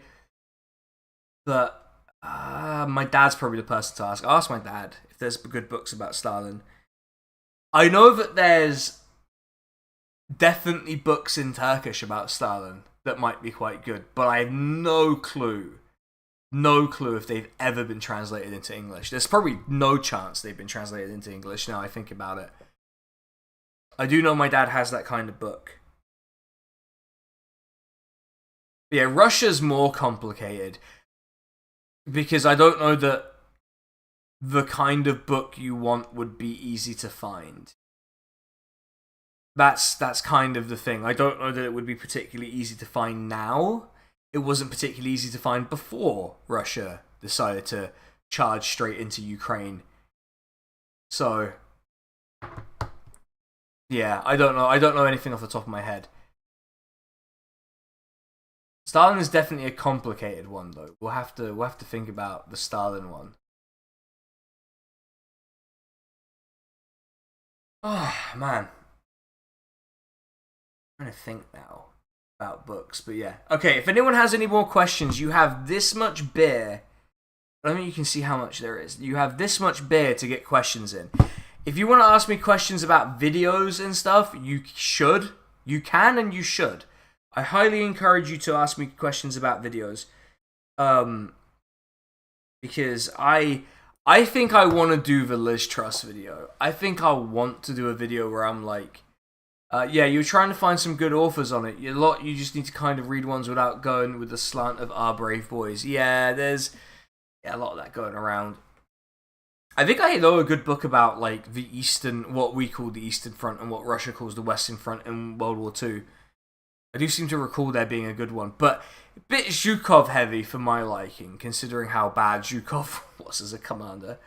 But my dad's probably the person to ask. I'll ask my dad if there's good books about Stalin. I know that there's definitely books in Turkish about Stalin that might be quite good, but I have no clue if they've ever been translated into English. There's probably no chance they've been translated into English now I think about it. I do know my dad has that kind of book. But yeah, Russia's more complicated because I don't know that the kind of book you want would be easy to find. That's kind of the thing. I don't know that it would be particularly easy to find now. It wasn't particularly easy to find before Russia decided to charge straight into Ukraine. So, yeah, I don't know. I don't know anything off the top of my head. Stalin is definitely a complicated one, though. We'll have to think about the Stalin one. Oh man, I'm trying to think now about books, but yeah. Okay, if anyone has any more questions, you have this much beer. I don't think you can see how much there is. You have this much beer to get questions in. If you want to ask me questions about videos and stuff, you should. You can and you should. I highly encourage you to ask me questions about videos. Because I think I want to do the Liz Truss video. I think I want to do a video where I'm like, yeah, you're trying to find some good authors on it. You just need to kind of read ones without going with the slant of Our Brave Boys. Yeah, there's a lot of that going around. I think I know a good book about like the Eastern, what we call the Eastern Front and what Russia calls the Western Front in World War II. I do seem to recall there being a good one, but a bit Zhukov heavy for my liking, considering how bad Zhukov was as a commander.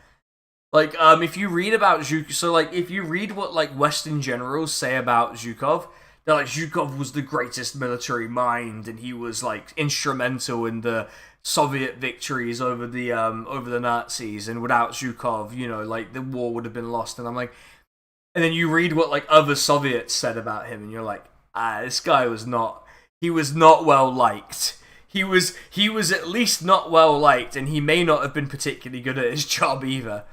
Like, if you read about Zhukov, so like, if you read what like Western generals say about Zhukov, they're like, Zhukov was the greatest military mind, and he was like instrumental in the Soviet victories over the Nazis, and without Zhukov, you know, like the war would have been lost. And I'm like, and then you read what like other Soviets said about him, and you're like, this guy was not well liked. He was at least not well liked, and he may not have been particularly good at his job either.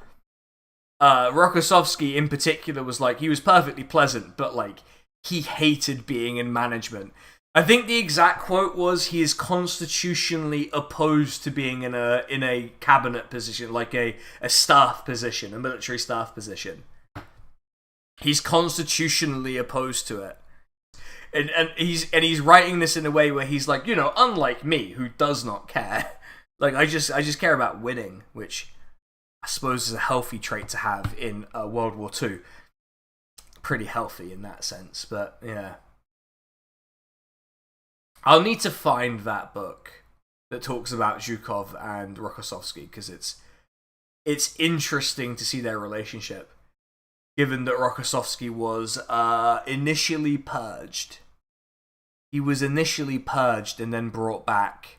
Rokossovsky in particular was like, he was perfectly pleasant, but like, he hated being in management. I think the exact quote was, he is constitutionally opposed to being in a cabinet position, like a staff position, a military staff position. He's constitutionally opposed to it. And he's writing this in a way where he's like, you know, unlike me, who does not care. Like, I just care about winning, which I suppose is a healthy trait to have in World War II. Pretty healthy in that sense, but yeah. I'll need to find that book that talks about Zhukov and Rokossovsky, because it's interesting to see their relationship, given that Rokossovsky was initially purged. He was initially purged and then brought back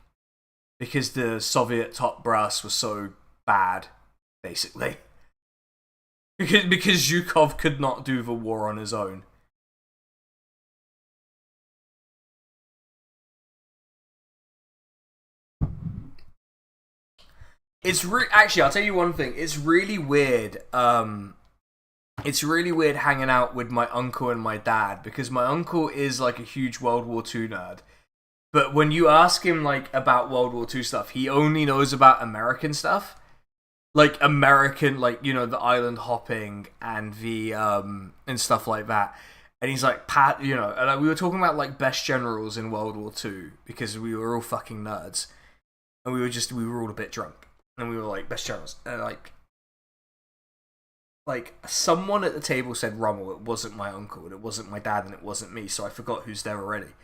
because the Soviet top brass was so bad, basically. Because Zhukov could not do the war on his own. Actually, I'll tell you one thing. It's really weird. It's really weird hanging out with my uncle and my dad, because my uncle is like a huge World War II nerd. But when you ask him like about World War II stuff, he only knows about American stuff. Like American, like, you know, the island hopping and the and stuff like that. And he's like, you know, and we were talking about like best generals in World War II because we were all fucking nerds, and we were all a bit drunk, and we were like, best generals, and like someone at the table said Rommel. It wasn't my uncle, and it wasn't my dad, and it wasn't me, so I forgot who's there already.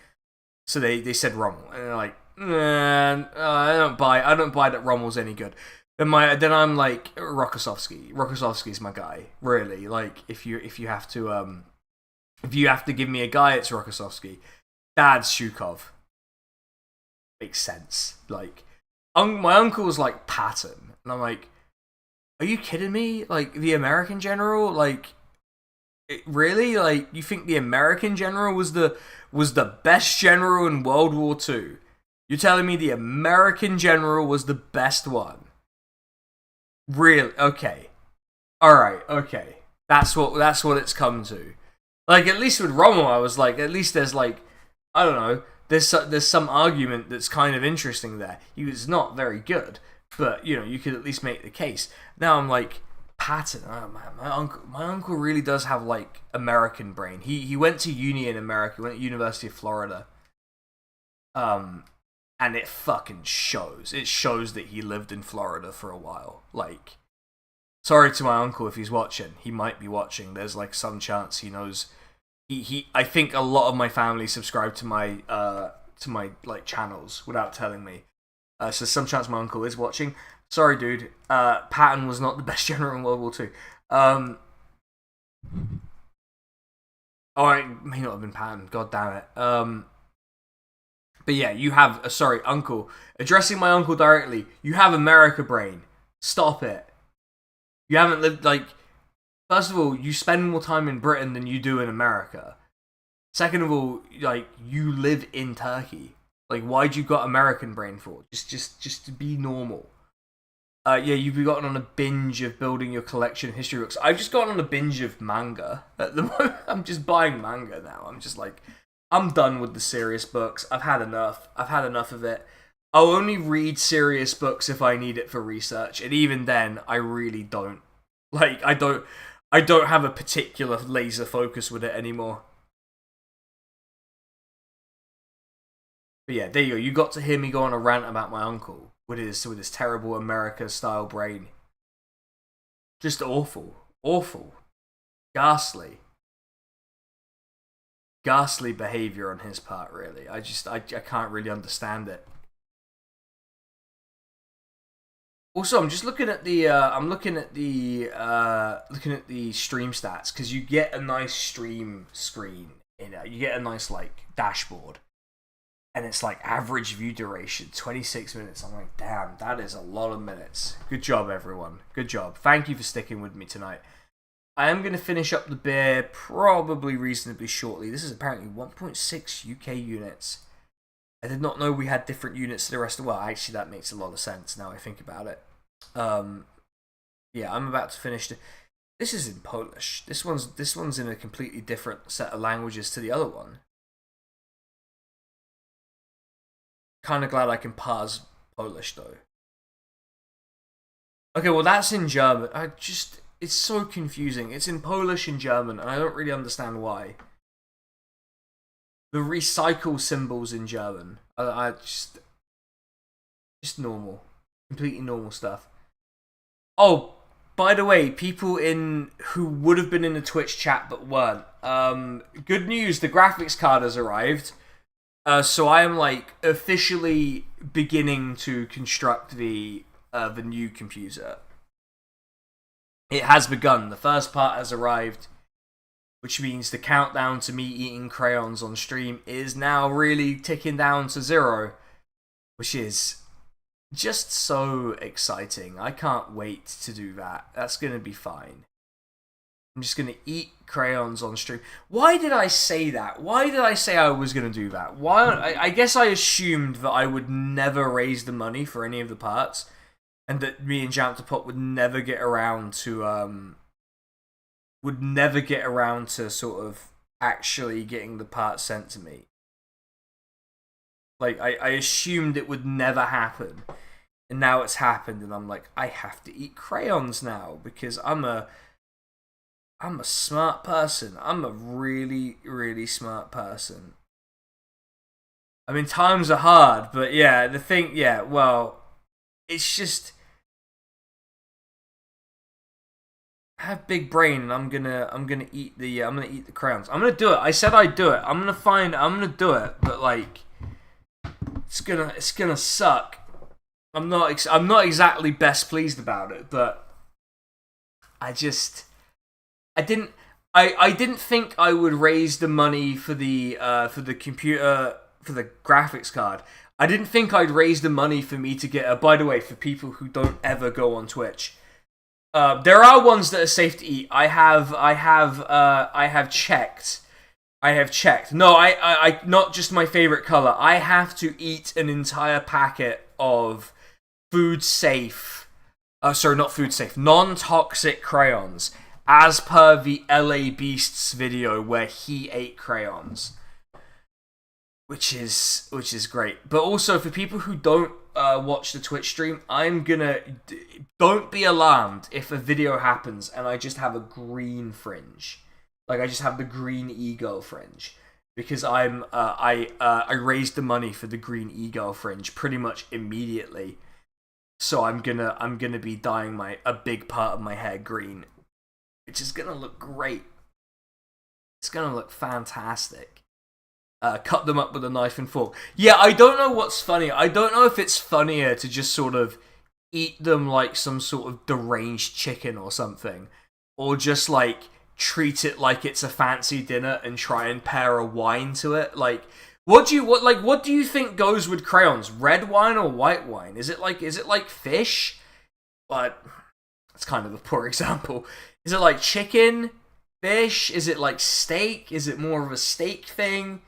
So they said Rommel, and they're like, I don't buy that Rommel's any good. Then I'm like, Rokossovsky. Rokossovsky's my guy, really. Like, if you have to give me a guy, it's Rokossovsky. Dad's Zhukov. Makes sense. Like, my uncle's like Patton, and I'm like, are you kidding me? Like, the American general? Like, really? Like, you think the American general was the best general in World War II? You're telling me the American general was the best one? Really? Okay. Alright, okay. That's what it's come to. Like, at least with Rommel, I was like, at least there's like, I don't know, there's some argument that's kind of interesting there. He was not very good, but, you know, you could at least make the case. Now I'm like, Patton, oh man, my uncle really does have like American brain. He went to uni in America, he went to University of Florida. And it fucking shows. It shows that he lived in Florida for a while. Like, sorry to my uncle if he's watching. He might be watching. There's like some chance he knows. I think a lot of my family subscribe to my like channels without telling me. So some chance my uncle is watching. Sorry, dude. Patton was not the best general in World War II. It may not have been Patton. God damn it. But yeah, you have uncle. Addressing my uncle directly. You have America brain. Stop it. You haven't lived like. First of all, you spend more time in Britain than you do in America. Second of all, like, you live in Turkey. Like, why'd you got American brain for? Just to be normal. Yeah, you've gotten on a binge of building your collection of history books. I've just gotten on a binge of manga at the moment. I'm just buying manga now. I'm just like, I'm done with the serious books. I've had enough. I've had enough of it. I'll only read serious books if I need it for research, and even then, I really don't. Like, I don't have a particular laser focus with it anymore. But yeah, there you go. You got to hear me go on a rant about my uncle with his terrible America-style brain. Just awful. Awful. Ghastly. Ghastly behavior on his part, really. I can't really understand it. Also, I'm just looking at the stream stats, because you get a nice stream screen. You get a nice like dashboard, and it's like average view duration 26 minutes. I'm like, damn, that is a lot of minutes. Good job, everyone. Good job. Thank you for sticking with me tonight. I am going to finish up the beer probably reasonably shortly. This is apparently 1.6 UK units. I did not know we had different units to the rest of the world. Actually, that makes a lot of sense now I think about it. Yeah, I'm about to finish. This is in Polish. This one's in a completely different set of languages to the other one. Kind of glad I can parse Polish though. Okay, well that's in German. It's so confusing. It's in Polish and German, and I don't really understand why. The recycle symbols in German. I just normal. Completely normal stuff. Oh, by the way, people who would have been in the Twitch chat but weren't. Good news, the graphics card has arrived. So I am like officially beginning to construct the new computer. It has begun. The first part has arrived, which means the countdown to me eating crayons on stream is now really ticking down to 0, which is just so exciting. I can't wait to do that. That's gonna be fine. I'm just gonna eat crayons on stream. Why did I say that? Why did I say I was gonna do that? Why? I guess I assumed that I would never raise the money for any of the parts, and that me and Jamtapot would never get around to sort of actually getting the parts sent to me. Like I assumed it would never happen, and now it's happened, and I'm like, I have to eat crayons now because I'm a smart person. I'm a really, really smart person. I mean, times are hard, but yeah, well, it's just I have big brain, and I'm gonna eat the crayons. I'm gonna do it. I said I'd do it. I'm gonna do it, but like, it's gonna suck. I'm not exactly best pleased about it, but I didn't think I would raise the money for the computer, for the graphics card. I didn't think I'd raise the money for me to get by the way, for people who don't ever go on Twitch, there are ones that are safe to eat. I have checked. No, I not just my favorite color. I have to eat an entire packet of food safe. Sorry, not food safe. Non-toxic crayons, as per the LA Beast's video where he ate crayons, which is great. But also for people who don't watch the Twitch stream, don't be alarmed if a video happens and I just have a green fringe, like I just have the green e-girl fringe, because I raised the money for the green e-girl fringe pretty much immediately, so I'm gonna be dyeing a big part of my hair green, which is gonna look great. It's gonna look fantastic. Cut them up with a knife and fork. Yeah, I don't know what's funny. I don't know if it's funnier to just sort of eat them like some sort of deranged chicken or something, or just like treat it like it's a fancy dinner and try and pair a wine to it. Like, what do you think goes with crayons? Red wine or white wine? Is it like fish? But it's kind of a poor example. Is it like chicken, fish? Is it like steak? Is it more of a steak thing?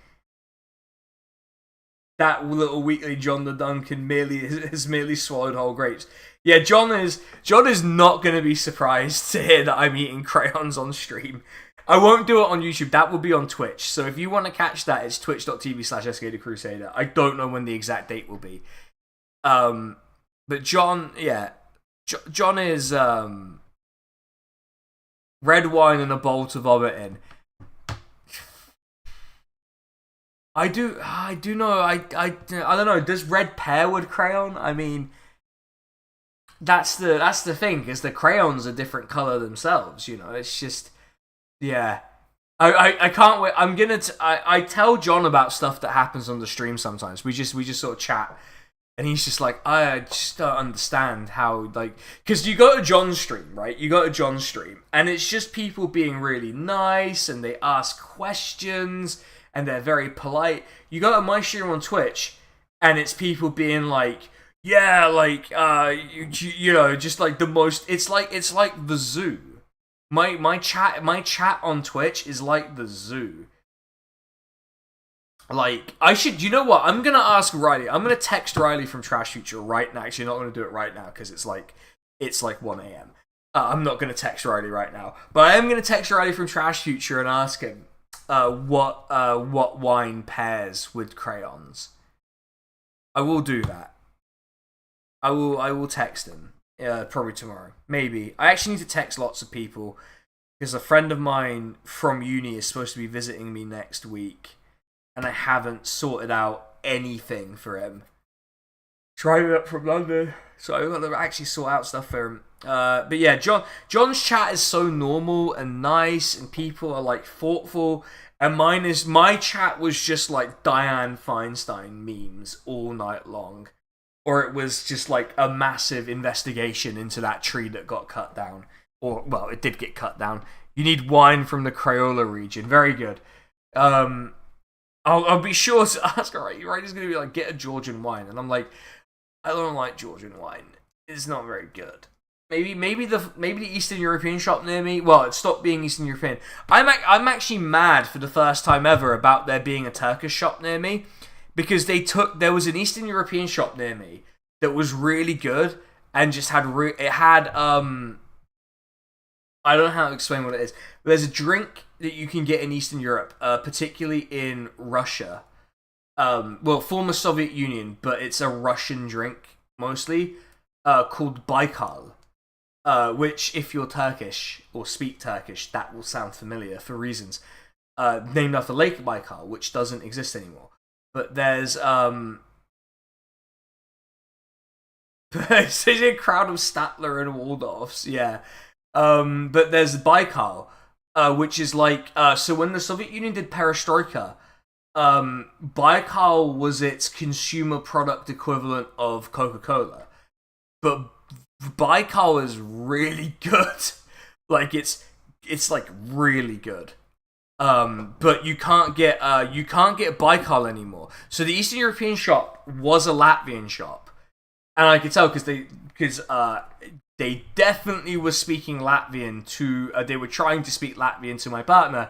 That little weakly John the Duncan has merely swallowed whole grapes. Yeah, John is not going to be surprised to hear that I'm eating crayons on stream. I won't do it on YouTube. That will be on Twitch. So if you want to catch that, it's twitch.tv/SKTheCrusader. I don't know when the exact date will be. But John, yeah. John is red wine and a bowl to vomit in. I do know. I don't know. Does red pair with crayon? I mean, that's the thing, because the crayons are different color themselves. You know, it's just, yeah. I can't wait. I tell John about stuff that happens on the stream sometimes. We just sort of chat, and he's just like, I just don't understand how, like, because you go to John's stream, right? You go to John's stream, and it's just people being really nice, and they ask questions, and they're very polite. You go to my stream on Twitch, and it's people being like, yeah, like, you know, just like the most. It's like the zoo. My chat on Twitch is like the zoo. Like, you know what? I'm gonna ask Riley. I'm gonna text Riley from Trash Future right now. Actually, not gonna do it right now because it's like 1 a.m. I'm not gonna text Riley right now, but I am gonna text Riley from Trash Future and ask him what wine pairs with crayons. I will do that. I will text him. Probably tomorrow. Maybe. I actually need to text lots of people, because a friend of mine from uni is supposed to be visiting me next week, and I haven't sorted out anything for him. Driving up from London, so I've got to actually sort out stuff for him. But yeah, John's chat is so normal and nice, and people are like thoughtful. And my chat was just like Dianne Feinstein memes all night long, or it was just like a massive investigation into that tree that got cut down, or well, it did get cut down. You need wine from the Crayola region. Very good. I'll be sure to ask her. Right, he's gonna be like, get a Georgian wine, and I'm like, I don't like Georgian wine. It's not very good. Maybe the Eastern European shop near me. Well, it stopped being Eastern European. I'm actually mad for the first time ever about there being a Turkish shop near me, because there was an Eastern European shop near me that was really good and just had I don't know how to explain what it is. There's a drink that you can get in Eastern Europe, particularly in Russia. Former Soviet Union, but it's a Russian drink mostly, called Baikal. Which, if you're Turkish or speak Turkish, that will sound familiar for reasons. Named after Lake Baikal, which doesn't exist anymore. But there's there's a crowd of Statler and Waldorfs, yeah. But there's Baikal, which is like, so when the Soviet Union did Perestroika, Baikal was its consumer product equivalent of Coca-Cola. But Baikal is really good. Like, it's like really good. But you can't get Baikal anymore. So the Eastern European shop was a Latvian shop. And I could tell because they definitely were speaking Latvian to. They were trying to speak Latvian to my partner,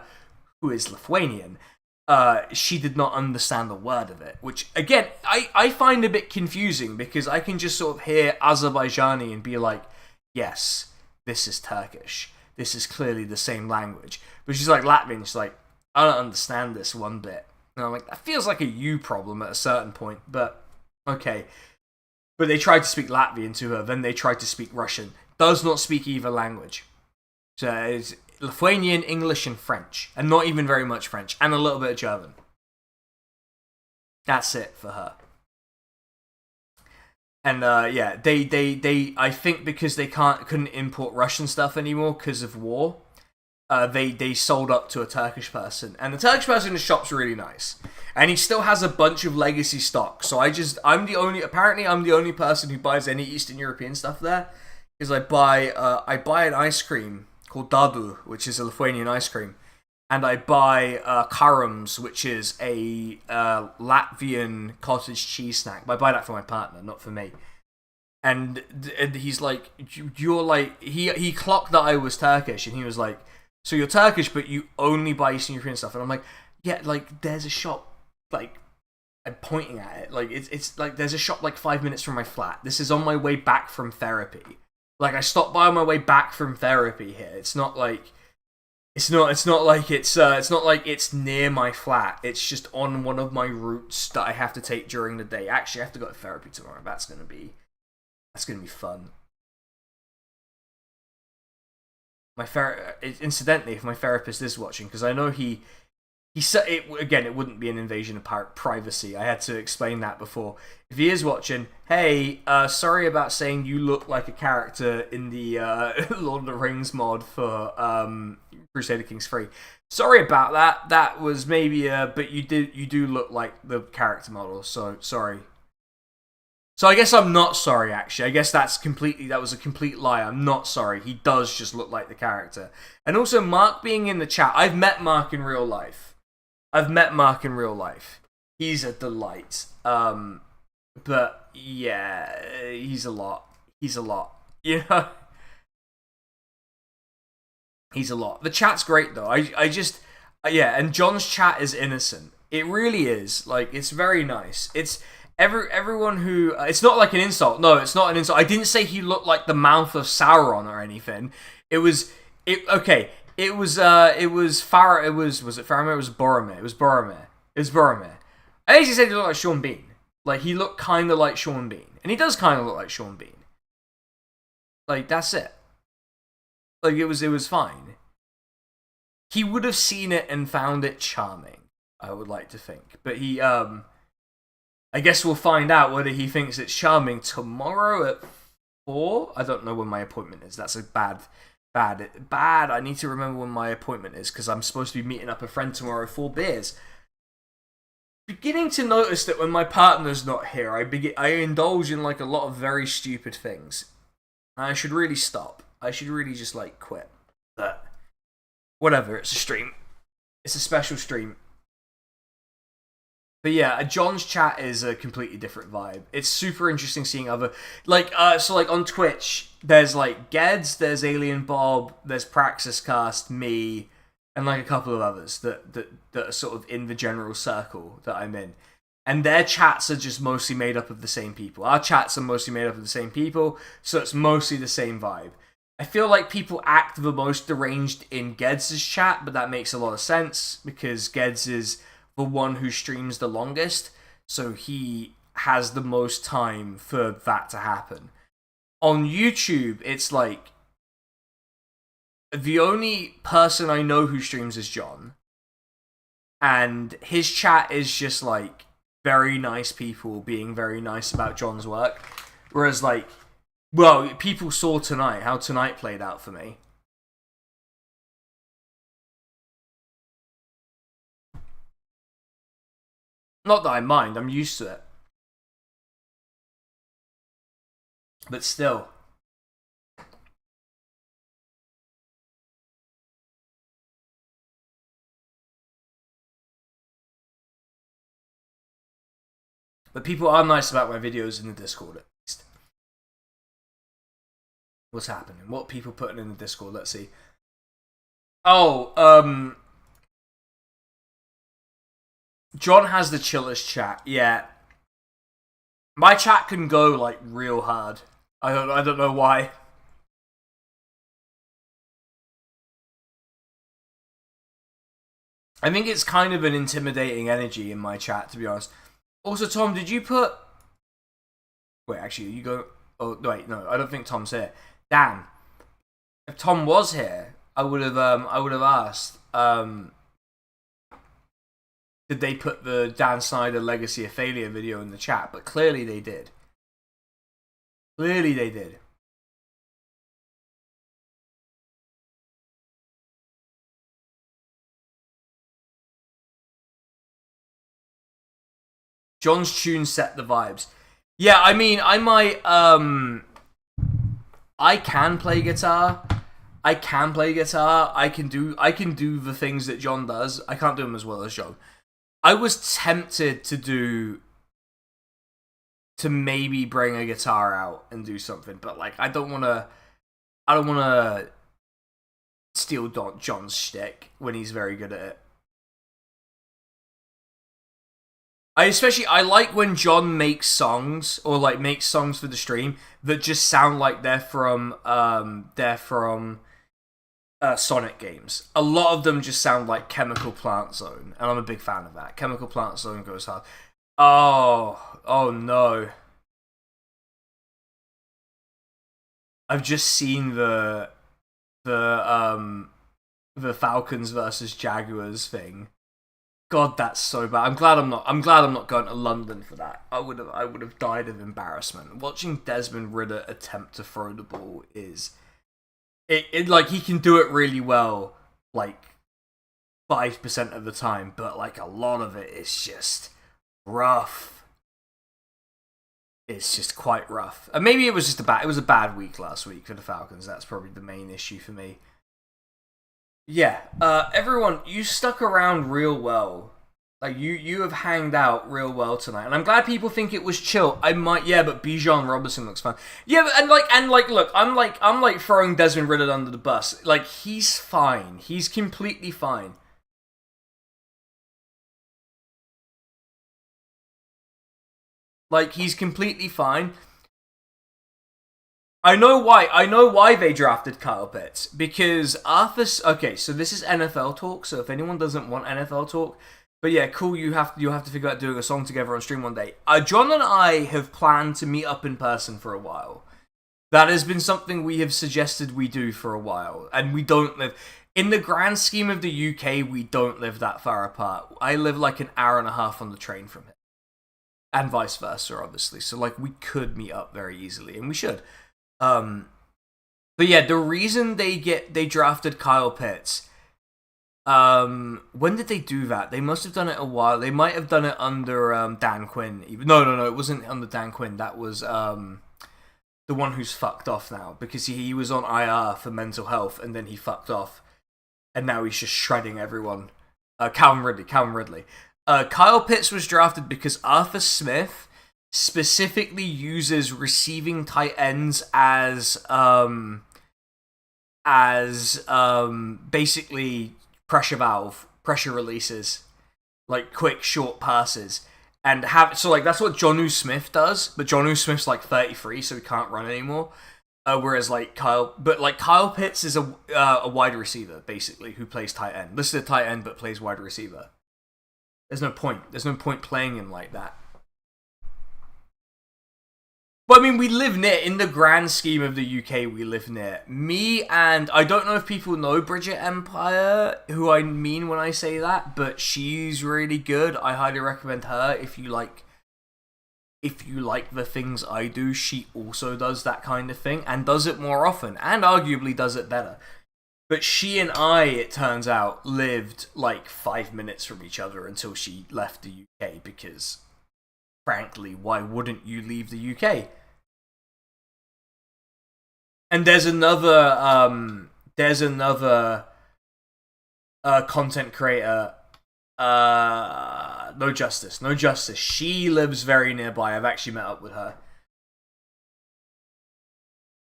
who is Lithuanian. She did not understand a word of it, which again I find a bit confusing, because I can just sort of hear Azerbaijani and be like, yes, this is Turkish. This is clearly the same language. But she's like Latvian. She's like, I don't understand this one bit. And I'm like, that feels like a you problem at a certain point, but okay. But they tried to speak Latvian to her, then they tried to speak Russian. Does not speak either language. So it's Lithuanian, English, and French. And not even very much French. And a little bit of German. That's it for her. And yeah, they I think because they couldn't import Russian stuff anymore because of war, they sold up to a Turkish person, and the Turkish person in the shop's really nice, and he still has a bunch of legacy stock. So I'm the only person who buys any Eastern European stuff there, because I buy an ice cream called Dadu, which is a Lithuanian ice cream, and I buy Karams, which is a Latvian cottage cheese snack. But I buy that for my partner, not for me. And he's like, you're like, he clocked that I was Turkish, and he was like, so you're Turkish, but you only buy Eastern European stuff. And I'm like, yeah, like, there's a shop, like, I'm pointing at it. Like, it's like, there's a shop like 5 minutes from my flat. This is on my way back from therapy. Like, I stopped by on my way back from therapy here. It's not like it's not like it's near my flat. It's just on one of my routes that I have to take during the day. Actually, I have to go to therapy tomorrow. That's gonna be fun. Incidentally, if my therapist is watching, because I know he said it again, it wouldn't be an invasion of privacy. I had to explain that before. If he is watching, hey, sorry about saying you look like a character in the Lord of the Rings mod for Crusader Kings 3. Sorry about that. That was maybe but you do look like the character model. So sorry. So I guess I'm not sorry, actually. I guess that was a complete lie. I'm not sorry. He does just look like the character. And also, Mark being in the chat. I've met Mark in real life. He's a delight. But yeah, he's a lot. You know? He's a lot. The chat's great, though. I just... yeah, and John's chat is innocent. It really is. Like, it's very nice. It's... Everyone who... it's not like an insult. No, it's not an insult. I didn't say he looked like the mouth of Sauron or anything. Okay. It was Faramir. Was it Faramir? It was Boromir. It was Boromir. I actually said he looked like Sean Bean. Like, he looked kind of like Sean Bean. And he does kind of look like Sean Bean. Like, that's it. Like, it was fine. He would have seen it and found it charming, I would like to think. But he, I guess we'll find out whether he thinks it's charming tomorrow at 4. I don't know when my appointment is. That's a bad. I need to remember when my appointment is, because I'm supposed to be meeting up a friend tomorrow for beers. Beginning to notice that when my partner's not here, I indulge in like a lot of very stupid things. I should really stop. I should really just like quit. But whatever, it's a stream. It's a special stream. But yeah, John's chat is a completely different vibe. It's super interesting seeing other so like on Twitch, there's like Geds, there's Alien Bob, there's Praxiscast, me, and like a couple of others that are sort of in the general circle that I'm in. And their chats are just mostly made up of the same people. Our chats are mostly made up of the same people, so it's mostly the same vibe. I feel like people act the most deranged in Geds' chat, but that makes a lot of sense because Geds is the one who streams the longest, so he has the most time for that to happen. On YouTube, it's like the only person I know who streams is John, and his chat is just like very nice people being very nice about John's work, whereas like, well, people saw tonight how tonight played out for me. Not that I mind, I'm used to it. But still. But people are nice about my videos in the Discord at least. What's happening? What are people putting in the Discord? Let's see. Oh, John has the chillest chat. Yeah. My chat can go like real hard. I don't know why. I think it's kind of an intimidating energy in my chat, to be honest. Also, Tom, did you put... Wait, actually, you go... Oh, wait, no, I don't think Tom's here. Dan, if Tom was here, I would have asked, did they put the Dan Snyder Legacy of Failure video in the chat? But clearly they did. Clearly they did. John's tune set the vibes. Yeah, I mean, I might, I can play guitar. I can do the things that John does. I can't do them as well as John. I was tempted to maybe bring a guitar out and do something, but like I don't want to steal John's shtick when he's very good at it. I like when John makes songs or like makes songs for the stream that just sound like they're from Sonic games. A lot of them just sound like Chemical Plant Zone, and I'm a big fan of that. Chemical Plant Zone goes hard. Oh no. I've just seen the Falcons versus Jaguars thing. God, that's so bad. I'm glad I'm not going to London for that. I would have died of embarrassment. Watching Desmond Ridder attempt to throw the ball is it like he can do it really well, like 5% of the time, but like a lot of it is just rough. It's just quite rough. And maybe it was a bad week last week for the Falcons. That's probably the main issue for me. Yeah, everyone, you stuck around real well. Like you have hanged out real well tonight, and I'm glad people think it was chill. But Bijan Robinson looks fun. Yeah, and look, I'm like throwing Desmond Ridder under the bus. Like he's fine. He's completely fine. Like he's completely fine. I know why they drafted Kyle Pitts. Because okay, so this is NFL talk, so if anyone doesn't want NFL talk, but yeah, cool, you'll have to figure out doing a song together on stream one day. John and I have planned to meet up in person for a while. That has been something we have suggested we do for a while. And we don't live... In the grand scheme of the UK, we don't live that far apart. I live like an hour and a half on the train from it. And vice versa, obviously. So like we could meet up very easily, and we should. But yeah, the reason they drafted Kyle Pitts, when did they do that? They must have done it a while. They might have done it under Dan Quinn. No, it wasn't under Dan Quinn. That was the one who's fucked off now, because he was on IR for mental health, and then he fucked off, and now he's just shredding everyone. Calvin Ridley. Kyle Pitts was drafted because Arthur Smith specifically uses receiving tight ends as basically pressure releases, like quick short passes, and that's what Jonnu Smith does. But Jonnu Smith's like 33, so he can't run anymore. Whereas Kyle Pitts is a wide receiver basically who plays tight end, listed tight end but plays wide receiver. There's no point. There's no point playing him like that. But I mean, we live near, in the grand scheme of the UK, we live near. Me and, I don't know if people know Bridget Empire, who I mean when I say that, but she's really good. I highly recommend her if you like the things I do. She also does that kind of thing, and does it more often, and arguably does it better. But she and I, it turns out, lived like 5 minutes from each other until she left the UK, because frankly, why wouldn't you leave the UK? And there's another content creator, No Justice. She lives very nearby. I've actually met up with her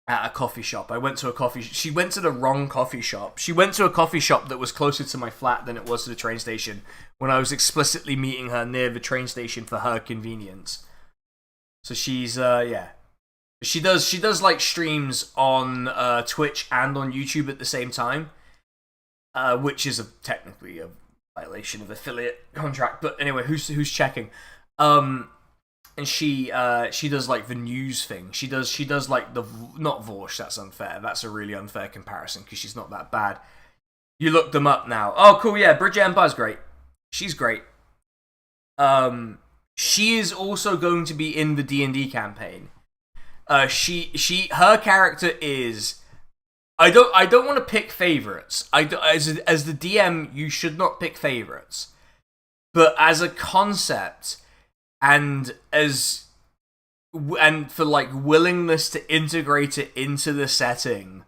at a coffee shop. She went to the wrong coffee shop. She went to a coffee shop that was closer to my flat than it was to the train station, when I was explicitly meeting her near the train station for her convenience. So she's, yeah. She does like streams on Twitch and on YouTube at the same time, which is technically a violation of affiliate contract. But anyway, who's checking? And she does like the news thing. She does like the, not Vorsh. That's unfair. That's a really unfair comparison because she's not that bad. You look them up now. Oh, cool. Yeah, Bridget Empire's great. She's great. She is also going to be in the D&D campaign. Her character is. I don't want to pick favorites. As the DM, you should not pick favorites. But as a concept, and for like willingness to integrate it into the setting,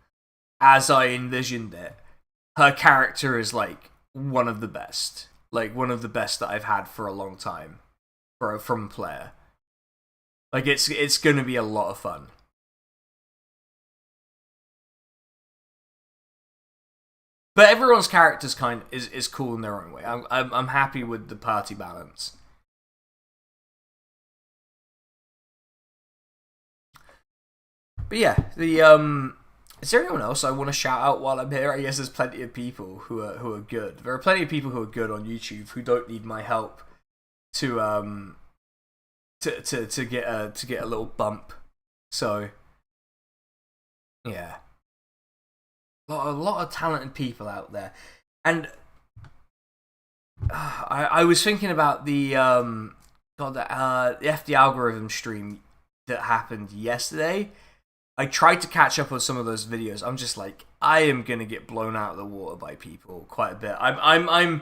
as I envisioned it, her character is like one of the best. Like one of the best that I've had for a long time, from a player. Like it's gonna be a lot of fun. But everyone's character's is cool in their own way. I'm happy with the party balance. But yeah, is there anyone else I want to shout out while I'm here? I guess there's plenty of people who are good. There are plenty of people who are good on YouTube who don't need my help to get a little bump. So yeah, a lot of talented people out there, and I was thinking about the FD algorithm stream that happened yesterday. I tried to catch up on some of those videos. I'm just like, I am gonna get blown out of the water by people quite a bit. I'm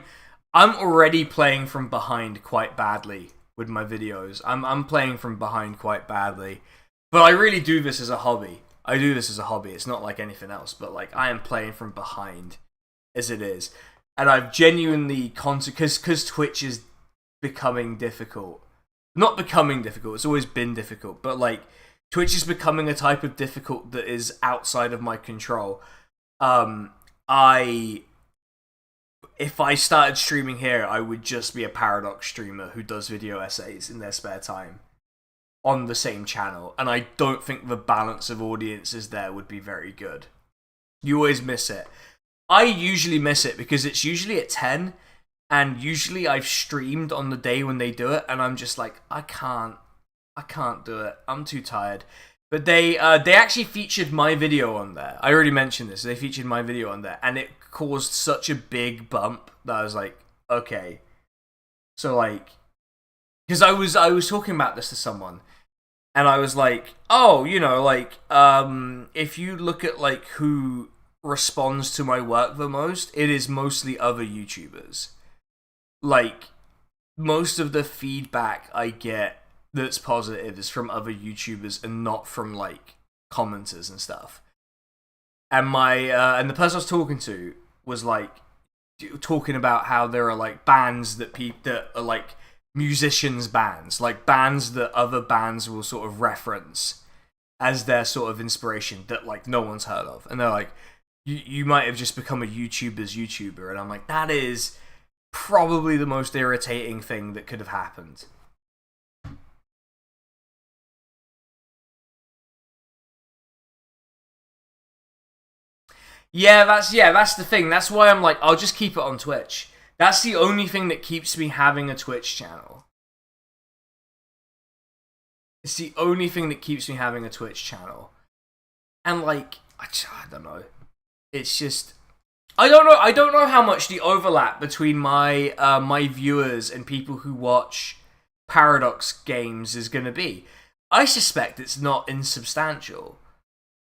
already playing from behind quite badly with my videos. I'm playing from behind quite badly, but I really do this as a hobby. It's not like anything else, but like I am playing from behind as it is, and I've genuinely because Twitch is becoming difficult. Not becoming difficult. It's always been difficult, but like Twitch is becoming a type of difficult that is outside of my control. If I started streaming here, I would just be a Paradox streamer who does video essays in their spare time on the same channel, and I don't think the balance of audiences there would be very good. You always miss it. I usually miss it because it's usually at 10, and usually I've streamed on the day when they do it, and I'm just like, I can't do it. I'm too tired. But they actually featured my video on there. I already mentioned this. They featured my video on there, and it caused such a big bump that I was like, okay. So like, because I was talking about this to someone, and I was like, oh, like, if you look at like who responds to my work the most, it is mostly other YouTubers. Like, most of the feedback I get that's positive is from other YouTubers and not from like commenters and stuff. And my and the person I was talking to was like, talking about how there are like bands that are like musicians bands, like bands that other bands will sort of reference as their sort of inspiration that like no one's heard of, and they're like, you might have just become a YouTuber, and I'm like, that is probably the most irritating thing that could have happened. Yeah, that's the thing. That's why I'm like, I'll just keep it on Twitch. That's the only thing that keeps me having a Twitch channel. It's the only thing that keeps me having a Twitch channel. And like, I don't know. It's just, I don't know. I don't know how much the overlap between my my viewers and people who watch Paradox games is going to be. I suspect it's not insubstantial.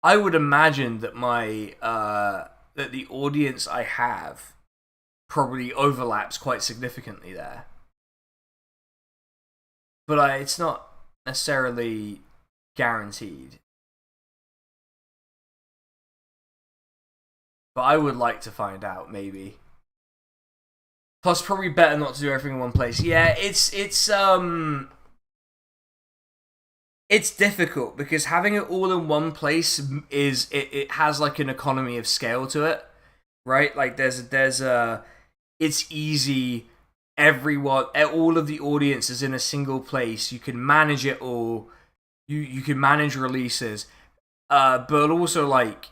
I would imagine that my that the audience I have probably overlaps quite significantly there, but it's not necessarily guaranteed. But I would like to find out, maybe. Plus, probably better not to do everything in one place. Yeah, it's difficult because having it all in one place it has like an economy of scale to it, right? Like there's a it's easy. Everyone, all of the audience is in a single place. You can manage it all. You can manage releases, but also like,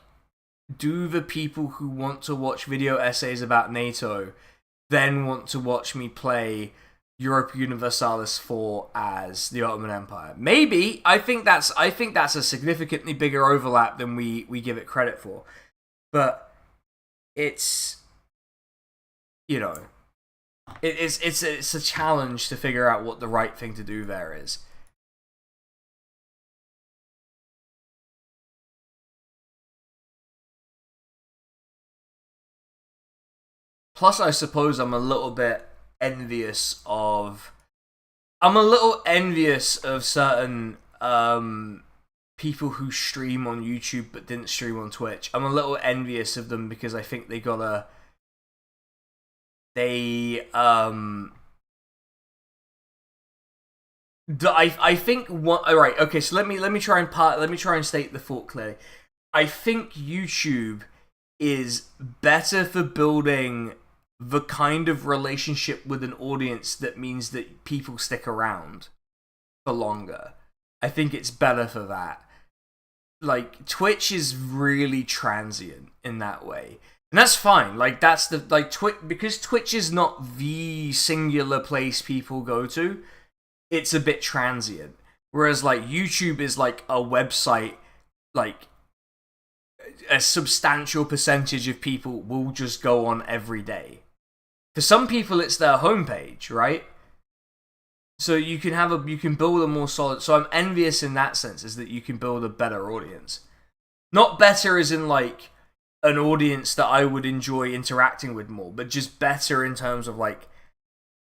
do the people who want to watch video essays about NATO then want to watch me play Europa Universalis 4 as the Ottoman Empire? Maybe. I think that's a significantly bigger overlap than we give it credit for. But it's, you know, it's a challenge to figure out what the right thing to do there is. Plus, I suppose I'm a little bit envious of. I'm a little envious of certain people who stream on YouTube but didn't stream on Twitch. I'm a little envious of them because I think they got a. They I think what. All right. Okay. So let me try and state the thought clearly. I think YouTube is better for building the kind of relationship with an audience that means that people stick around for longer. I think it's better for that. Like, Twitch is really transient in that way. And that's fine. Like, that's the like because Twitch is not the singular place people go to, it's a bit transient. Whereas like YouTube is like a website, like a substantial percentage of people will just go on every day. For some people, it's their homepage, right? So you can build a more solid. So I'm envious in that sense, is that you can build a better audience. Not better as in like an audience that I would enjoy interacting with more, but just better in terms of like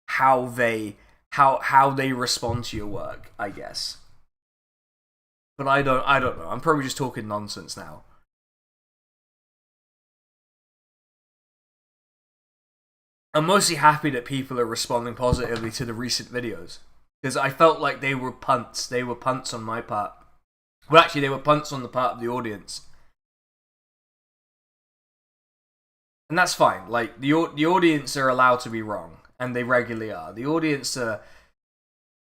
how they respond to your work, I guess. But I don't know. I'm probably just talking nonsense now. I'm mostly happy that people are responding positively to the recent videos, because I felt like they were punts. They were punts on my part. Well, actually, they were punts on the part of the audience, and that's fine. Like the audience are allowed to be wrong, and they regularly are. The audience are.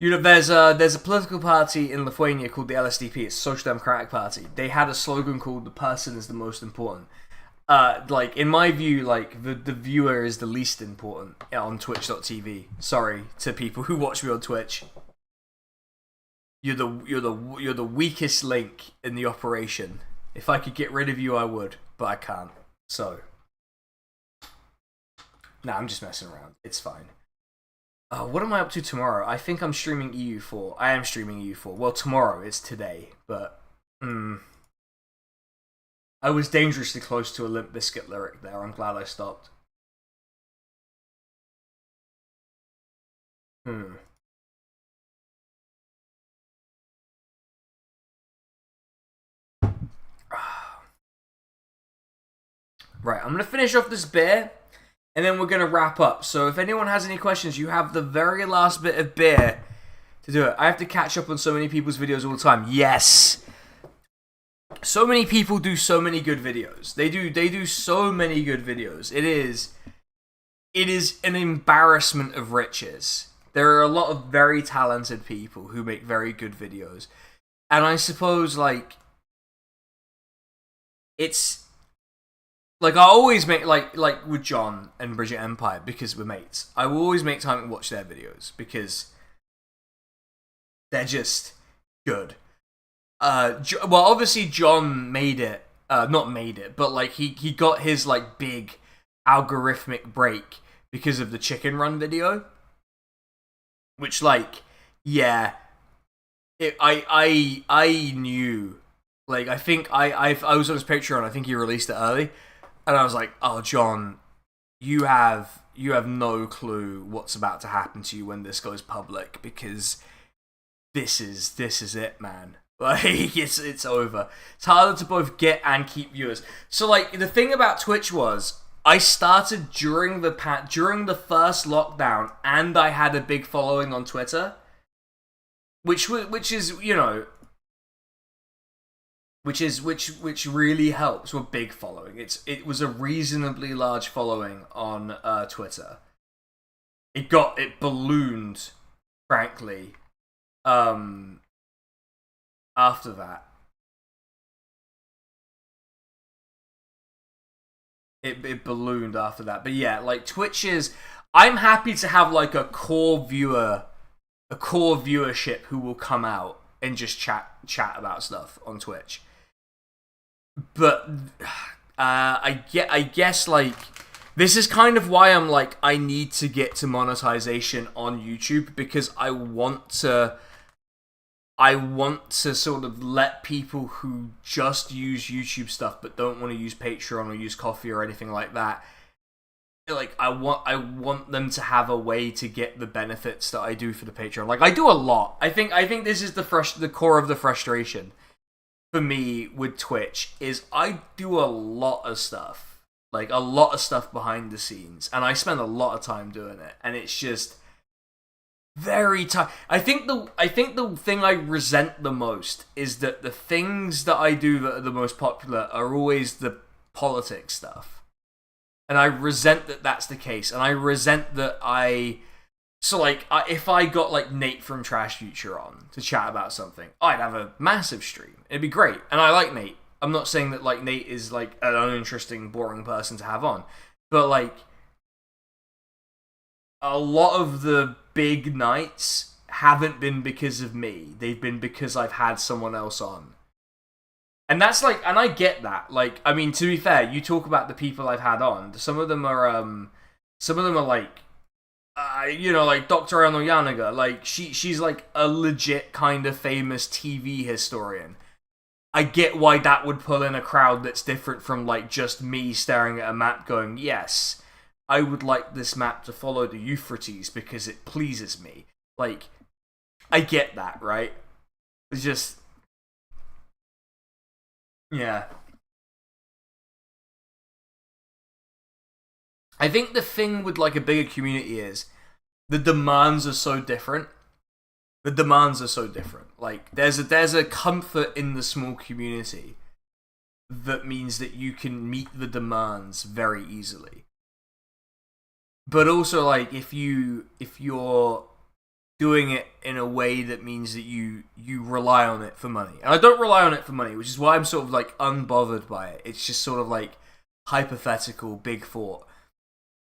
There's a political party in Lithuania called the LSDP. It's a Social Democratic Party. They had a slogan called "The person is the most important." Like, in my view, like the viewer is the least important on Twitch.tv. Sorry to people who watch me on Twitch. You're the weakest link in the operation. If I could get rid of you, I would, but I can't. So, nah, I'm just messing around. It's fine. What am I up to tomorrow? I think I'm streaming EU4. I am streaming EU4. Well, tomorrow. It's today, but I was dangerously close to a Limp Bizkit lyric there. I'm glad I stopped. Right, I'm gonna finish off this beer, and then we're going to wrap up. So if anyone has any questions, you have the very last bit of beer to do it. I have to catch up on so many people's videos all the time. Yes! So many people do so many good videos. They do so many good videos. It is an embarrassment of riches. There are a lot of very talented people who make very good videos. And I suppose, like, it's... Like, I always make, like with John and Bridget Empire, because we're mates, I will always make time to watch their videos, because they're just good. Well, obviously John made it, not made it, but, like, he got his, like, big algorithmic break because of the Chicken Run video. Which, like, yeah, I knew, like, I think I was on his Patreon, I think he released it early, and I was like, oh, John, you have no clue what's about to happen to you when this goes public, because this is it, man. Like, it's over. It's harder to both get and keep viewers. So, like, the thing about Twitch was, I started during the first lockdown, and I had a big following on Twitter, which is, you know, which really helps with big following. It was a reasonably large following on Twitter. It ballooned, frankly, after that. It ballooned after that. But yeah, like, Twitch is... I'm happy to have, like, a core viewership who will come out and just chat about stuff on Twitch. But I guess, like, this is kind of why I'm like, I need to get to monetization on YouTube, because I want to sort of let people who just use YouTube stuff but don't want to use Patreon or use Coffee or anything like that, like, I want them to have a way to get the benefits that I do for the Patreon. Like, I do a lot. I think this is the core of the frustration for me with Twitch, is I do a lot of stuff. Like, a lot of stuff behind the scenes, and I spend a lot of time doing it, and it's just very tough. I think the thing I resent the most is that the things that I do that are the most popular are always the politics stuff. And I resent that that's the case, and I resent that so, like, if I got, like, Nate from Trash Future on to chat about something, I'd have a massive stream. It'd be great. And I like Nate. I'm not saying that, like, Nate is, like, an uninteresting, boring person to have on. But, like, a lot of the big nights haven't been because of me. They've been because I've had someone else on. And that's, like, and I get that. Like, I mean, to be fair, you talk about the people I've had on. Some of them are like, you know, like Dr. Eno Yanaga. Like, she's like a legit kind of famous TV historian. I get why that would pull in a crowd that's different from, like, just me staring at a map going, yes, I would like this map to follow the Euphrates because it pleases me. Like, I get that, right? It's just... yeah. I think the thing with, like, a bigger community is the demands are so different. Like, there's a comfort in the small community that means that you can meet the demands very easily. But also, like, if you're doing it in a way that means that you rely on it for money. And I don't rely on it for money, which is why I'm sort of, like, unbothered by it. It's just sort of, like, hypothetical, big thought.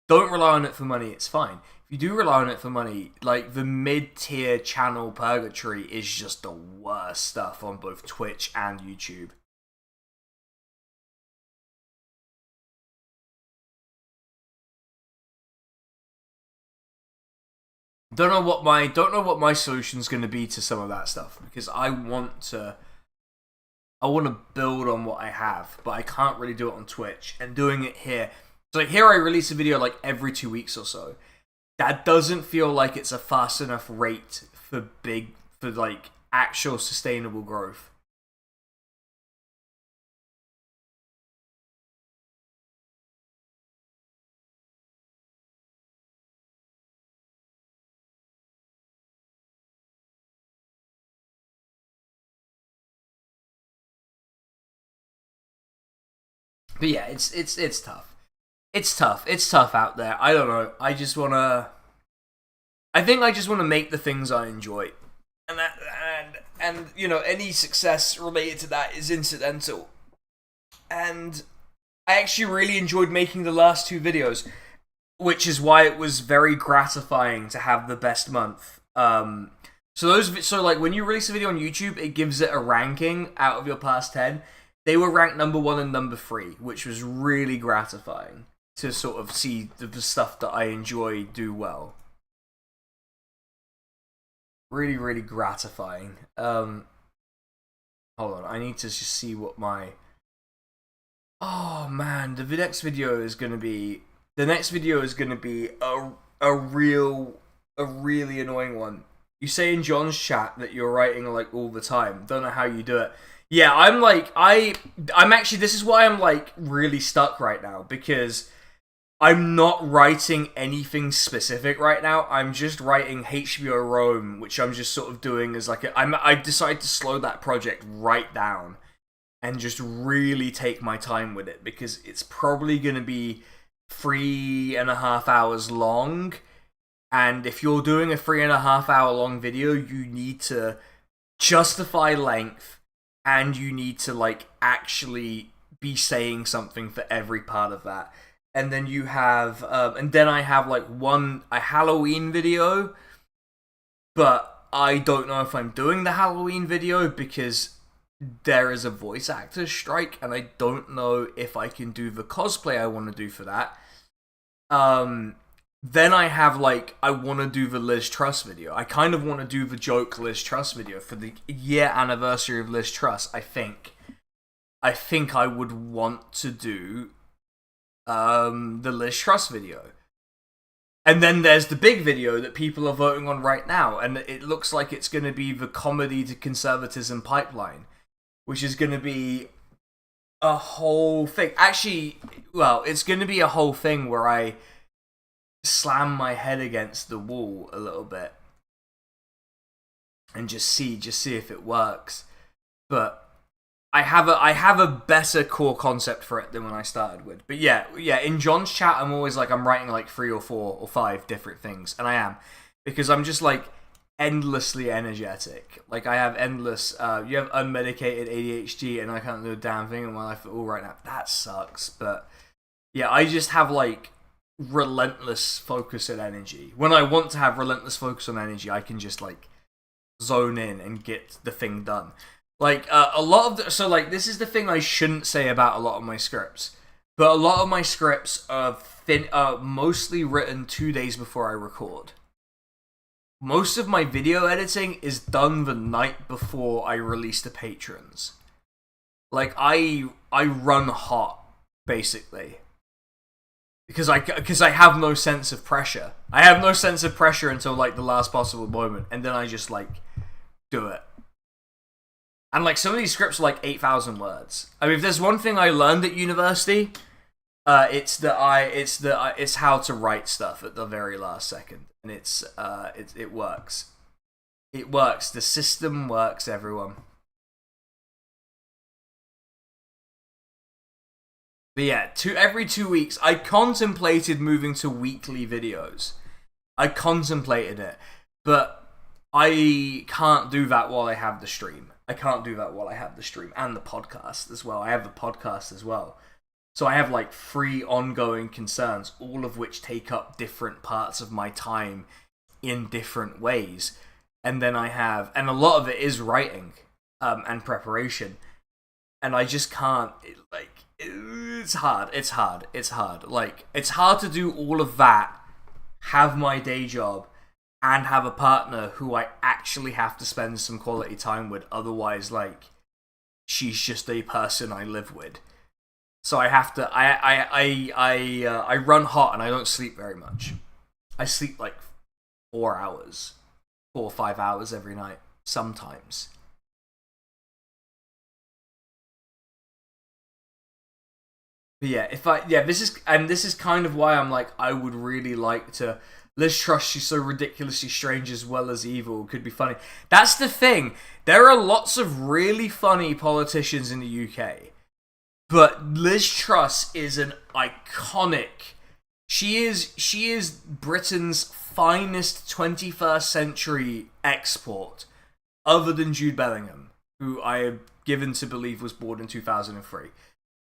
Don't rely on it for money, it's fine. If you do rely on it for money, like, the mid-tier channel purgatory is just the worst stuff on both Twitch and YouTube. Don't know what my solution's going to be to some of that stuff, because I want to build on what I have, but I can't really do it on Twitch. And doing it here, so, like, here I release a video like every 2 weeks or so. That doesn't feel like it's a fast enough rate for like, actual sustainable growth. But yeah, it's tough. It's tough. It's tough out there. I don't know. I think I just wanna make the things I enjoy, and you know, any success related to that is incidental. And I actually really enjoyed making the last two videos, which is why it was very gratifying to have the best month. So like when you release a video on YouTube, it gives it a ranking out of your past 10. They were ranked number 1 and number 3, which was really gratifying to sort of see the stuff that I enjoy do well. Really, really gratifying. Hold on, I need to just see what my... Oh man, the next video is gonna be... The next video is gonna be a really annoying one. You say in John's chat that you're writing like all the time. Don't know how you do it. Yeah, I'm actually, this is why I'm like really stuck right now, because I'm not writing anything specific right now. I'm just writing HBO Rome, which I'm just sort of doing as like I decided to slow that project right down and just really take my time with it, because it's probably going to be 3.5 hours long. And if you're doing a 3.5 hour long video, you need to justify length, and you need to like actually be saying something for every part of that. And then you have, and then I have like a Halloween video, but I don't know if I'm doing the Halloween video because there is a voice actor strike, and I don't know if I can do the cosplay I want to do for that. Then I have like, I want to do the Liz Truss video. I kind of want to do the joke Liz Truss video for the year anniversary of Liz Truss. I think I would want to do the Liz Truss video. And then there's the big video that people are voting on right now, and it looks like it's going to be the comedy to conservatism pipeline, which is going to be a whole thing. Actually, well, it's going to be a whole thing where I slam my head against the wall a little bit and just see if it works. But I have a better core concept for it than when I started with. But yeah, in John's chat, I'm always like, I'm writing like 3 or 4 or 5 different things, and I am, because I'm just like endlessly energetic. Like I have endless. You have unmedicated ADHD, and I can't do a damn thing in my life at all right now. That sucks. But yeah, I just have like relentless focus and energy. When I want to have relentless focus and energy, I can just like zone in and get the thing done. Like a lot of so like this is the thing I shouldn't say about a lot of my scripts, but a lot of my scripts are mostly written 2 days before I record. Most of my video editing is done the night before I release to patrons. Like I run hot basically. Because I have no sense of pressure. I have no sense of pressure until like the last possible moment, and then I just like do it. And like some of these scripts are like 8,000 words. I mean, if there's one thing I learned at university, it's how to write stuff at the very last second, and it works. It works. The system works, everyone. But yeah, every 2 weeks, I contemplated moving to weekly videos. I contemplated it, but I can't do that while I have the stream. I can't do that while I have the stream and the podcast as well. I have the podcast as well. So I have like 3 ongoing concerns, all of which take up different parts of my time in different ways. And then and a lot of it is writing and preparation. And I just can't, it's hard. Like, it's hard to do all of that, have my day job, and have a partner who I actually have to spend some quality time with. Otherwise, like, she's just a person I live with. So I have to, I run hot and I don't sleep very much. I sleep like 4 hours, 4 or 5 hours every night, sometimes. But yeah, this is kind of why I'm like, I would really like to. Liz Truss, she's so ridiculously strange as well as evil. Could be funny. That's the thing. There are lots of really funny politicians in the UK, But Liz Truss is an iconic. She is Britain's finest 21st century export, other than Jude Bellingham, who I am given to believe was born in 2003.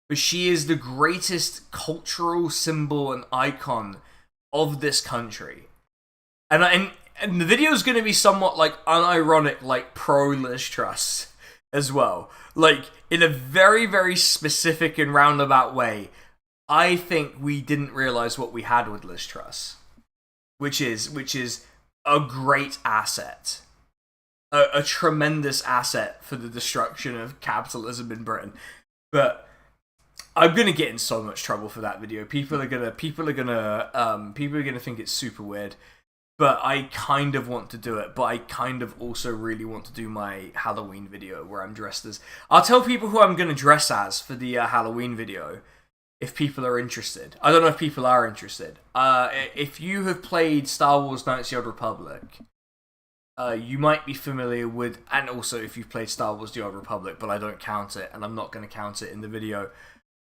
But she is the greatest cultural symbol and icon of this country. And the video is going to be somewhat like unironic, like pro Liz Truss as well. Like, in a very, very specific and roundabout way, I think we didn't realize what we had with Liz Truss, which is a great asset. A tremendous asset for the destruction of capitalism in Britain. But I'm gonna get in so much trouble for that video. People are gonna think it's super weird. But I kind of want to do it. But I kind of also really want to do my Halloween video where I'm dressed as. I'll tell people who I'm gonna dress as for the Halloween video if people are interested. I don't know if people are interested. If you have played Star Wars: Knights of the Old Republic, you might be familiar with, and also if you've played Star Wars: The Old Republic, but I don't count it, and I'm not going to count it in the video.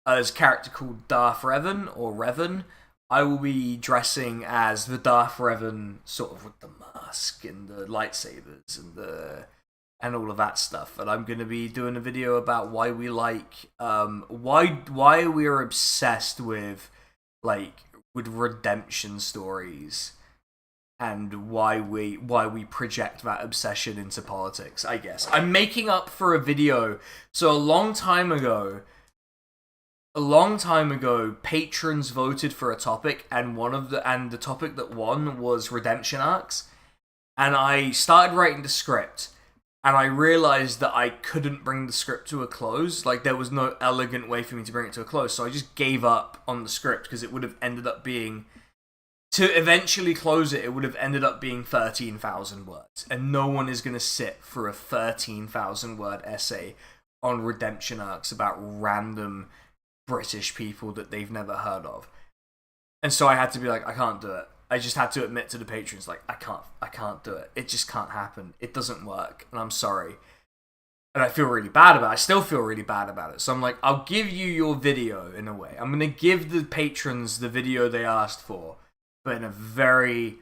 There's a character called Darth Revan, or Revan. I will be dressing as the Darth Revan, sort of with the mask and the lightsabers and all of that stuff. And I'm going to be doing a video about why we like, why we are obsessed with redemption stories. And why we project that obsession into politics, I guess. I'm making up for a video. So a long time ago, patrons voted for a topic, and the topic that won was redemption arcs. And I started writing the script, and I realized that I couldn't bring the script to a close. Like, there was no elegant way for me to bring it to a close, so I just gave up on the script, because it would have ended up being... To eventually close it, it would have ended up being 13,000 words. And no one is going to sit for a 13,000 word essay on redemption arcs about random British people that they've never heard of. And so I had to be like, I can't do it. I just had to admit to the patrons, like, I can't do it. It just can't happen. It doesn't work. And I'm sorry. And I feel really bad about it. I still feel really bad about it. So I'm like, I'll give you your video in a way. I'm going to give the patrons the video they asked for, but in a very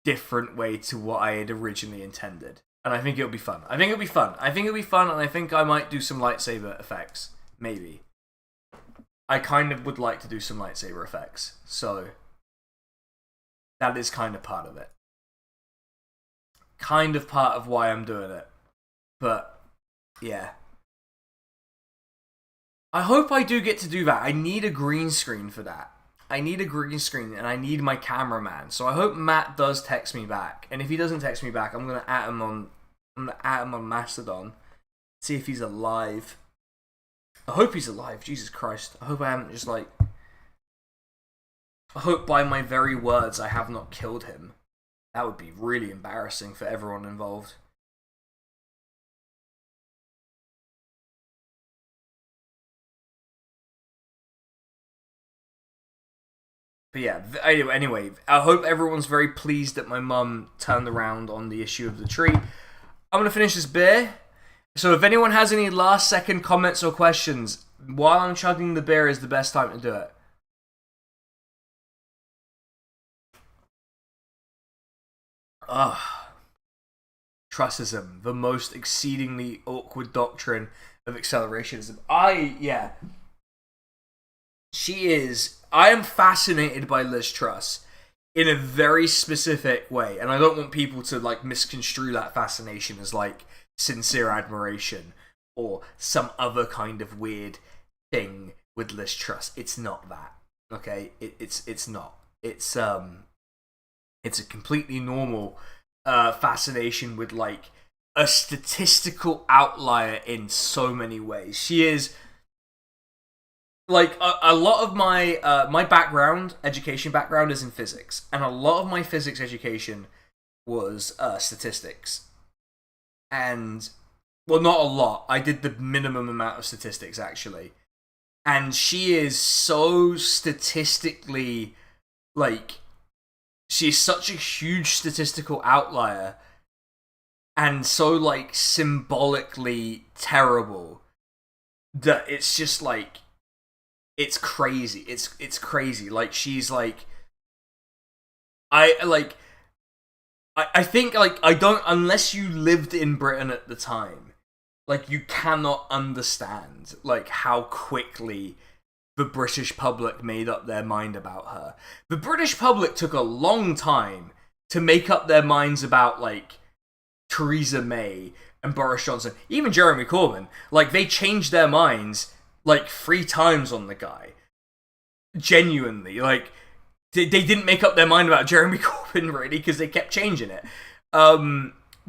different way to what I had originally intended. And I think it'll be fun. And I think I might do some lightsaber effects. Maybe. I kind of would like to do some lightsaber effects. So, that is kind of part of it. Kind of part of why I'm doing it. But, yeah. I hope I do get to do that. I need a green screen for that. I need a green screen, and I need my cameraman. So I hope Matt does text me back. And if he doesn't text me back, I'm gonna at him on Mastodon. See if he's alive. I hope he's alive. Jesus Christ. I hope I haven't just I hope by my very words I have not killed him. That would be really embarrassing for everyone involved. But yeah, anyway, I hope everyone's very pleased that my mum turned around on the issue of the tree. I'm going to finish this beer. So if anyone has any last second comments or questions, while I'm chugging the beer is the best time to do it. Trussism, the most exceedingly awkward doctrine of accelerationism. I am fascinated by Liz Truss in a very specific way, and I don't want people to misconstrue that fascination as sincere admiration or some other kind of weird thing with Liz Truss. It's not that. Okay? It's not. It's a completely normal fascination with a statistical outlier in so many ways. She is a lot of my my education background is in physics, and a lot of my physics education was statistics. And well, not a lot. I did the minimum amount of statistics actually. And she is so statistically she's such a huge statistical outlier and so symbolically terrible that it's just it's crazy. It's crazy. Like, she's like, I think, like, I don't, unless you lived in Britain at the time, like, you cannot understand, like, how quickly the British public made up their mind about her. The British public took a long time to make up their minds about, like, Theresa May and Boris Johnson, even Jeremy Corbyn. Like, they changed their minds, like, 3 times on the guy. Genuinely, like, they didn't make up their mind about Jeremy Corbyn, really, because they kept changing it.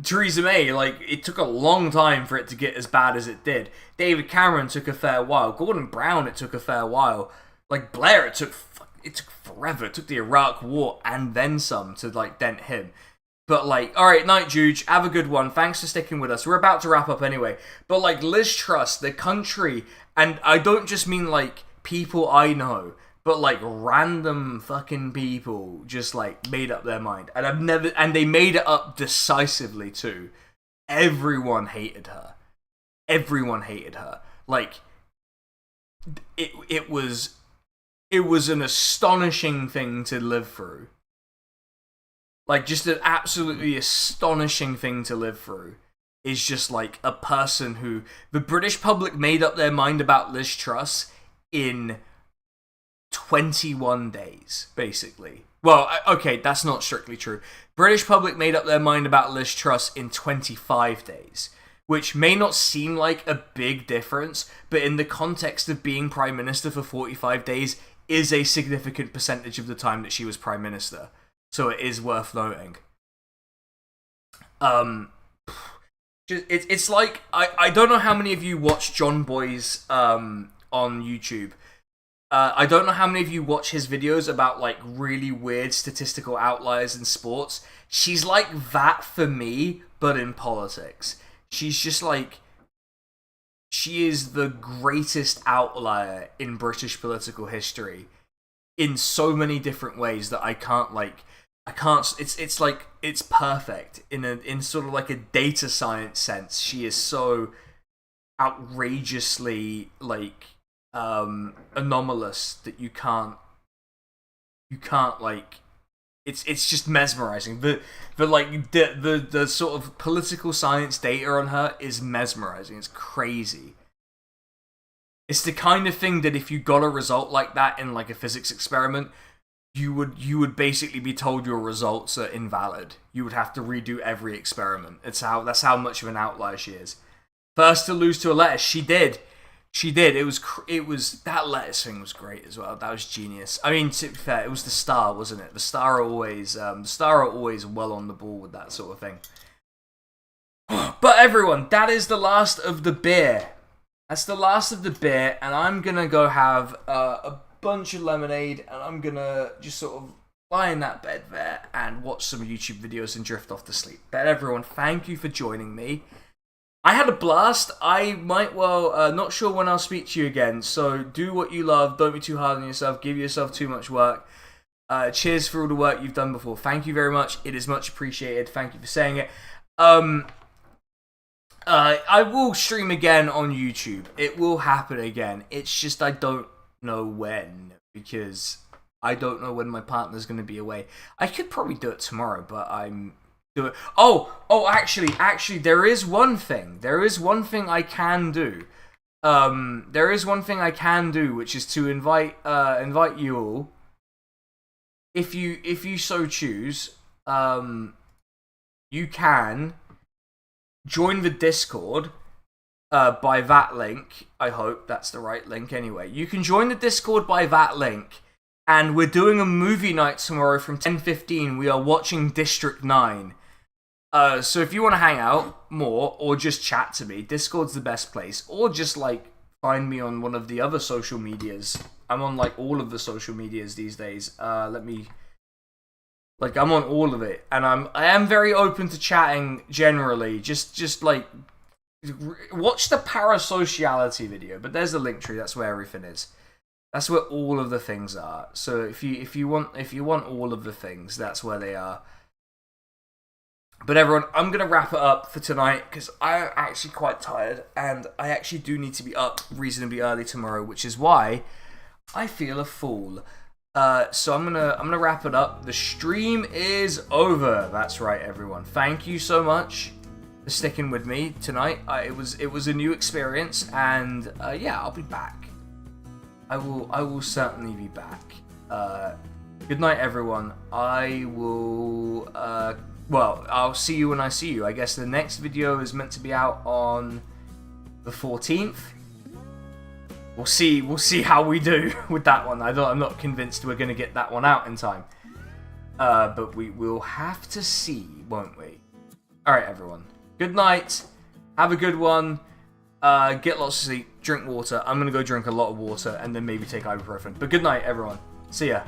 Theresa May, like, it took a long time for it to get as bad as it did. David Cameron took a fair while. Gordon Brown, it took a fair while. Like, Blair, it took forever. It took the Iraq War and then some to, like, dent him. But, like, alright, Night Juge, have a good one. Thanks for sticking with us. We're about to wrap up anyway. But, like, Liz Truss, the country, and I don't just mean, like, people I know, but, like, random fucking people just, like, made up their mind. And they made it up decisively, too. Everyone hated her. Everyone hated her. Like, it was an astonishing thing to live through. Like, just an absolutely astonishing thing to live through. Is just, like, a person who the British public made up their mind about Liz Truss in 21 days, basically. Well, okay, that's not strictly true. British public made up their mind about Liz Truss in 25 days, which may not seem like a big difference, but in the context of being Prime Minister for 45 days is a significant percentage of the time that she was Prime Minister. So it is worth noting. It's like, I don't know how many of you watch John Boy's on YouTube. I don't know how many of you watch his videos about, like, really weird statistical outliers in sports. She's like that for me, but in politics. She's just like, she is the greatest outlier in British political history in so many different ways that I can't, it's like, it's perfect in sort of like a data science sense. She is so outrageously, like, anomalous that you can't like, it's just mesmerizing. The sort of political science data on her is mesmerizing. It's crazy. It's the kind of thing that if you got a result like that in, like, a physics experiment, you would basically be told your results are invalid. You would have to redo every experiment. That's how much of an outlier she is. First to lose to a lettuce, she did. It was that lettuce thing was great as well. That was genius. I mean, to be fair, it was the Star, wasn't it? The Star are always well on the ball with that sort of thing. But everyone, that is the last of the beer. That's the last of the beer, and I'm gonna go have a bunch of lemonade, and I'm gonna just sort of lie in that bed there and watch some YouTube videos and drift off to sleep. But everyone, thank you for joining me. I had a blast. I might well, not sure when I'll speak to you again, so do what you love, don't be too hard on yourself, give yourself too much work. Cheers for all the work you've done before. Thank you very much, it is much appreciated, thank you for saying it. I will stream again on YouTube, it will happen again, it's just I don't know when, because I don't know when my partner's going to be away. I could probably do it tomorrow, but I'm doing... Actually, there is one thing I can do. Which is to invite you all, if you so choose, you can join the Discord by that link. I hope that's the right link anyway. You can join the Discord by that link, and we're doing a movie night tomorrow from 10:15. We are watching District 9. So if you want to hang out more, or just chat to me, Discord's the best place. Or just, like, find me on one of the other social medias. I'm on, like, all of the social medias these days. I'm on all of it, and I am very open to chatting generally. Just like, watch the parasociality video, but there's the link tree. That's where everything is. That's where all of the things are. So if you want all of the things, that's where they are. But everyone, I'm gonna wrap it up for tonight because I'm actually quite tired, and I actually do need to be up reasonably early tomorrow, which is why I feel a fool. So I'm gonna wrap it up. The stream is over. That's right, everyone. Thank you so much for sticking with me tonight. It was a new experience, and yeah, I'll be back. I will certainly be back. Good night, everyone. I will. Well, I'll see you when I see you. I guess the next video is meant to be out on the 14th. We'll see how we do with that one. I'm not convinced we're gonna get that one out in time. But we will have to see, won't we? Alright, everyone. Good night. Have a good one. Get lots of sleep. Drink water. I'm gonna go drink a lot of water and then maybe take ibuprofen. But good night, everyone. See ya.